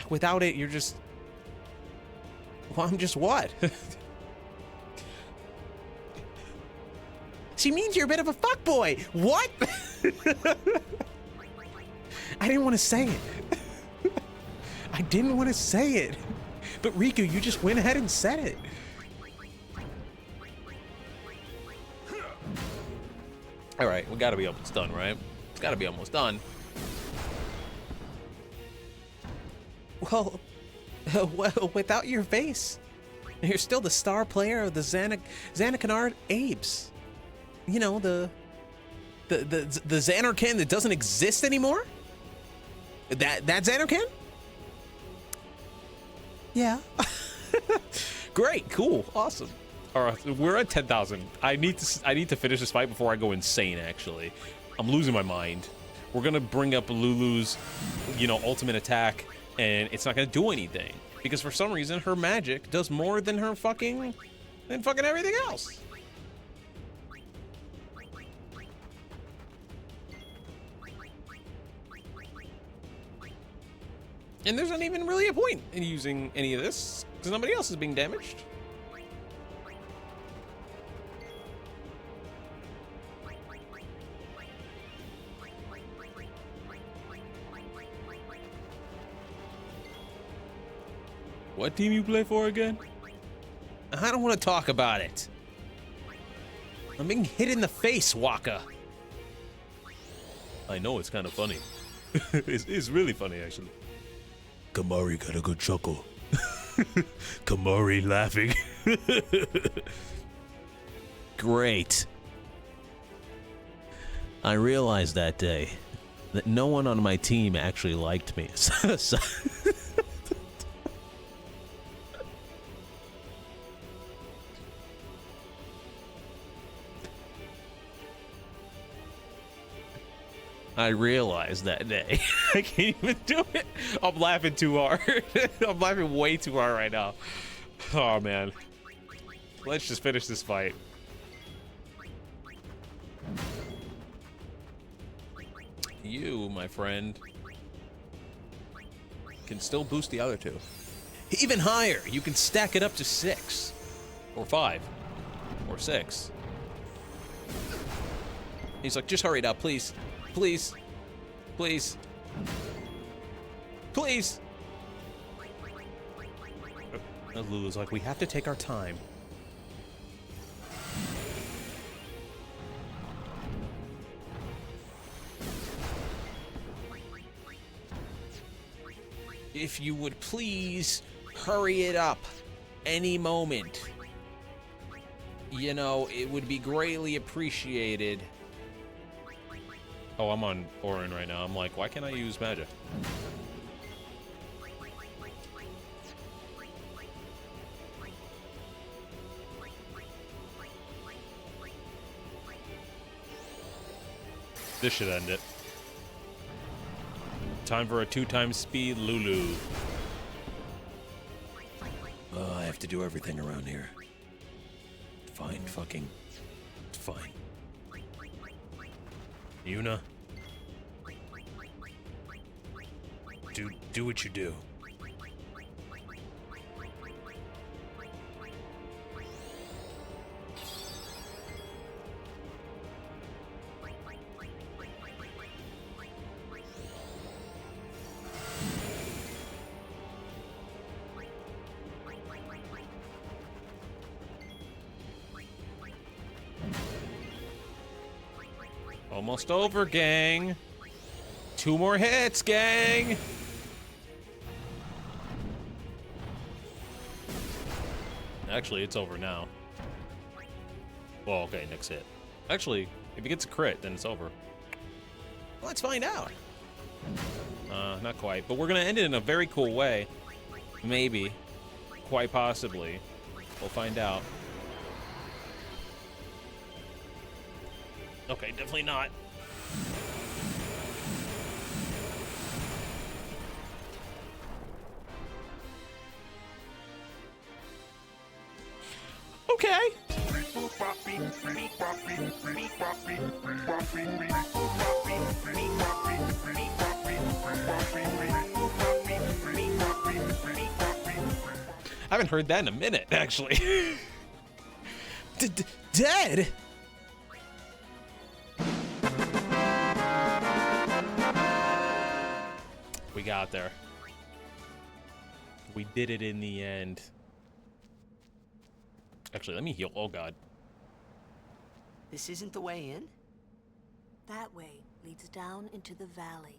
without it, you're just... Well, I'm just what? She means you're a bit of a fuckboy. What? I didn't want to say it. I didn't want to say it. But Riku, you just went ahead and said it.
All right, we gotta be almost done, right? It's gotta be almost done.
Well, without your face, you're still the star player of the Xanacanard Apes. You know, the Xanarcan that doesn't exist anymore? That Xanarcan? Yeah.
Great, cool, awesome. All right, we're at 10,000. I need to finish this fight before I go insane. Actually, I'm losing my mind. We're gonna bring up Lulu's, ultimate attack, and it's not gonna do anything. Because for some reason, her magic does more than her fucking everything else. And there's not even really a point in using any of this, because nobody else is being damaged. What team you play for again? I don't want to talk about it. I'm being hit in the face, Waka. I know, it's kind of funny. It's really funny, actually.
Kimahri got a good chuckle. Kimahri laughing.
Great. I realized that day that no one on my team actually liked me. I realized that day.
I can't even do it. I'm laughing too hard. I'm laughing way too hard right now. Oh, man. Let's just finish this fight. You, my friend, can still boost the other two. Even higher. You can stack it up to 6. Or 5. Or 6. He's like, just hurry it up, please. Please. Please. Please. And Lulu's like, we have to take our time. If you would please hurry it up any moment. You know, it would be greatly appreciated. Oh, I'm on Orin right now. I'm like, why can't I use magic? This should end it. Time for a 2x speed Lulu.
I have to do everything around here. Fine, fucking. Fine. Yuna. Do what you do.
Almost over, gang. 2 more hits, gang. Actually, it's over now. Well, okay, next hit. Actually, if he gets a crit, then it's over. Let's find out. Not quite, but we're gonna end it in a very cool way. Maybe. Quite possibly. We'll find out. Okay, definitely not. Okay. I haven't heard that in a minute, actually. Dead? We got there. We did it in the end. Actually, let me heal. Oh, God.
This isn't the way in?
That way leads down into the valley.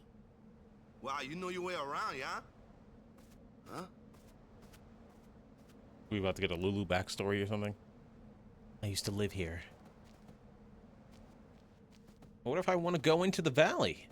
Wow, you know your way around, yeah? Huh?
We about to get a Lulu backstory or something?
I used to live here.
What if I want to go into the valley?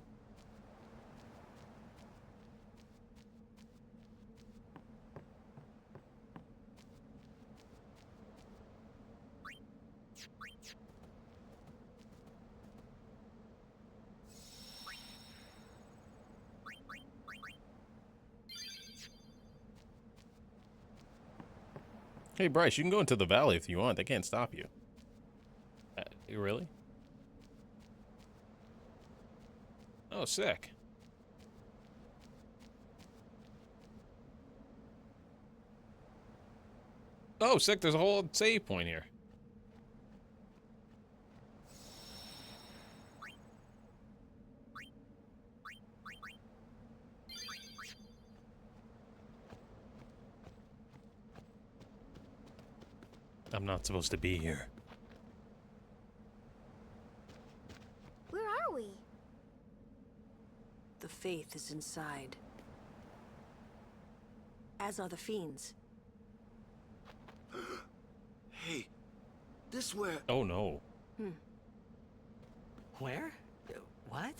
Hey, Bryce, you can go into the valley if you want. They can't stop you. Really? Oh, sick. Oh, sick. There's a whole save point here. I'm not supposed to be here.
Where are we?
The faith is inside. As are the fiends.
Hey, this where...
Oh, no.
Where? What?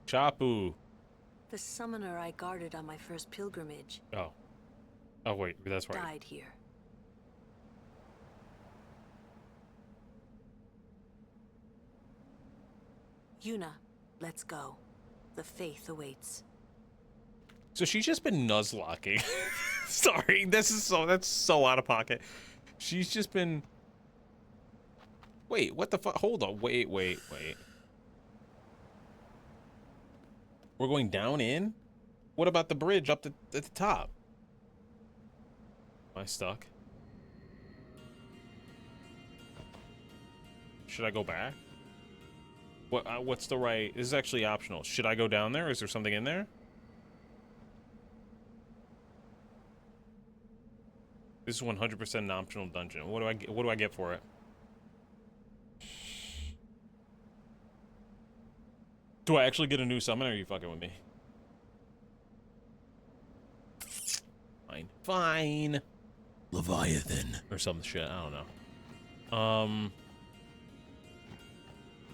Chapu.
The summoner I guarded on my first pilgrimage
Oh. Oh, wait. That's right.
died here. Yuna, let's go. The faith awaits.
So she's just been nuzlocking. Sorry, that's so out of pocket. She's just been... Wait, what the fuck? Hold on. Wait. We're going down in? What about the bridge up at the top? Am I stuck? Should I go back? What's the right... This is actually optional. Should I go down there? Is there something in there? This is 100% an optional dungeon. What do I get for it? Do I actually get a new summon, or are you fucking with me? Fine.
Leviathan.
Or some shit, I don't know.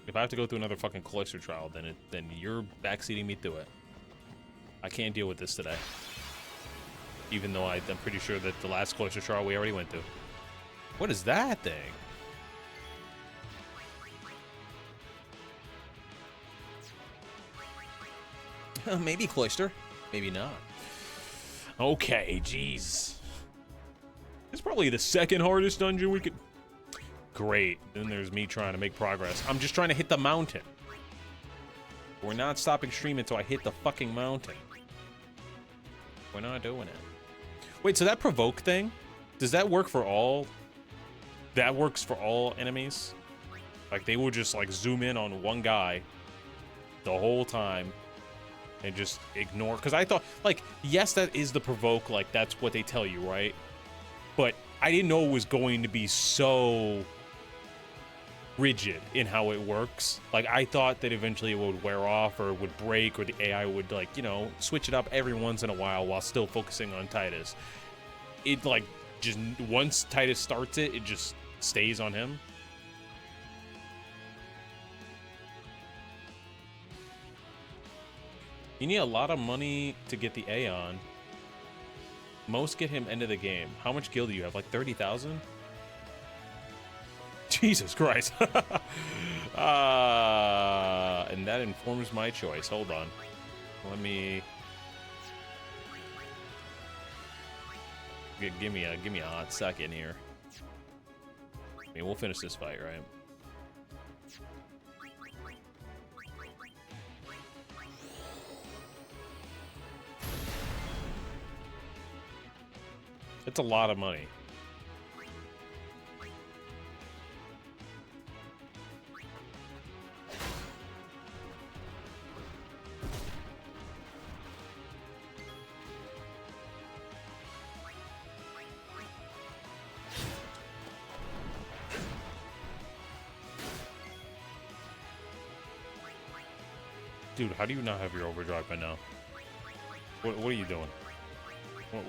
If I have to go through another fucking cloister trial, then you're backseating me through it. I can't deal with this today. Even though I'm pretty sure that the last cloister trial we already went through. What is that thing? Maybe cloister, maybe not. Okay, jeez. It's probably the second hardest dungeon we could... Great. Then there's me trying to make progress. I'm just trying to hit the mountain. We're not stopping stream until I hit the fucking mountain. We're not doing it. Wait, so that provoke thing, does that work for all? That works for all enemies? Like, they will just, like, zoom in on one guy the whole time and just ignore... Because I thought, like, yes, that is the provoke. Like, that's what they tell you, right? But I didn't know it was going to be so rigid in how it works. Like, I thought that eventually it would wear off or it would break or the AI would, like, you know, switch it up every once in a while still focusing on Titus. It, like, just once Titus starts it, it just stays on him. You need a lot of money to get the Aeon. Most get him end of the game. How much gil do you have? Like 30,000? Jesus Christ. And that informs my choice. Hold on. Let me... Give me a hot second here. I mean, we'll finish this fight, right? It's a lot of money. Dude, how do you not have your overdrive by now? What are you doing?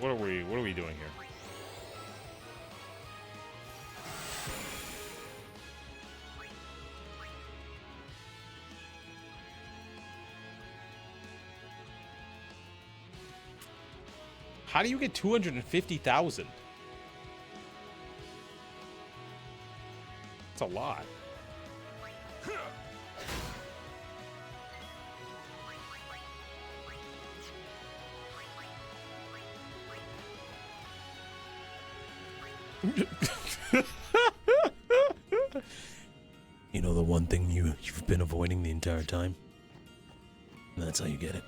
What are we doing here? How do you get 250,000? That's a lot.
You know the one thing you've been avoiding the entire time? And that's how you get it.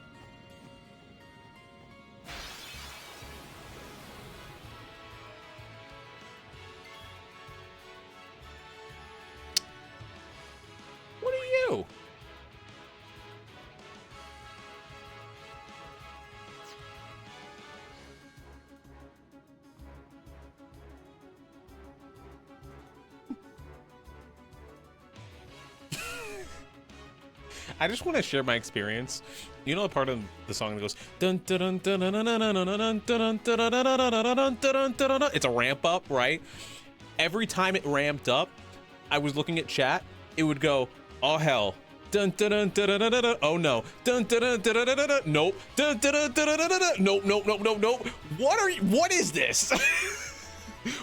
What are you? I just want to share my experience. You know the part of the song that goes dun dun dun dun dun dun dun dun dun dun dun dun. It's a ramp up, right? Every time it ramped up, I was looking at chat. It would go, oh hell, dun dun dun dun dun dun. Oh no, dun dun dun dun dun dun. Nope, dun dun dun dun dun dun. Nope, nope, nope, nope, nope. What are you? What is this?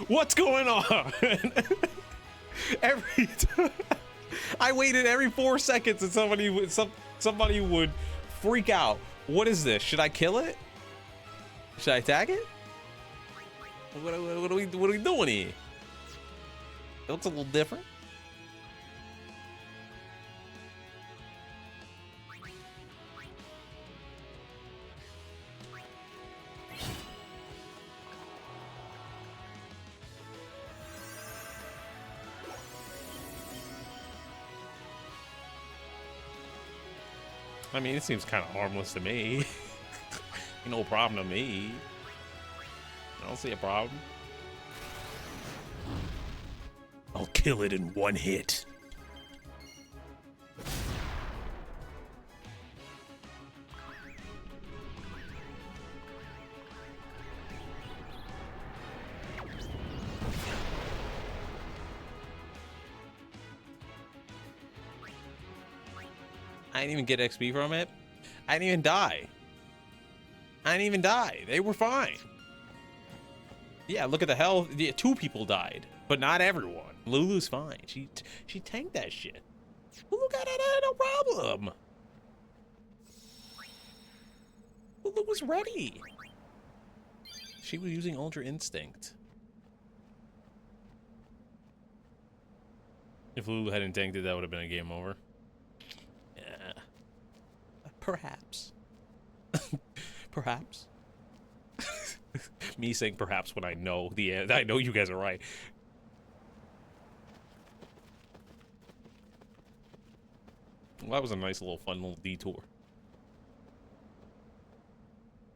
What's going on? Every time. I waited every 4 seconds and somebody would freak out. What is this? Should I kill it? Should I tag it? What are we doing here? It looks a little different. I mean, it seems kind of harmless to me. No problem to me. I don't see a problem.
I'll kill it in one hit.
I didn't even get XP from it. I didn't even die. I didn't even die. They were fine. Yeah, look at the health. Yeah, 2 people died, but not everyone. Lulu's fine. She tanked that shit. Lulu got it, no problem. Lulu was ready. She was using Ultra Instinct. If Lulu hadn't tanked it, that would have been a game over. Yeah. Perhaps. Perhaps. Me saying perhaps when I know the end. I know you guys are right. Well, that was a nice little fun little detour.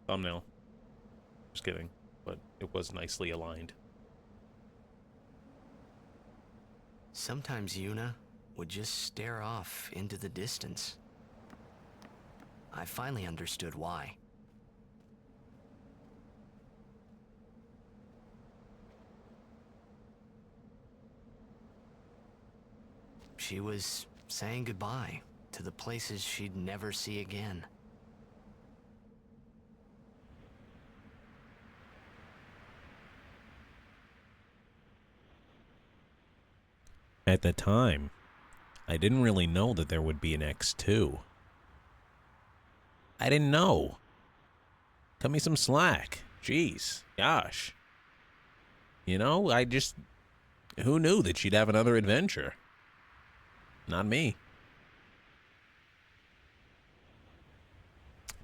Thumbnail. Just kidding. But it was nicely aligned.
Sometimes Yuna would just stare off into the distance. I finally understood why. She was saying goodbye to the places she'd never see again.
At the time, I didn't really know that there would be an X2. I didn't know. Cut me some slack. Jeez. Gosh. You know, who knew that she'd have another adventure? Not me.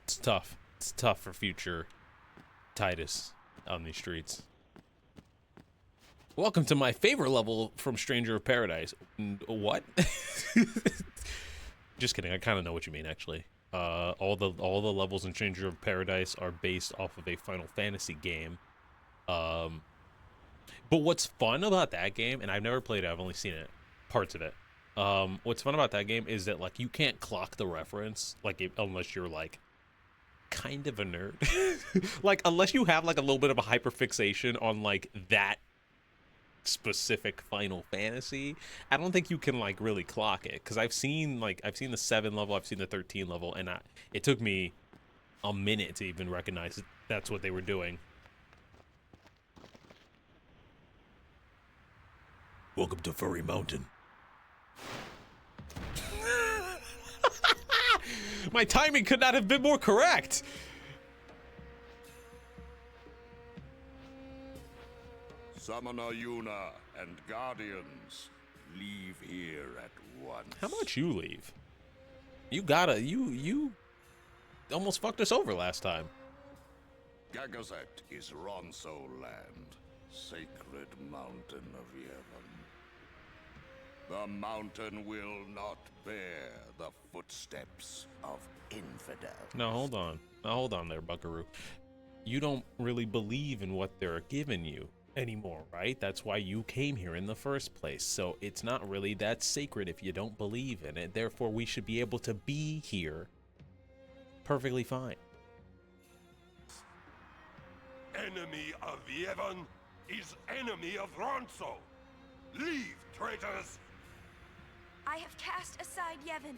It's tough. It's tough for future Titus on these streets. Welcome to my favorite level from Stranger of Paradise. What? Just kidding. I kind of know what you mean, actually. All the levels in Stranger of Paradise are based off of a Final Fantasy game. But what's fun about that game, and I've never played it, I've only seen it, parts of it. What's fun about that game is that, like, you can't clock the reference, like, unless you're, like, kind of a nerd. Like, unless you have, like, a little bit of a hyperfixation on, like, that specific Final Fantasy, I don't think you can, like, really clock it. Because I've seen the 7 level, I've seen the 13 level, and it took me a minute to even recognize that that's what they were doing.
Welcome to Furry Mountain.
My timing could not have been more correct.
Summoner Yuna and Guardians, leave here at once.
How about you leave? You almost fucked us over last time.
Gagazet is Ronso land, sacred mountain of Yevon. The mountain will not bear the footsteps of infidels.
No, hold on. Now, hold on there, Buckaroo. You don't really believe in what they're giving you anymore, right? That's why you came here in the first place. So it's not really that sacred if you don't believe in it. Therefore, we should be able to be here perfectly fine.
Enemy of Yevon is enemy of Ronso. Leave, traitors!
I have cast aside Yevon.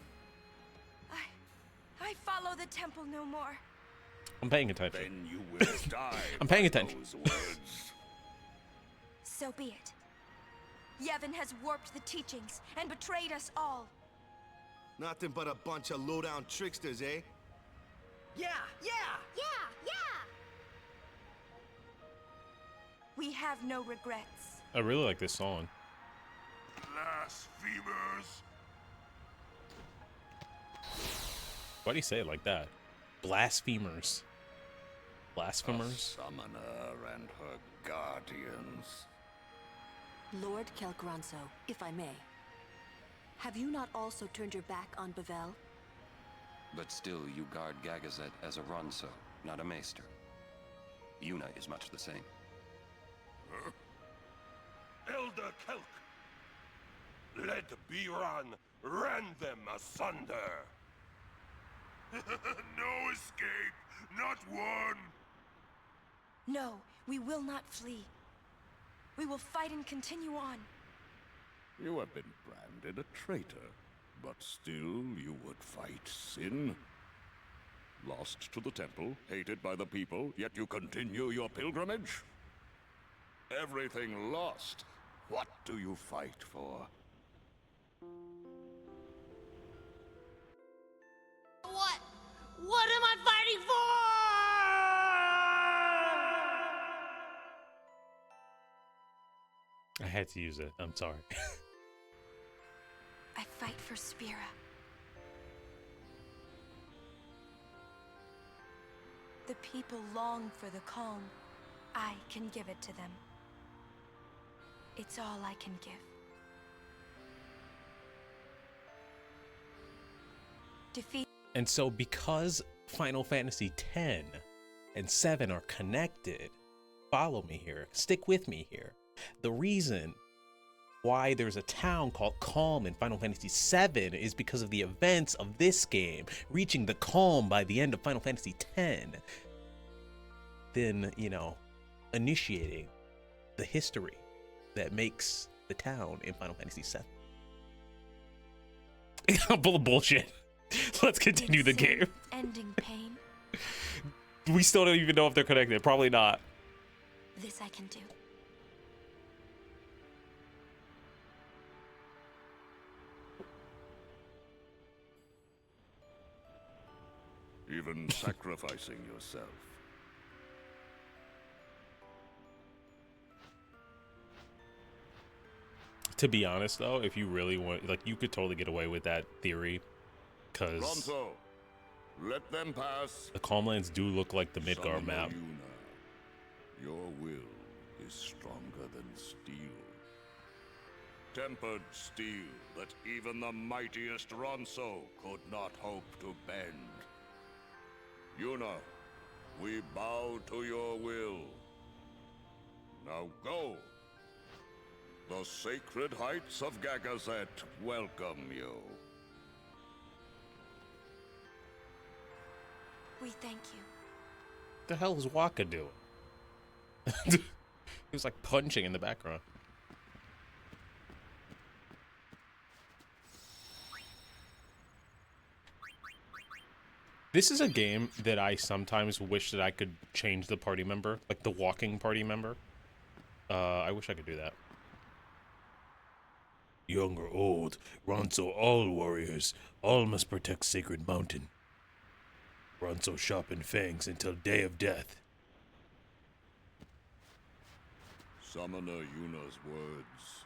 I follow the temple no more.
I'm paying attention.
Then you will die.
I'm paying attention.
Those words.
So be it. Yevon has warped the teachings and betrayed us all.
Nothing but a bunch of low-down tricksters, eh?
Yeah!
We have no regrets.
I really like this song.
Blasphemers!
Why do you say it like that? Blasphemers. Blasphemers?
A summoner and her guardians.
Lord Kel'Gronso, if I may. Have you not also turned your back on Bavel?
But still, you guard Gagazet as a Ronso, not a Maester. Yuna is much the same.
Elder Kelk! Let BIRAN rend them asunder! No escape! Not one!
No, we will not flee. We will fight and continue on.
You have been branded a traitor, but still you would fight sin. Lost to the temple, hated by the people, yet you continue your pilgrimage? Everything lost. What do you fight for?
What? What am I fighting for?
I had to use it. I'm sorry.
I fight for Spira. The people long for the calm. I can give it to them. It's all I can give. Defeat.
And so because Final Fantasy X and 7 are connected, follow me here, stick with me here. The reason why there's a town called Calm in Final Fantasy VII is because of the events of this game, reaching the Calm by the end of Final Fantasy X. Then, you know, initiating the history that makes the town in Final Fantasy VII. I'm full of bullshit. Let's continue the game.
Ending pain.
We still don't even know if they're connected. Probably not.
This I can do.
Even sacrificing yourself.
To be honest, though, if you really want, like, you could totally get away with that theory, because
Ronso, let them pass.
the Calmlands do look like the Midgar
Summoner
map.
Yuna, your will is stronger than steel. Tempered steel that even the mightiest Ronso could not hope to bend. Yuna, we bow to your will. Now go. The sacred heights of Gagazet welcome you.
We thank you.
What the hell is Waka doing? He was like punching in the background. This is a game that I sometimes wish that I could change the party member, like the walking party member. I wish I could do that.
Young or old, Ronso all warriors, all must protect Sacred Mountain. Ronso sharpen fangs until day of death.
Summoner Yuna's words,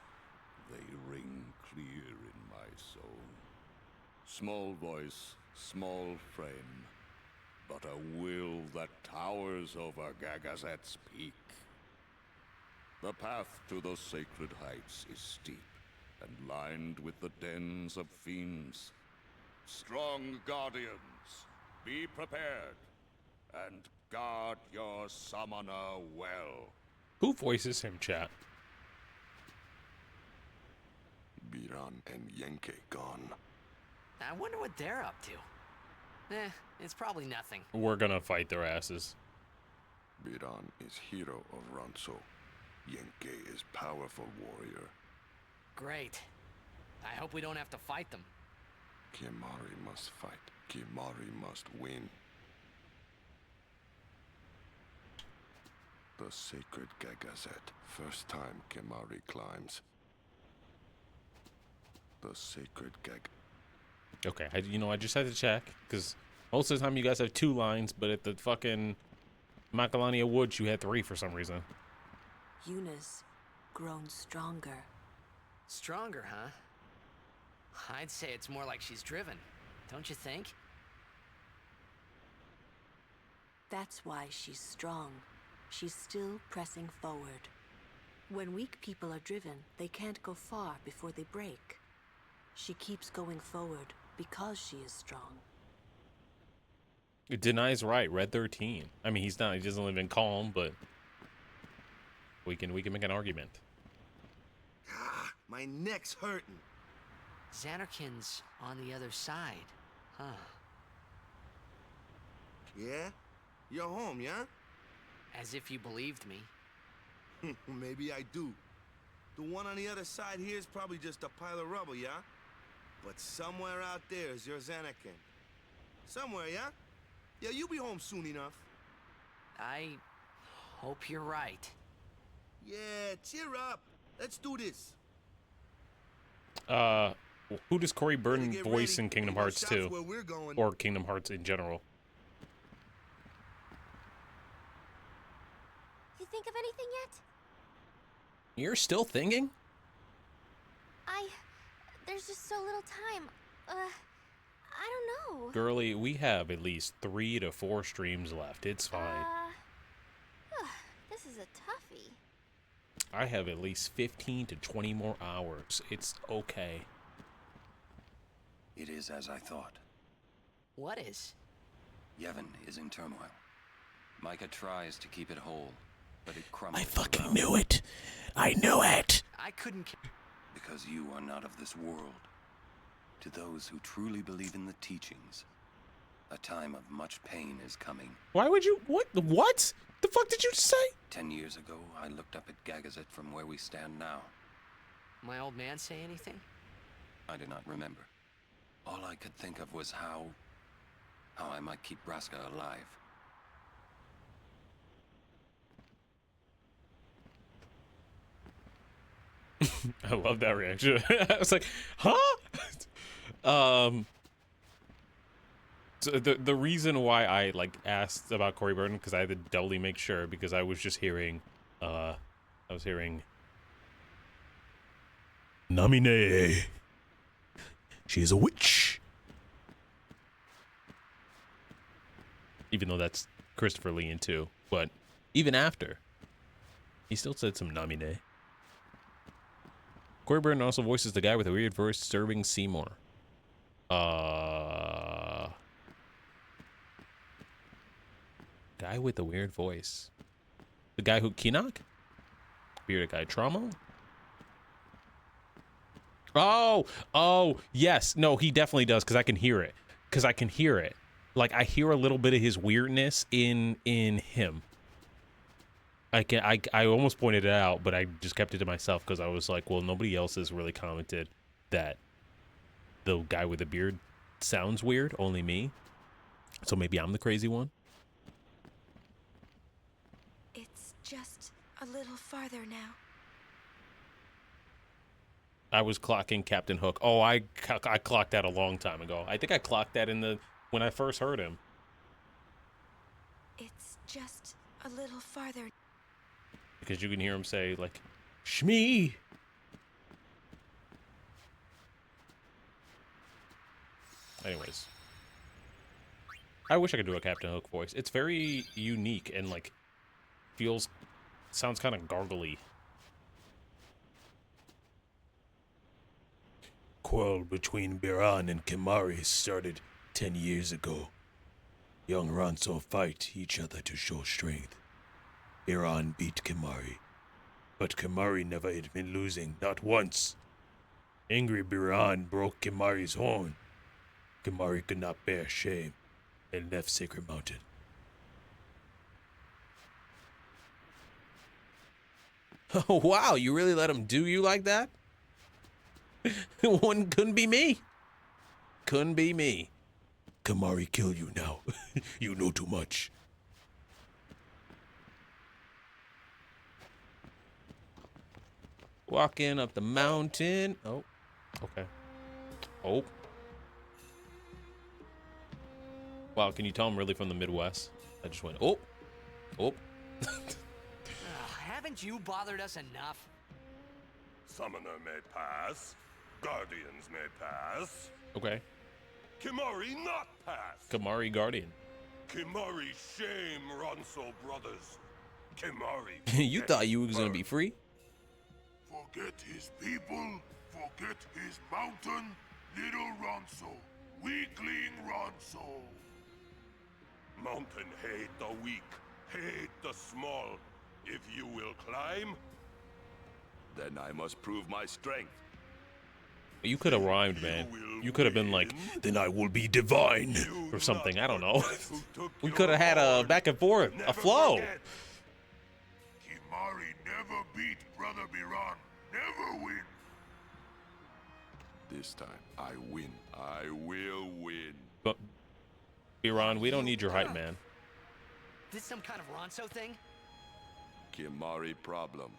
they ring clear in my soul. Small voice, small frame, but a will that towers over Gagazet's peak. The path to those sacred heights is steep and lined with the dens of fiends. Strong guardians, be prepared, and guard your summoner well.
Who voices him, chat?
Biran and Yenke gone.
I wonder what they're up to. It's probably nothing.
We're gonna fight their asses.
Biran is hero of Ronso. Yenke is powerful warrior.
Great. I hope we don't have to fight them.
Kimahri must fight. Kimahri must win. The sacred Gagazet. First time Kimahri climbs. The sacred
Okay, I just had to check, because most of the time you guys have 2 lines, but at the fucking Macalania Woods you had 3 for some reason.
Yuna's grown stronger.
Stronger, huh? I'd say it's more like she's driven, don't you think?
That's why she's strong. She's still pressing forward. When weak people are driven, they can't go far before they break. She keeps going forward because she is strong.
It denies right, Red 13. I mean, he doesn't live in Calm, but we can make an argument.
Ah, my neck's hurting.
Xanarkin's on the other side, huh?
Yeah? You're home, yeah?
As if you believed me.
Maybe I do. The one on the other side here is probably just a pile of rubble, yeah? But somewhere out there is your Xanarkin. Somewhere, yeah? Yeah, you'll be home soon enough.
I hope you're right.
Yeah, cheer up. Let's do this.
Who does Corey Burton voice in Kingdom Hearts 2? Or Kingdom Hearts in general?
You think of anything yet?
You're still thinking?
There's just so little time. I don't know.
Girlie, we have at least 3 to 4 streams left. It's fine.
This is a toughie.
I have at least 15 to 20 more hours. It's okay.
It is as I thought.
What is?
Yevon is in turmoil. Micah tries to keep it whole, but it crumbles.
I fucking knew it. I knew it.
I couldn't.
Because you are not of this world. To those who truly believe in the teachings, a time of much pain is coming.
Why would you? What? What? The fuck did you say?
10 years ago, I looked up at Gagazet from where we stand now.
My old man say anything?
I do not remember. All I could think of was how I might keep Braska alive.
I love that reaction. I was like, huh? So the reason why I asked about Corey Burton, because I had to doubly make sure, because I was just hearing
Namine. She's a witch.
Even though that's Christopher Lee in 2, but even after, he still said some Namine. Corey Burton also voices the guy with a weird voice serving Seymour. Guy with a weird voice. The guy who Kinak? Bearded guy Trauma? Oh, yes. No, he definitely does, because I can hear it. Like, I hear a little bit of his weirdness in him. I almost pointed it out, but I just kept it to myself because I was like, well, nobody else has really commented that the guy with the beard sounds weird, only me. So maybe I'm the crazy one.
It's just a little farther now.
I was clocking Captain Hook. Oh, I clocked that a long time ago. I think I clocked that when I first heard him.
It's just a little farther.
Because you can hear him say, like, Shmee! Anyways. I wish I could do a Captain Hook voice. It's very unique and, like, sounds kind of gargly.
Quarrel between BIRAN and KIMARHI started 10 years ago. Young RONSO fight each other to show strength. BIRAN beat KIMARHI, but KIMARHI never admit losing, not once. Angry BIRAN broke KIMARHI's horn. KIMARHI could not bear shame and left Sacred Mountain.
Oh, wow, you really let him do you like that? One couldn't be me. Couldn't be me.
KIMARHI kill you now. You know too much.
Walking up the mountain. Oh, okay. Oh. Wow, can you tell I'm really from the Midwest? I just went, oh. Oh.
Haven't you bothered us enough?
Summoner may pass. Guardians may pass.
Okay.
KIMARHI not pass.
KIMARHI Guardian.
KIMARHI shame RONSO brothers. KIMARHI.
You thought you was gonna be free?
Forget his people. Forget his mountain. Little RONSO. Weakling RONSO. Mountain hate the weak. Hate the small. If you will climb, then I must prove my strength.
You could have rhymed, man. You could have been like, then I will be divine, or something. I don't know. We could have had a back and forth, a flow.
KIMARHI never beat Brother BIRAN. Never win. This time, I win. I will win.
But, BIRAN, we don't need your hype, man.
This some kind of RONSO thing?
KIMARHI problem.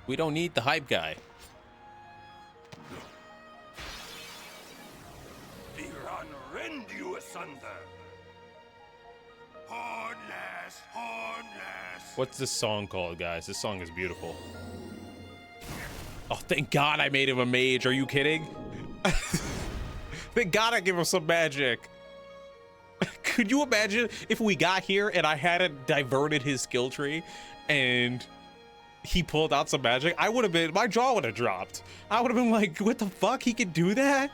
We don't need the hype guy.
BIRAN rend you asunder. Hornless, hornless.
What's this song called, guys? This song is beautiful. Oh, thank God I made him a mage. Are you kidding? Thank God I gave him some magic. Could you imagine if we got here and I hadn't diverted his skill tree and he pulled out some magic? I would have been, my jaw would have dropped. I would have been like, what the fuck? He could do that?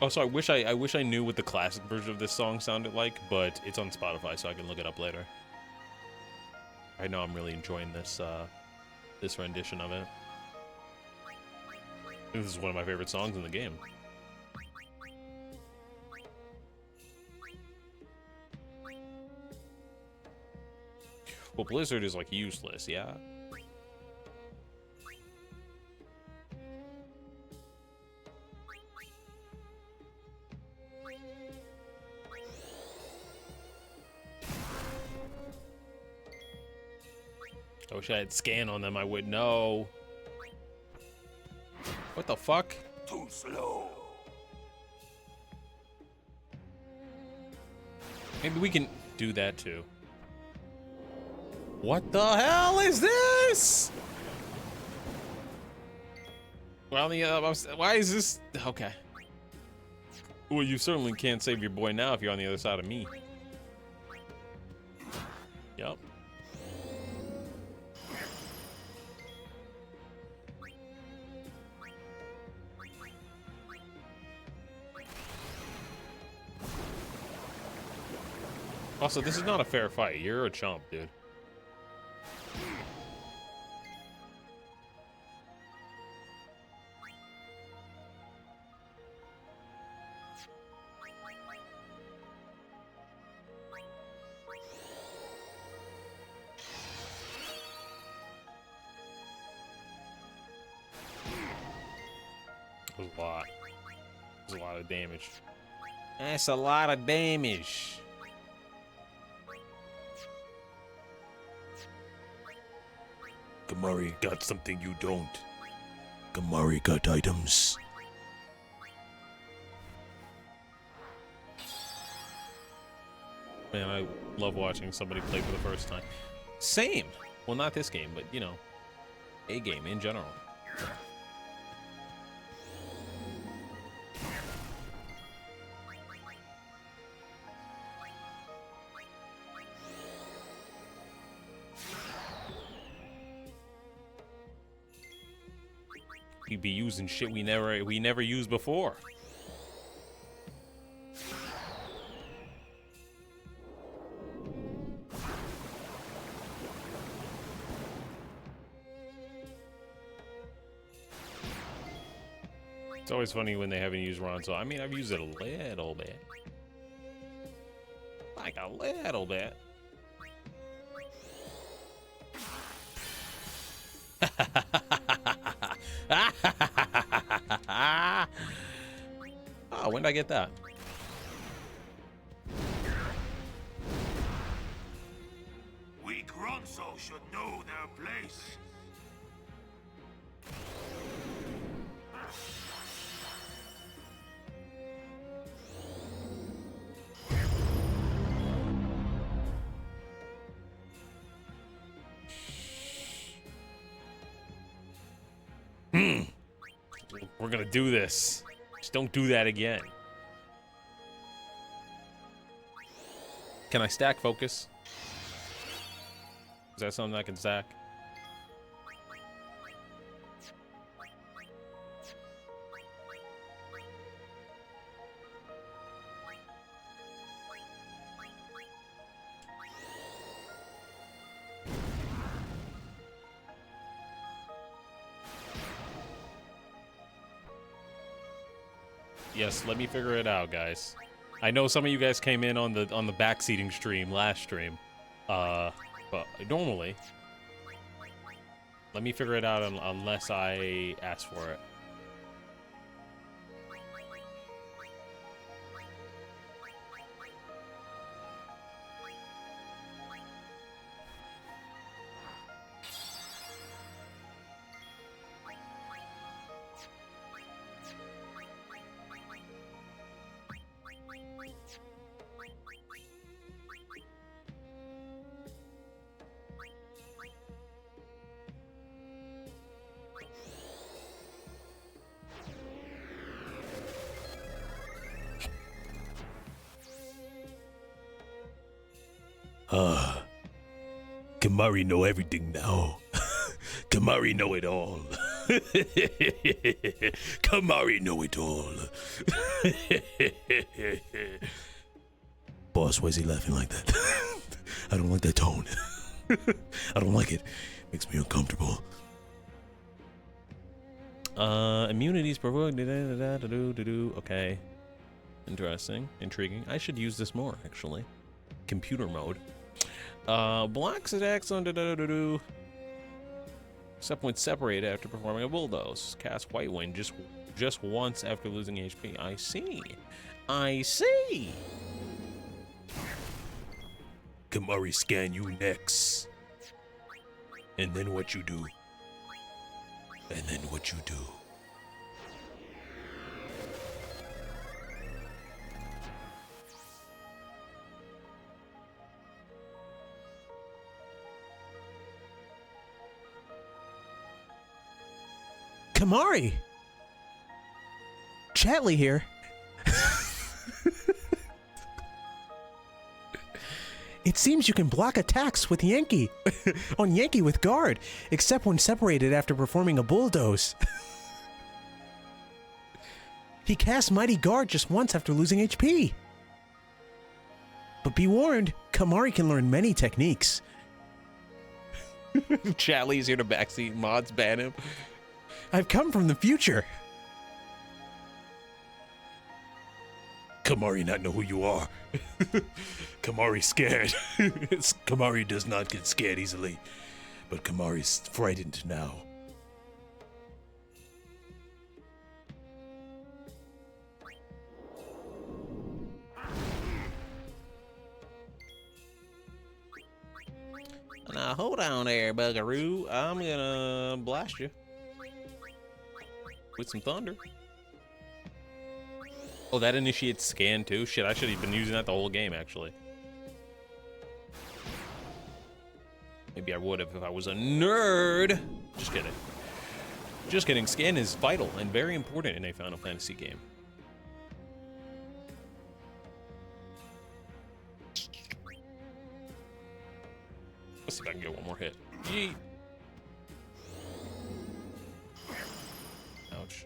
Also, I wish I knew what the classic version of this song sounded like, but it's on Spotify, so I can look it up later. I know I'm really enjoying this this rendition of it. This is one of my favorite songs in the game. Well, Blizzard is like useless, yeah. I wish I had scan on them, I would know. What the fuck?
Too slow.
Maybe we can do that too. What the hell is this? Well, why is this? Okay. Well, you certainly can't save your boy now if you're on the other side of me. Yep. Also, this is not a fair fight. You're a chump, dude. That was a lot. That was a lot of damage. That's a lot of damage.
KIMARHI got something you don't. KIMARHI got items.
Man, I love watching somebody play for the first time. Same. Well, not this game, but, you know, a game in general. He'd be using shit we never used before. It's always funny when they haven't used RONSO. I mean, I've used it a little bit. Like a little bit. Oh, when did I get that?
Weak RONSO should know their place.
We're gonna do this. Just don't do that again. Can I stack focus? Is that something I can stack? Yes, let me figure it out, guys. I know some of you guys came in on the backseating stream last stream, but normally, let me figure it out unless I ask for it.
Kimahri know everything now. Kimahri know it all. Kimahri know it all. Boss, why is he laughing like that? I don't like that tone. I don't like it. Makes me uncomfortable.
Immunities provoked. Okay. Interesting. Intriguing. I should use this more, actually. Computer mode. Blocks attacks on except when separated after performing a bulldoze. Cast White Wind just once after losing HP. I see. I see.
Kimahri scan you next. And then what you do. And then what you do.
Kimahri! Chatley here. It seems you can block attacks with Yankee on Yankee with guard, except when separated after performing a bulldoze. He casts Mighty Guard just once after losing HP. But be warned, Kimahri can learn many techniques.
Chatley's here to backseat mods ban him.
I've come from the future.
Kimahri not know who you are. Kimahri scared. Kimahri does not get scared easily. But Kimahri's frightened now.
Now hold on there, Bugaroo. I'm gonna blast you with some thunder. Oh, that initiates scan too? Shit, I should have been using that the whole game, actually. Maybe I would have if I was a nerd. Just kidding. Just kidding. Scan is vital and very important in a Final Fantasy game. Let's see if I can get one more hit. Yeet. Ouch.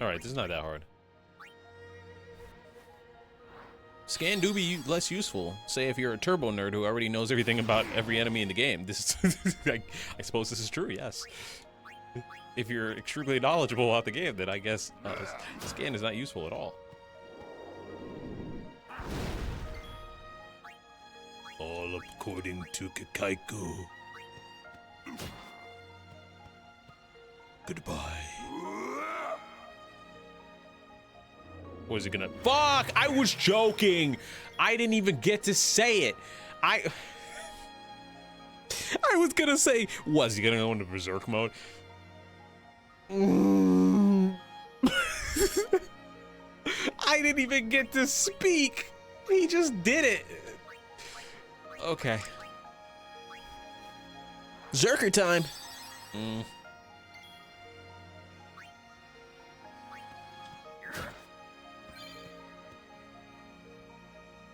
Alright, this is not that hard. Scan do be less useful. Say if you're a turbo nerd who already knows everything about every enemy in the game. This is, I suppose this is true, yes. If you're extremely knowledgeable about the game, then I guess scan is not useful at all.
All according to Kakaiku. Goodbye.
What is he gonna? Fuck! I was joking. I didn't even get to say it. I was gonna say, was he gonna go into berserk mode? I didn't even get to speak. He just did it. Okay. Zerker time.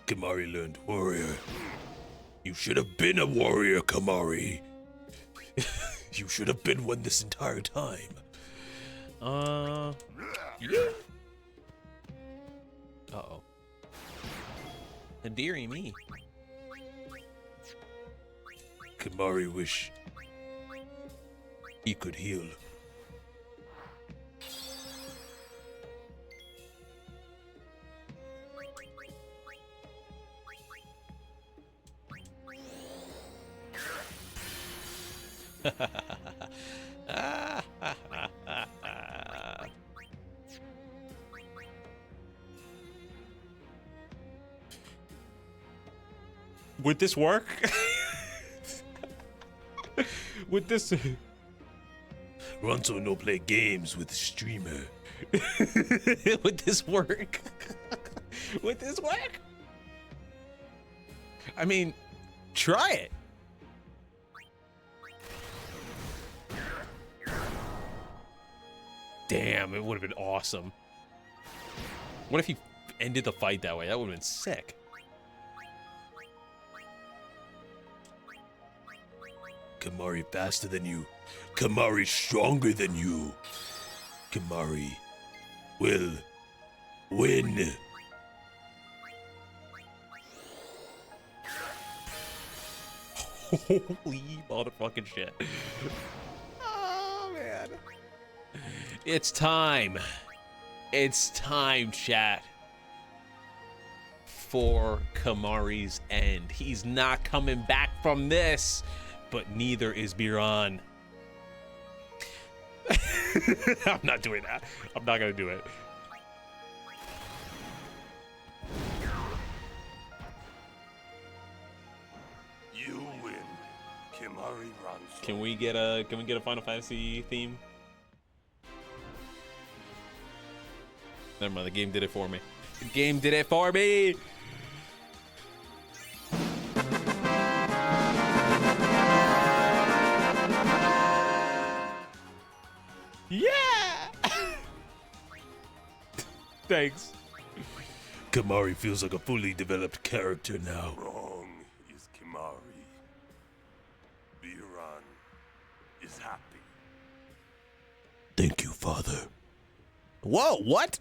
Kimahri learned warrior. You should have been a warrior, Kimahri. You should have been one this entire time.
Yeah. Uh-oh. Dearie me.
Kimahri wish he could heal.
Would this work? Would this...
Ronso no play games with streamer.
Would this work? Would this work? I mean, try it. Damn, it would have been awesome. What if he ended the fight that way? That would have been sick.
Kimahri faster than you. Kimahri stronger than you. Kimahri will win.
Holy motherfucking shit. Oh, man. It's time. It's time, chat. For Kimahri's end. He's not coming back from this. But neither is BIRAN. I'm not doing that. I'm not gonna do it.
You win, Kimahri Ronso.
Can we get a Final Fantasy theme? Never mind, the game did it for me. The game did it for me! Yeah! Thanks.
Kimahri feels like a fully developed character now.
Wrong is Kimahri. BIRAN is happy.
Thank you, Father.
Whoa, what?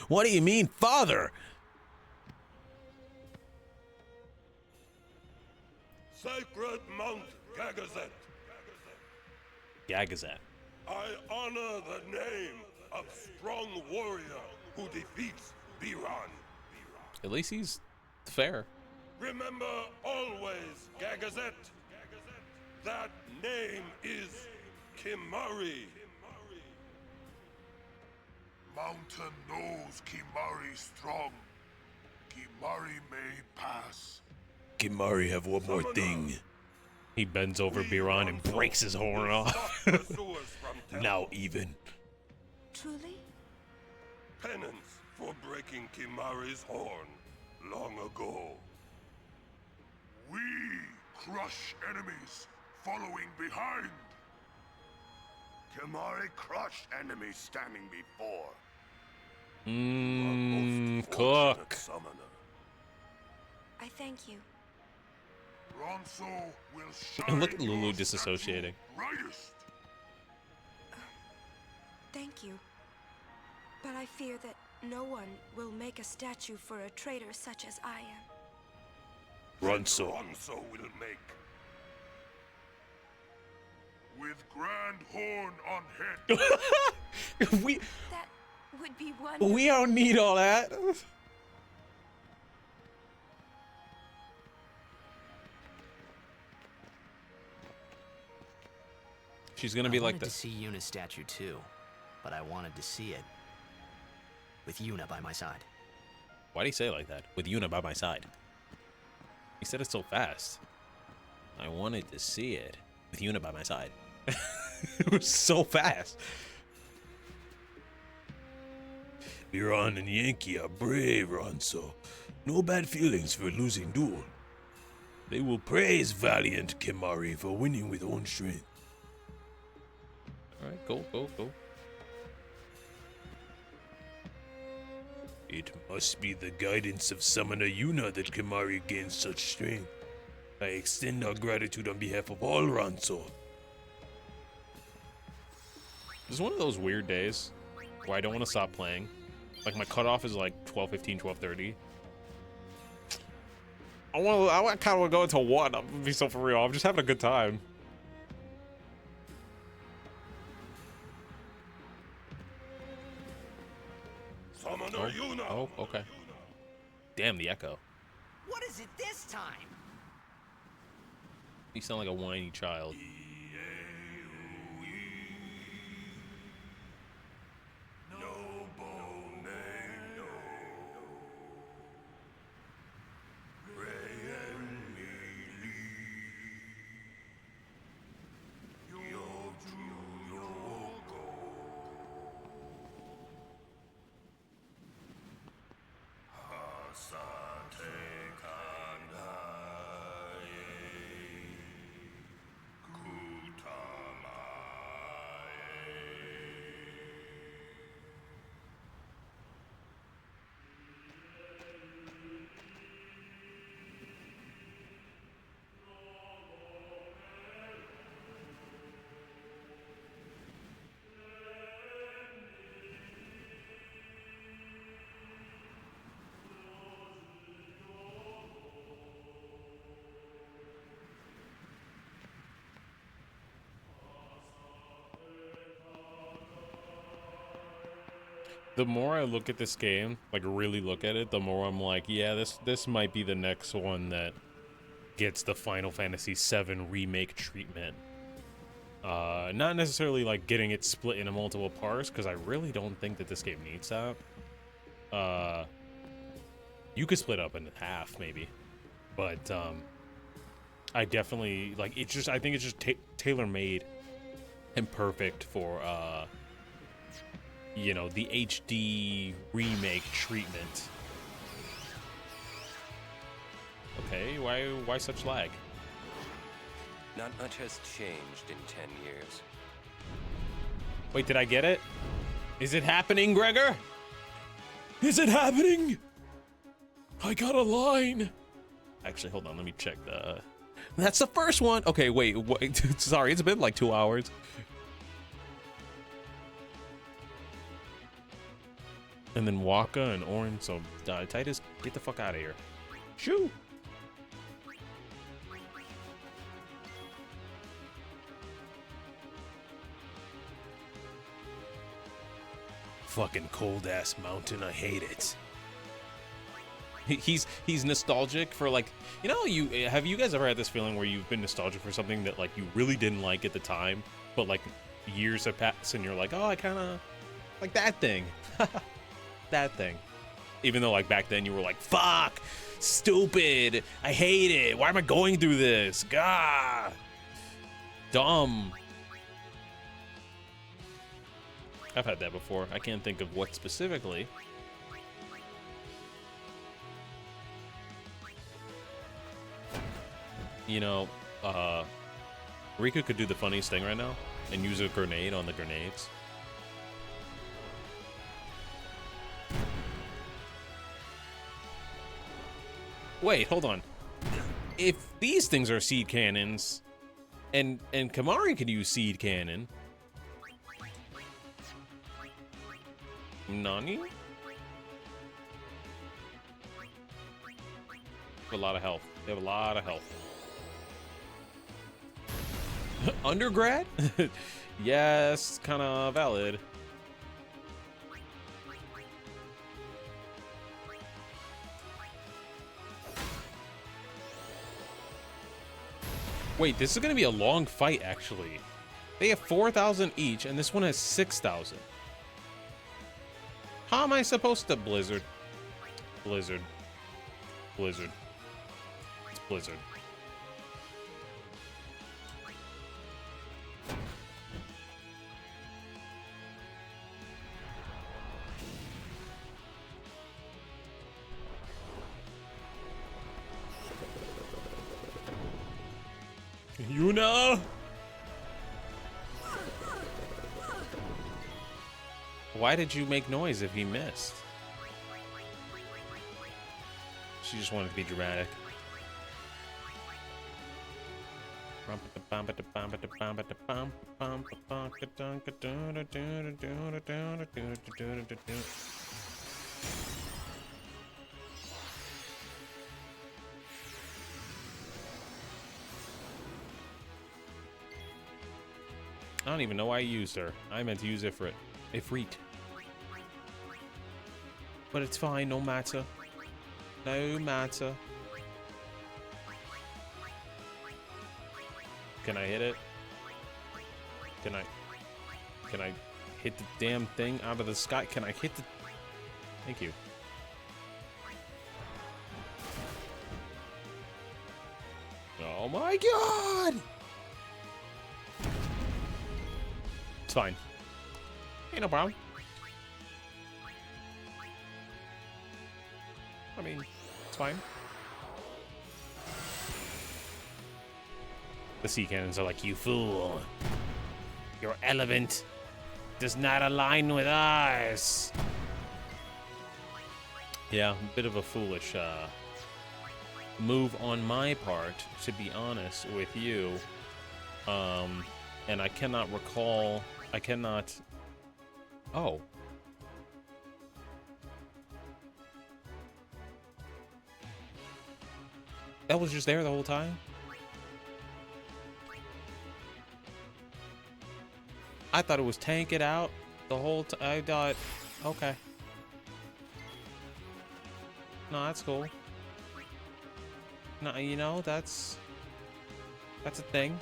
What do you mean, father?
Sacred Mount GAGAZET.
GAGAZET.
I honor the name of strong warrior who defeats BIRAN.
At least he's fair.
Remember always, GAGAZET. That name is Kimahri.
Mountain knows Kimahri strong. Kimahri may pass.
Kimahri have one more thing.
He bends over Biran and breaks his horn off.
Now even.
Truly?
Penance for breaking Kimahri's horn long ago.
We crush enemies following behind.
Kimahri crushed enemies standing before.
Cook.
Summoner.
I thank you.
RONSO will shine.
And look at Lulu disassociating.
Brightest.
Thank you. But I fear that no one will make a statue for a traitor such as I am.
RONSO.
RONSO will make.
With grand horn on head.
That would be wonderful.
We don't need all that. She's gonna be like
I wanted to see Yuna's statue too, but I wanted to see it with Yuna by my side.
Why'd he say it like that? With Yuna by my side. He said it so fast. I wanted to see it with Yuna by my side. It was so fast.
Biran and Yankee are brave, RONSO. No bad feelings for losing duel. They will praise valiant Kimahri for winning with own strength.
Alright, go.
It must be the guidance of Summoner Yuna that Kimahri gains such strength. I extend our gratitude on behalf of all RONSO.
This is one of those weird days where I don't want to stop playing. Like, my cutoff is like 12:15, 12:30. I kind of want to go until 1. I'm gonna be so for real. I'm just having a good time.
Summoner Yuna.
Oh, okay. Damn, the echo.
What is it this time?
You sound like a whiny child. The more I look at this game, like really look at it, the more I'm like, yeah, this might be the next one that gets the Final Fantasy VII remake treatment. Not necessarily like getting it split into multiple parts, because I really don't think that this game needs that. You could split up in half maybe, but I definitely like it's just. I think it's just tailor-made and perfect for you know, the HD remake treatment. Okay, why such lag?
Not much has changed in 10 years.
Wait, did I get it? Is it happening, Gregor? Is it happening? I got a line. Actually, hold on, let me check the... That's the first one. Okay, wait. Sorry, it's been like 2 hours. And then Waka and Orange, so Titus, get the fuck out of here. Shoo!
Fucking cold ass mountain, I hate it.
He's nostalgic for, like, you know, have you guys ever had this feeling where you've been nostalgic for something that like you really didn't like at the time, but like years have passed and you're like, oh, I kind of like that thing. That thing. Even though like back then you were like, fuck, stupid, I hate it, why am I going through this, God. dumb. I've had that before. I can't think of what specifically. You know, Riku could do the funniest thing right now and use a grenade on the grenades. Wait, hold on. If these things are seed cannons, and Kimahri could use seed cannon. Nani? A lot of health. They have a lot of health. Undergrad? Yes, kind of valid. Wait, this is going to be a long fight, actually. They have 4,000 each, and this one has 6,000. How am I supposed to Blizzard? Blizzard. Blizzard. It's Blizzard. Yuna! Why did you make noise if he missed? She just wanted to be dramatic. I don't even know why I used her. I meant to use Ifrit. Ifrit. But it's fine, no matter. No matter. Can I hit it? Can I hit the damn thing out of the sky? Can I hit the... Thank you. Oh my god! It's fine. Ain't no problem. I mean, it's fine. The sea cannons are like, you fool. Your element does not align with ours. Yeah, a bit of a foolish move on my part, to be honest with you. And I cannot recall... I cannot... Oh. That was just there the whole time? I thought it was tank it out the whole time. I thought, okay. No, that's cool. No, you know, that's a thing.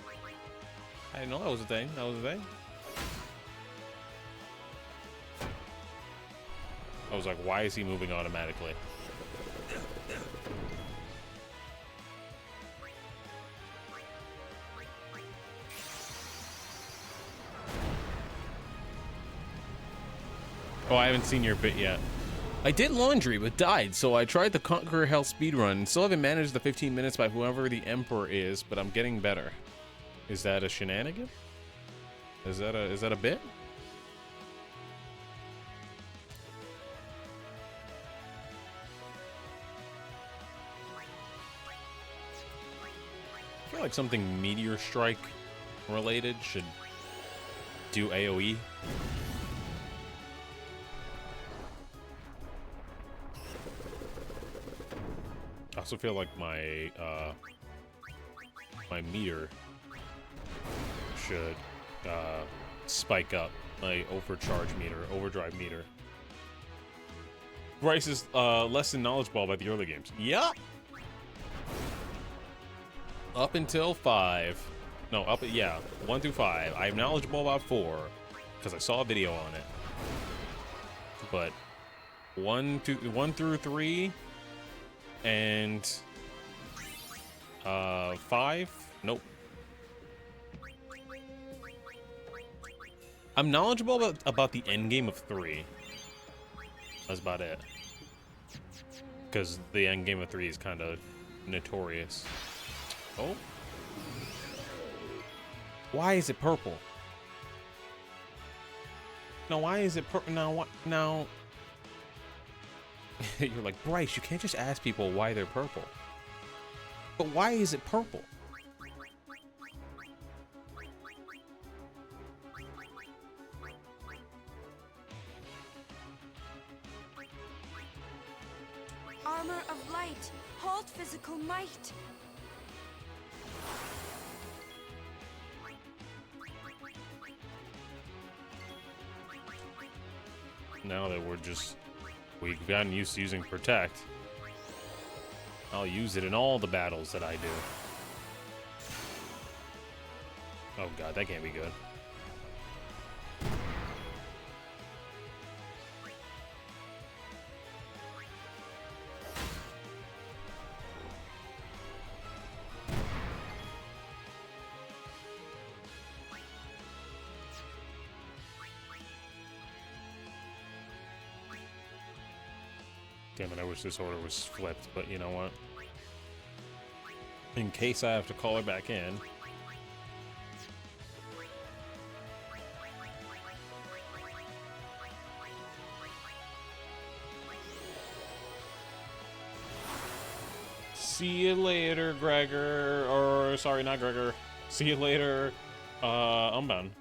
I didn't know that was a thing. That was a thing. I was like, why is he moving automatically? Oh, I haven't seen your bit yet. I did laundry, but died, so I tried the Conqueror Hell speedrun. Still haven't managed the 15 minutes by whoever the Emperor is, but I'm getting better. Is that a shenanigan? Is that a bit? I feel like something Meteor Strike related should do AoE. I also feel like my my meter should spike up, my overdrive meter. Bryce is less than knowledgeable about the early games. Yeah. Up until 5. No, yeah, 1 through 5. I'm knowledgeable about 4 because I saw a video on it. But 1 through 3 and 5, nope. I'm knowledgeable about the end game of 3. That's about it. Because the end game of 3 is kind of notorious. Oh. Why is it purple? No, why is it purple? Now, what? Now. You're like, Bryce, you can't just ask people why they're purple. But why is it purple?
Armor of light, hold physical might.
Now that we've gotten used to using protect, I'll use it in all the battles that I do. Oh god, that can't be good. Damn it, I wish this order was flipped, but you know what? In case I have to call her back in. See you later, Gregor. Or, sorry, not Gregor. See you later, Unbound.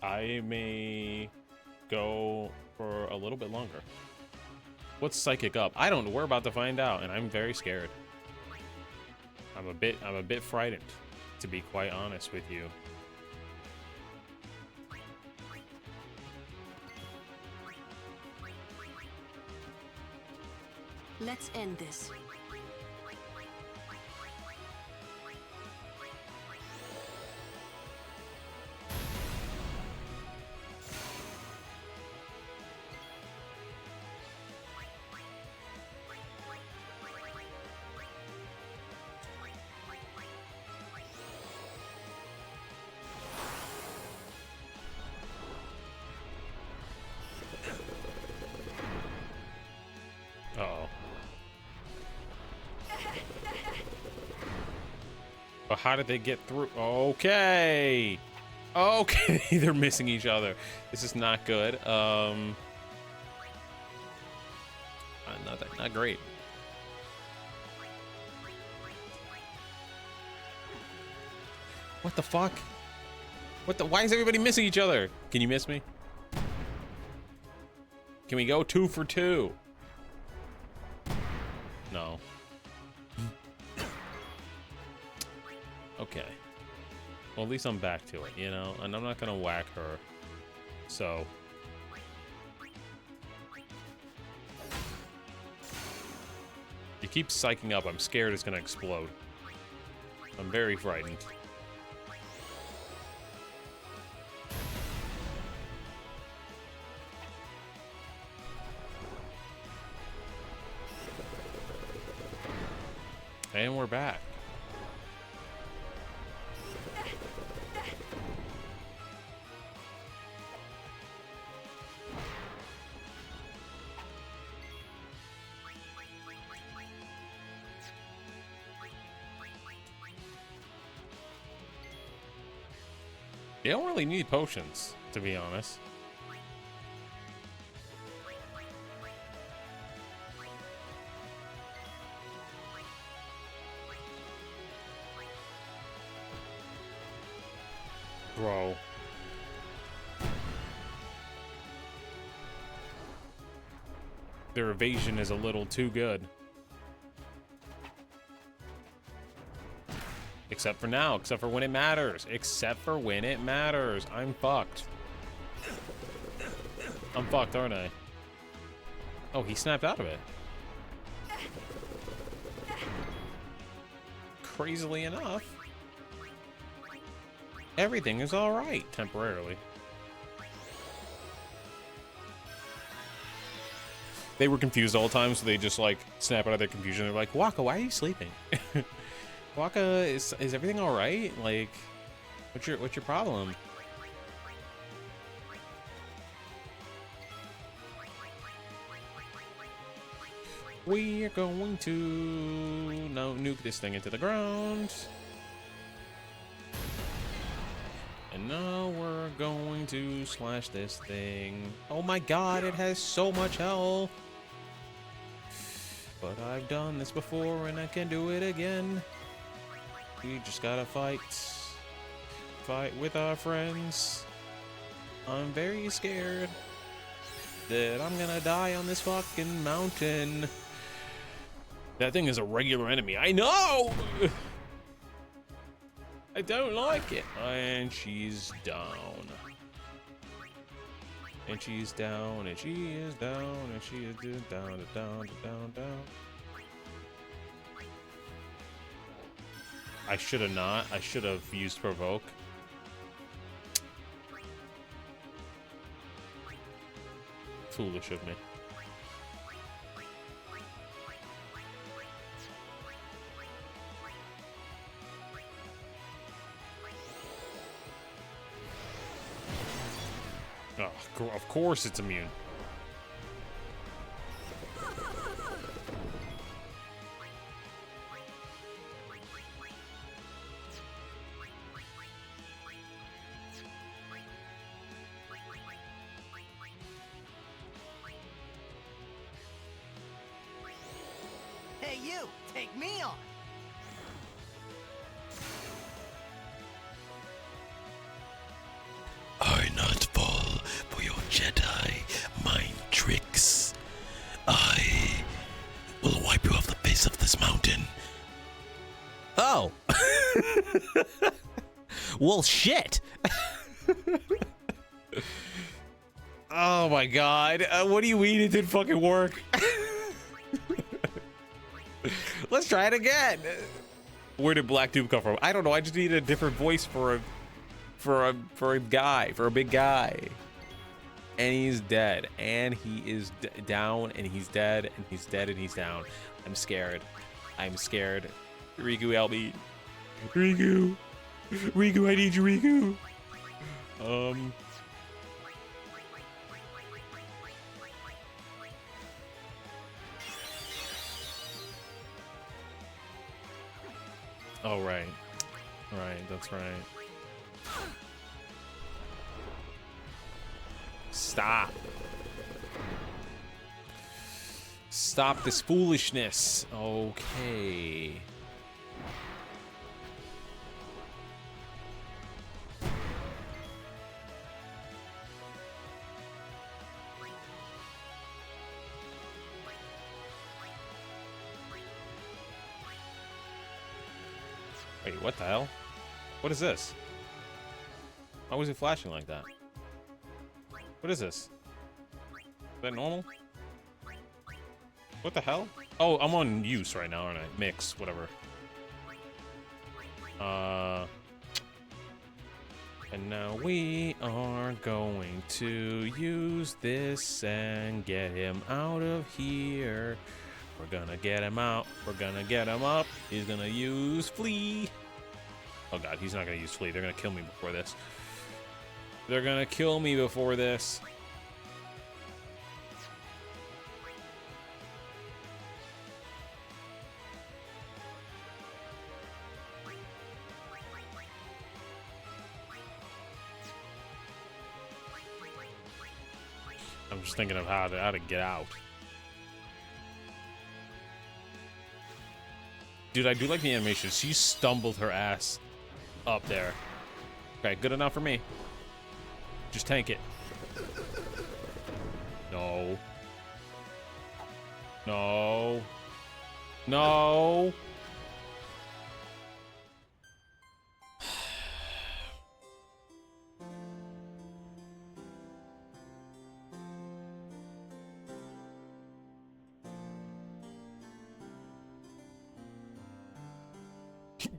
I may go for a little bit longer. What's psychic up? I don't know. We're about to find out, and I'm very scared. I'm a bit frightened, to be quite honest with you.
Let's end this.
Uh-oh. But how did they get through? Okay. Okay, they're missing each other. This is not good. Not great. What the fuck? Why is everybody missing each other? Can you miss me? Can we go 2 for 2? No. Okay. Well, at least I'm back to it, you know? And I'm not gonna whack her. So. You keep psyching up. I'm scared it's gonna explode. I'm very frightened. And we're back. You don't really need potions, to be honest. Bro. Their evasion is a little too good. Except for now, except for when it matters. Except for when it matters. I'm fucked. I'm fucked, aren't I? Oh, he snapped out of it. Crazily enough, everything is alright, temporarily. They were confused all the time, so they just, like, snap out of their confusion. They're like, Waka, why are you sleeping? Waka, is everything alright? Like, What's your problem? We are going to nuke this thing into the ground. And now we're going to slash this thing. Oh my god, it has so much health. But I've done this before and I can do it again. We just gotta fight. Fight with our friends. I'm very scared that I'm gonna die on this fucking mountain. That thing is a regular enemy. I know! I don't like it. And she's down. And she's down, and she is down, and she is down, down, down, down. I should have not. I should have used provoke. Foolish of me. Oh, of course it's immune.
Hey, you! Take me on!
I not fall for your Jedi mind tricks. I will wipe you off the face of this mountain.
Oh! Well, shit!
Oh my god. What do you mean it didn't fucking work? Let's try it again. Where did Black Doom come from? I don't know. I just need a different voice for a big guy. And he's dead. And he is down. And he's dead. And he's dead. And he's down. I'm scared. I'm scared. Riku, help me. Riku. Riku, I need you, Riku. Oh, right. Right, that's right. Stop. Stop this foolishness. Okay. Wait, what the hell? What is this? Why was it flashing like that? What is this? Is that normal? What the hell? Oh, I'm on use right now, aren't I? Mix, whatever. And now we are going to use this and get him out of here. We're gonna get him out. We're gonna get him up. He's gonna use flee. Oh god, he's not gonna use flee. They're gonna kill me before this. They're gonna kill me before this. I'm just thinking of how to get out. Dude, I do like the animation. She stumbled her ass up there. Okay, good enough for me. Just tank it. No. No. No.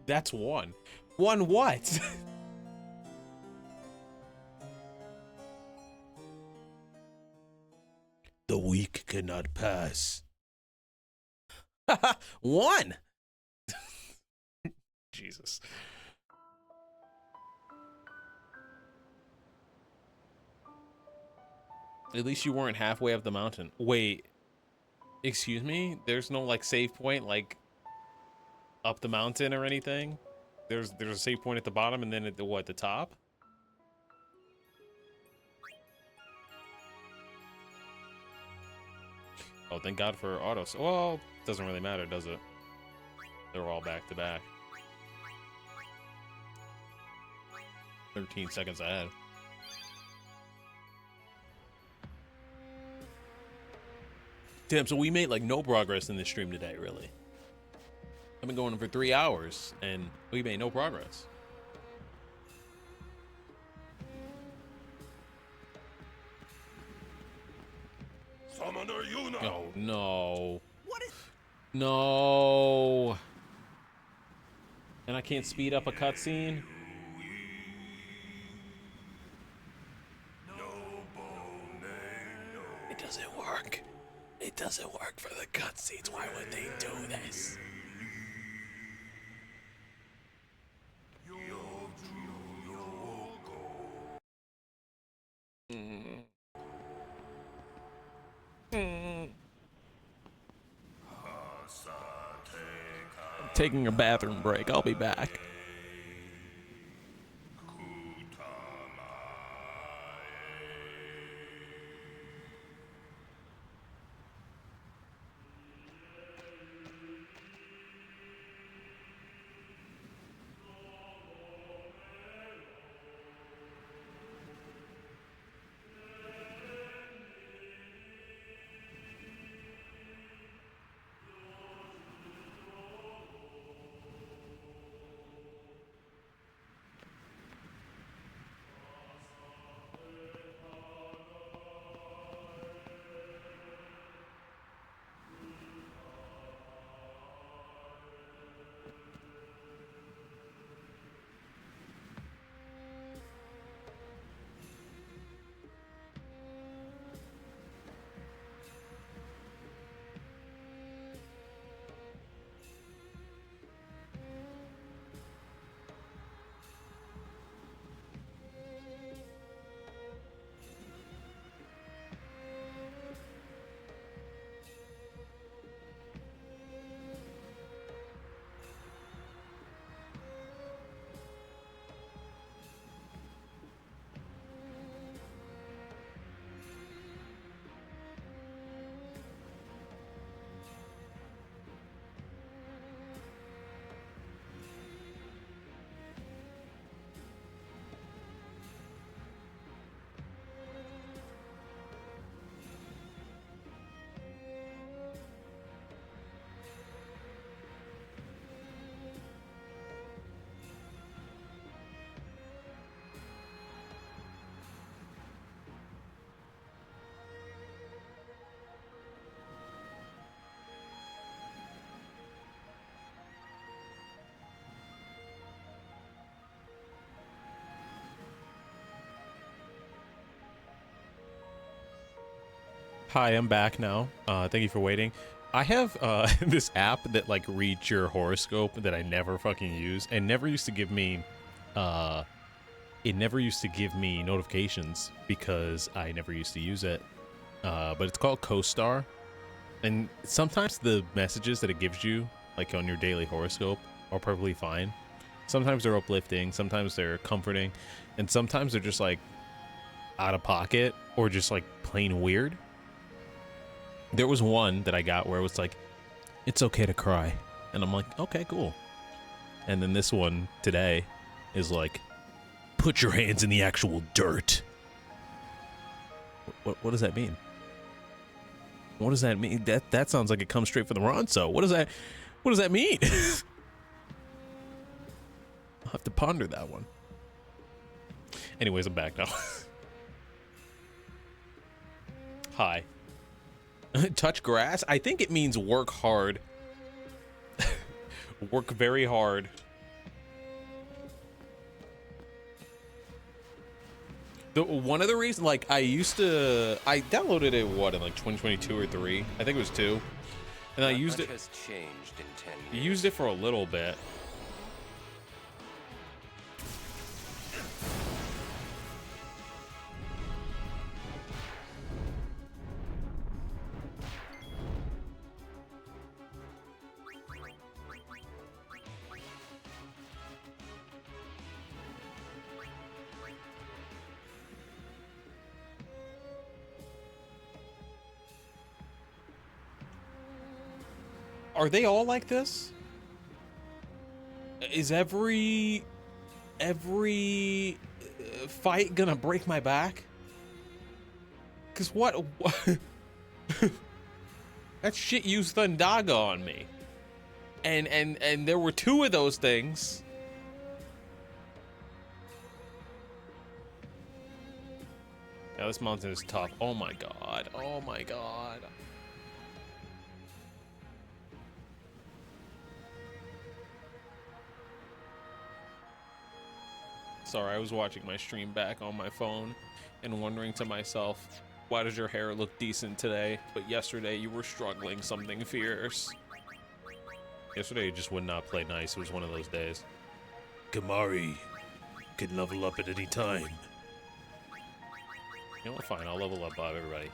That's one. One what?
The weak cannot pass.
One. Jesus. At least you weren't halfway up the mountain. Wait, excuse me? There's no like save point like up the mountain or anything? There's a save point at the bottom and then at the what, the top? Oh, thank God for autos. Well, doesn't really matter, does it? They're all back to back. 13 seconds ahead. Damn, so we made like no progress in this stream today, really. I've been going for 3 hours and we made no progress.
Summoner Yuna!
Oh no. What is no. And I can't speed up a cutscene? It doesn't work. It doesn't work for the cutscenes. Why would they do this? I'm taking a bathroom break. I'll be back. Hi, I'm back now. Thank you for waiting. I have this app that like reads your horoscope that I never fucking use and never used to give me it never used to give me notifications because I never used to use it. But it's called CoStar. And sometimes the messages that it gives you, like on your daily horoscope, are perfectly fine. Sometimes they're uplifting, sometimes they're comforting, and sometimes they're just like out of pocket or just like plain weird. There was one that I got where it was like, it's okay to cry. And I'm like, okay, cool. And then this one today is like, put your hands in the actual dirt. What does that mean? What does that mean? That sounds like it comes straight from the RONSO. What does that mean? I'll have to ponder that one. Anyways, I'm back now. Hi. Touch grass? I think it means work hard. Work very hard. One of the reasons, like, I downloaded it, what, in like 2022 or 3? I think it was 2. And I used it.
Has changed in 10 years.
Used it for a little bit. Are they all like this? Is every fight gonna break my back? Cause what that shit used Thundaga on me. And there were 2 of those things. Yeah, this mountain is tough. Oh my god. Oh my god. Sorry, I was watching my stream back on my phone and wondering to myself, why does your hair look decent today, but yesterday you were struggling something fierce? Yesterday you just would not play nice. It was one of those days.
Kimahri can level up at any time.
You know what? Fine, I'll level up above everybody.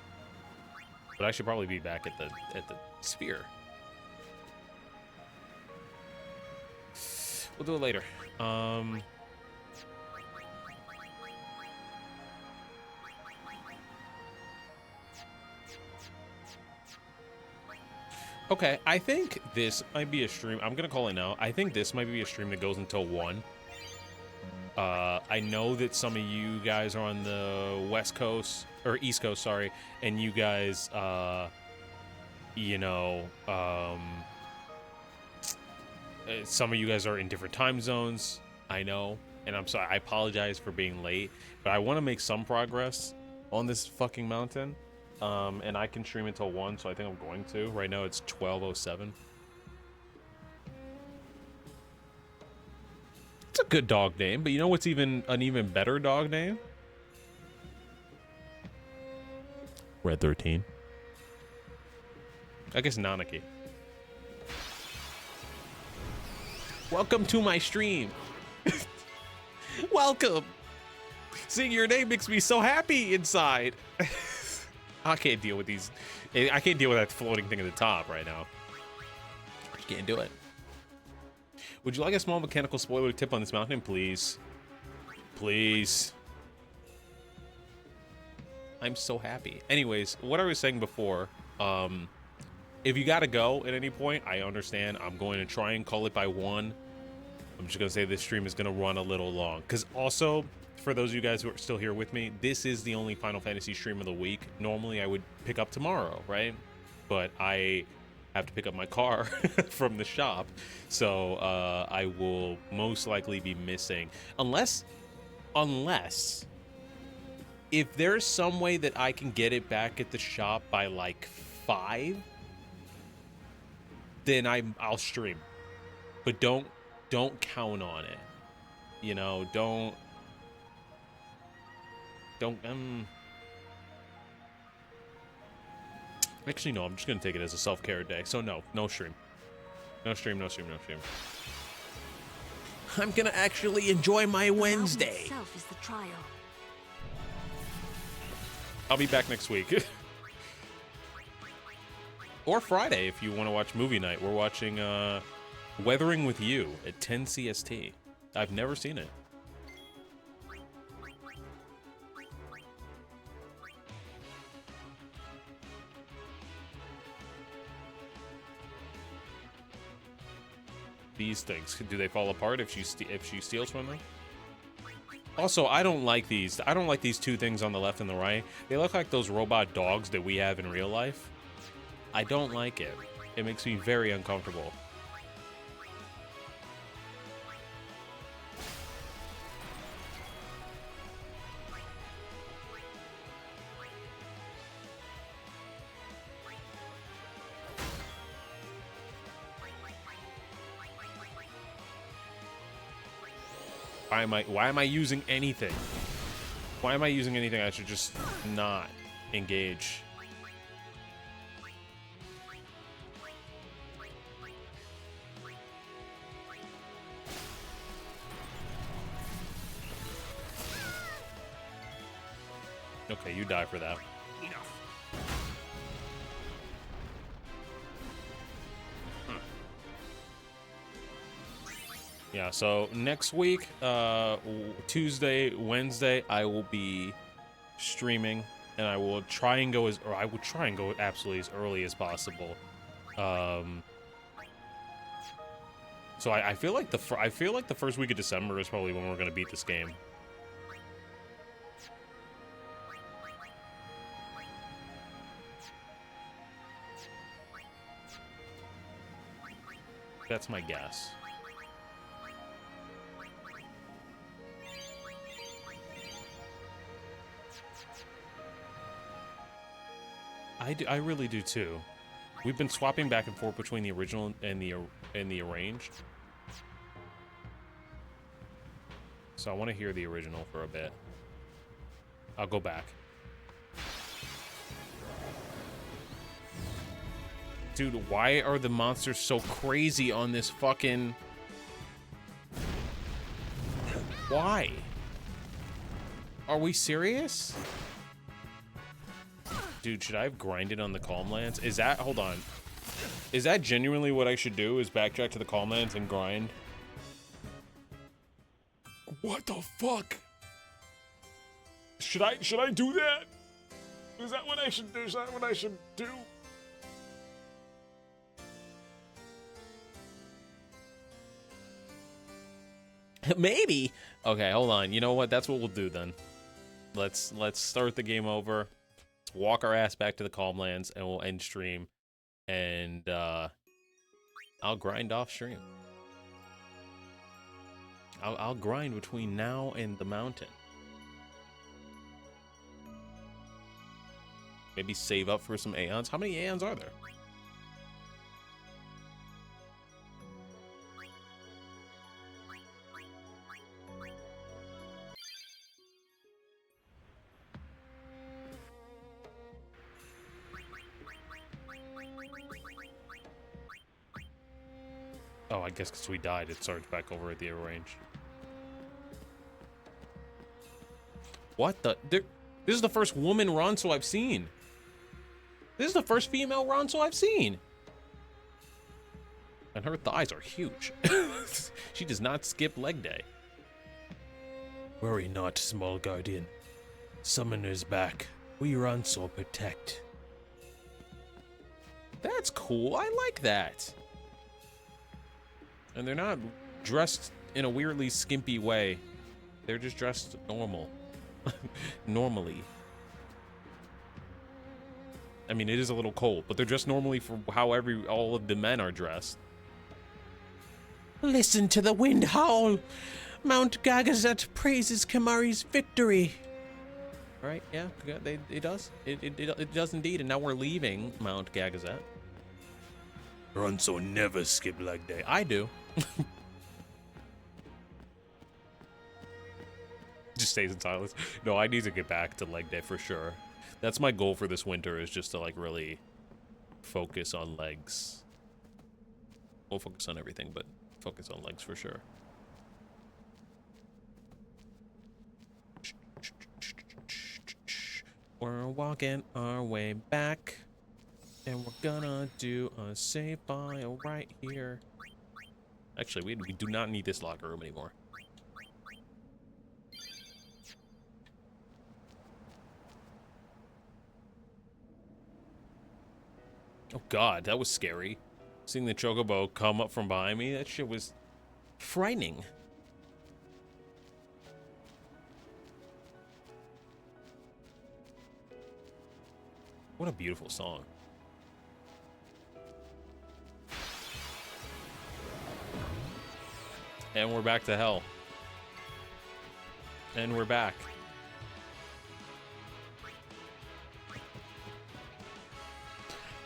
But I should probably be back at the sphere. We'll do it later. Okay, I think this might be a stream. I'm gonna call it now. I think this might be a stream that goes until 1. I know that some of you guys are on the West Coast or East Coast, sorry, and you guys, you know, some of you guys are in different time zones. I know, and I'm sorry. I apologize for being late, but I want to make some progress on this fucking mountain. And I can stream until 1, so I think I'm going to. Right now it's 12:07. It's a good dog name, but you know what's an even better dog name?
Red 13.
I guess Nanaki. Welcome to my stream. Welcome. Seeing your name makes me so happy inside. I can't deal with these. I can't deal with that floating thing at the top right now. Just can't do it. Would you like a small mechanical spoiler tip on this mountain, please? Please. I'm so happy. Anyways, what I was saying before, if you gotta go at any point, I understand. I'm going to try and call it by 1. I'm just gonna say this stream is gonna run a little long. Because also, for those of you guys who are still here with me, this is the only Final Fantasy stream of the week. Normally I would pick up tomorrow, right? But I have to pick up my car from the shop, so I will most likely be missing, unless if there's some way that I can get it back at the shop by like 5, then I'll stream. But don't count on it. You know, don't actually no, I'm just gonna take it as a self-care day. So no stream. No stream. I'm gonna actually enjoy my Wednesday.
Itself is the trial.
I'll be back next week. Or Friday if you want to watch movie night. We're watching Weathering with You at 10 CST. I've never seen it. These things, do they fall apart if she steals from them? Also, I don't like these 2 things on the left and the right. They look like those robot dogs that we have in real life. I don't like it. It makes me very uncomfortable. Why am I using anything? Why am I using anything? I should just not engage. Okay, you die for that. Enough. Yeah, so next week, Tuesday, Wednesday, I will be streaming, and I will try and go absolutely as early as possible. So I feel like the first week of December is probably when we're gonna beat this game. That's my guess. I really do too. We've been swapping back and forth between the original and the arranged. So I want to hear the original for a bit. I'll go back. Dude, why are the monsters so crazy on this fucking... Why? Are we serious? Dude, should I have grinded on the Calm Lands? Is that... Hold on. Is that genuinely what I should do? Is backtrack to the Calm Lands and grind? What the fuck? Should I do that? Is that what I should do? Is that what I should do? Maybe. Okay, hold on. You know what? That's what we'll do then. Let's start the game over. Let's walk our ass back to the Calm Lands, and we'll end stream. And I'll grind off stream. I'll grind between now and the mountain. Maybe save up for some Aeons. How many Aeons are there? Oh, I guess because we died, it starts back over at the arranged. What the? This is the first woman Ronso I've seen. This is the first female Ronso I've seen. And her thighs are huge. She does not skip leg day.
Worry not, small guardian. Summoner's back. We Ronso protect.
That's cool. I like that. And they're not dressed in a weirdly skimpy way. They're just dressed normal. Normally. I mean, it is a little cold, but they're dressed normally for how all of the men are dressed.
Listen to the wind howl. Mount GAGAZET praises KIMARHI's victory.
All right, yeah, it does. It does indeed, and now we're leaving Mount GAGAZET.
Ronso never skip leg day.
I do. Just stays in silence. No, I need to get back to leg day for sure. That's my goal for this winter, is just to like really focus on legs. We'll focus on everything, but focus on legs for sure. We're walking our way back, and we're gonna do a save file right here. Actually, we do not need this locker room anymore. Oh god, that was scary. Seeing the chocobo come up from behind me, that shit was frightening. What a beautiful song. And we're back to hell. And we're back.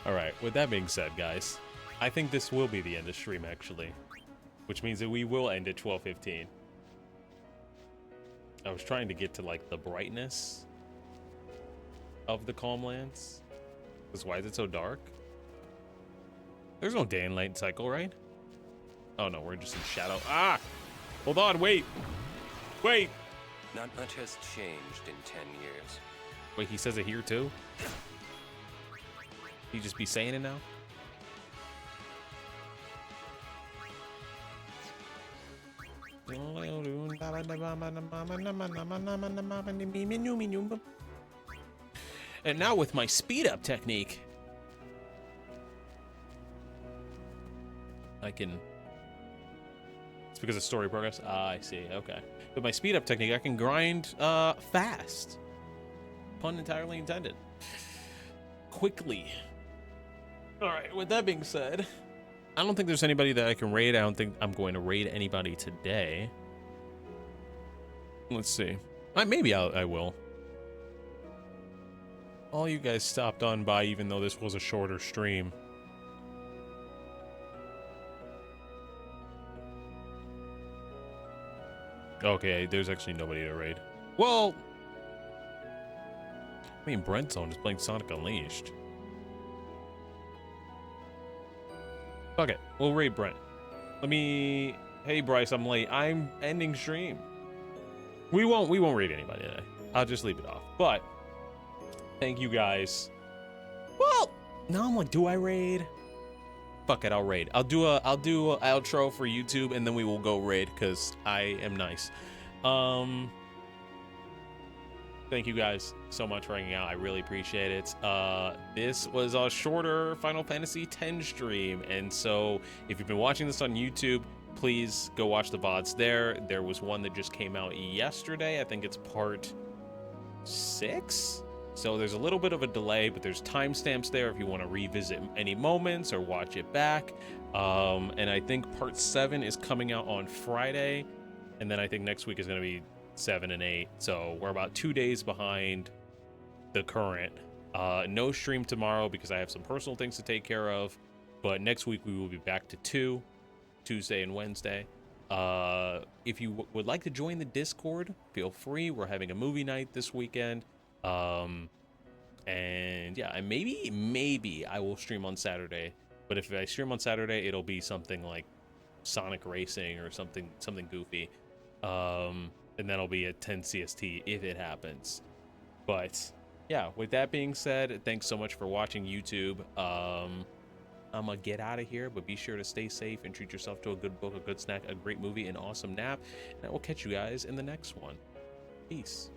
Alright, with that being said, guys, I think this will be the end of stream, actually. Which means that we will end at 12:15. I was trying to get to, like, the brightness of the Calm Lands. Because why is it so dark? There's no day and night cycle, right? Oh no, we're just in shadow. Ah! Hold on, wait! Wait!
Not much has changed in 10 years.
Wait, he says it here too? He just be saying it now? And now with my speed up technique, I can It's because of story progress. Ah, I see. Okay. With my speed up technique, I can grind fast. Pun entirely intended. Quickly. All right. With that being said, I don't think there's anybody that I can raid. I don't think I'm going to raid anybody today. Let's see. Maybe I will. All you guys stopped on by, even though this was a shorter stream. Okay, there's actually nobody to raid. Well, I mean, Brentzone is playing Sonic Unleashed. Fuck it, we'll raid Brent. Hey Bryce, I'm late. I'm ending stream. We won't raid anybody today. I'll just leave it off. But thank you guys. Well, now I'm like, do I raid? Fuck it, I'll raid. I'll do a outro for YouTube, and then we will go raid because I am nice. Thank you guys so much for hanging out. I really appreciate it. This was a shorter Final Fantasy X stream, and so if you've been watching this on YouTube, please go watch the VODs there. There was one that just came out yesterday. I think it's part 6. So there's a little bit of a delay, but there's timestamps there if you want to revisit any moments or watch it back. And I think part 7 is coming out on Friday, and then I think next week is going to be 7 and 8. So we're about 2 days behind the current. No stream tomorrow because I have some personal things to take care of, but next week we will be back to 2, Tuesday and Wednesday. If you would like to join the Discord, feel free. We're having a movie night this weekend. And yeah, and maybe I will stream on Saturday, but if I stream on Saturday, it'll be something like Sonic Racing or something goofy. And that'll be at 10 CST if it happens. But yeah, with that being said, thanks so much for watching YouTube. I'm gonna get out of here, but be sure to stay safe and treat yourself to a good book, a good snack, a great movie, an awesome nap, and I will catch you guys in the next one. Peace.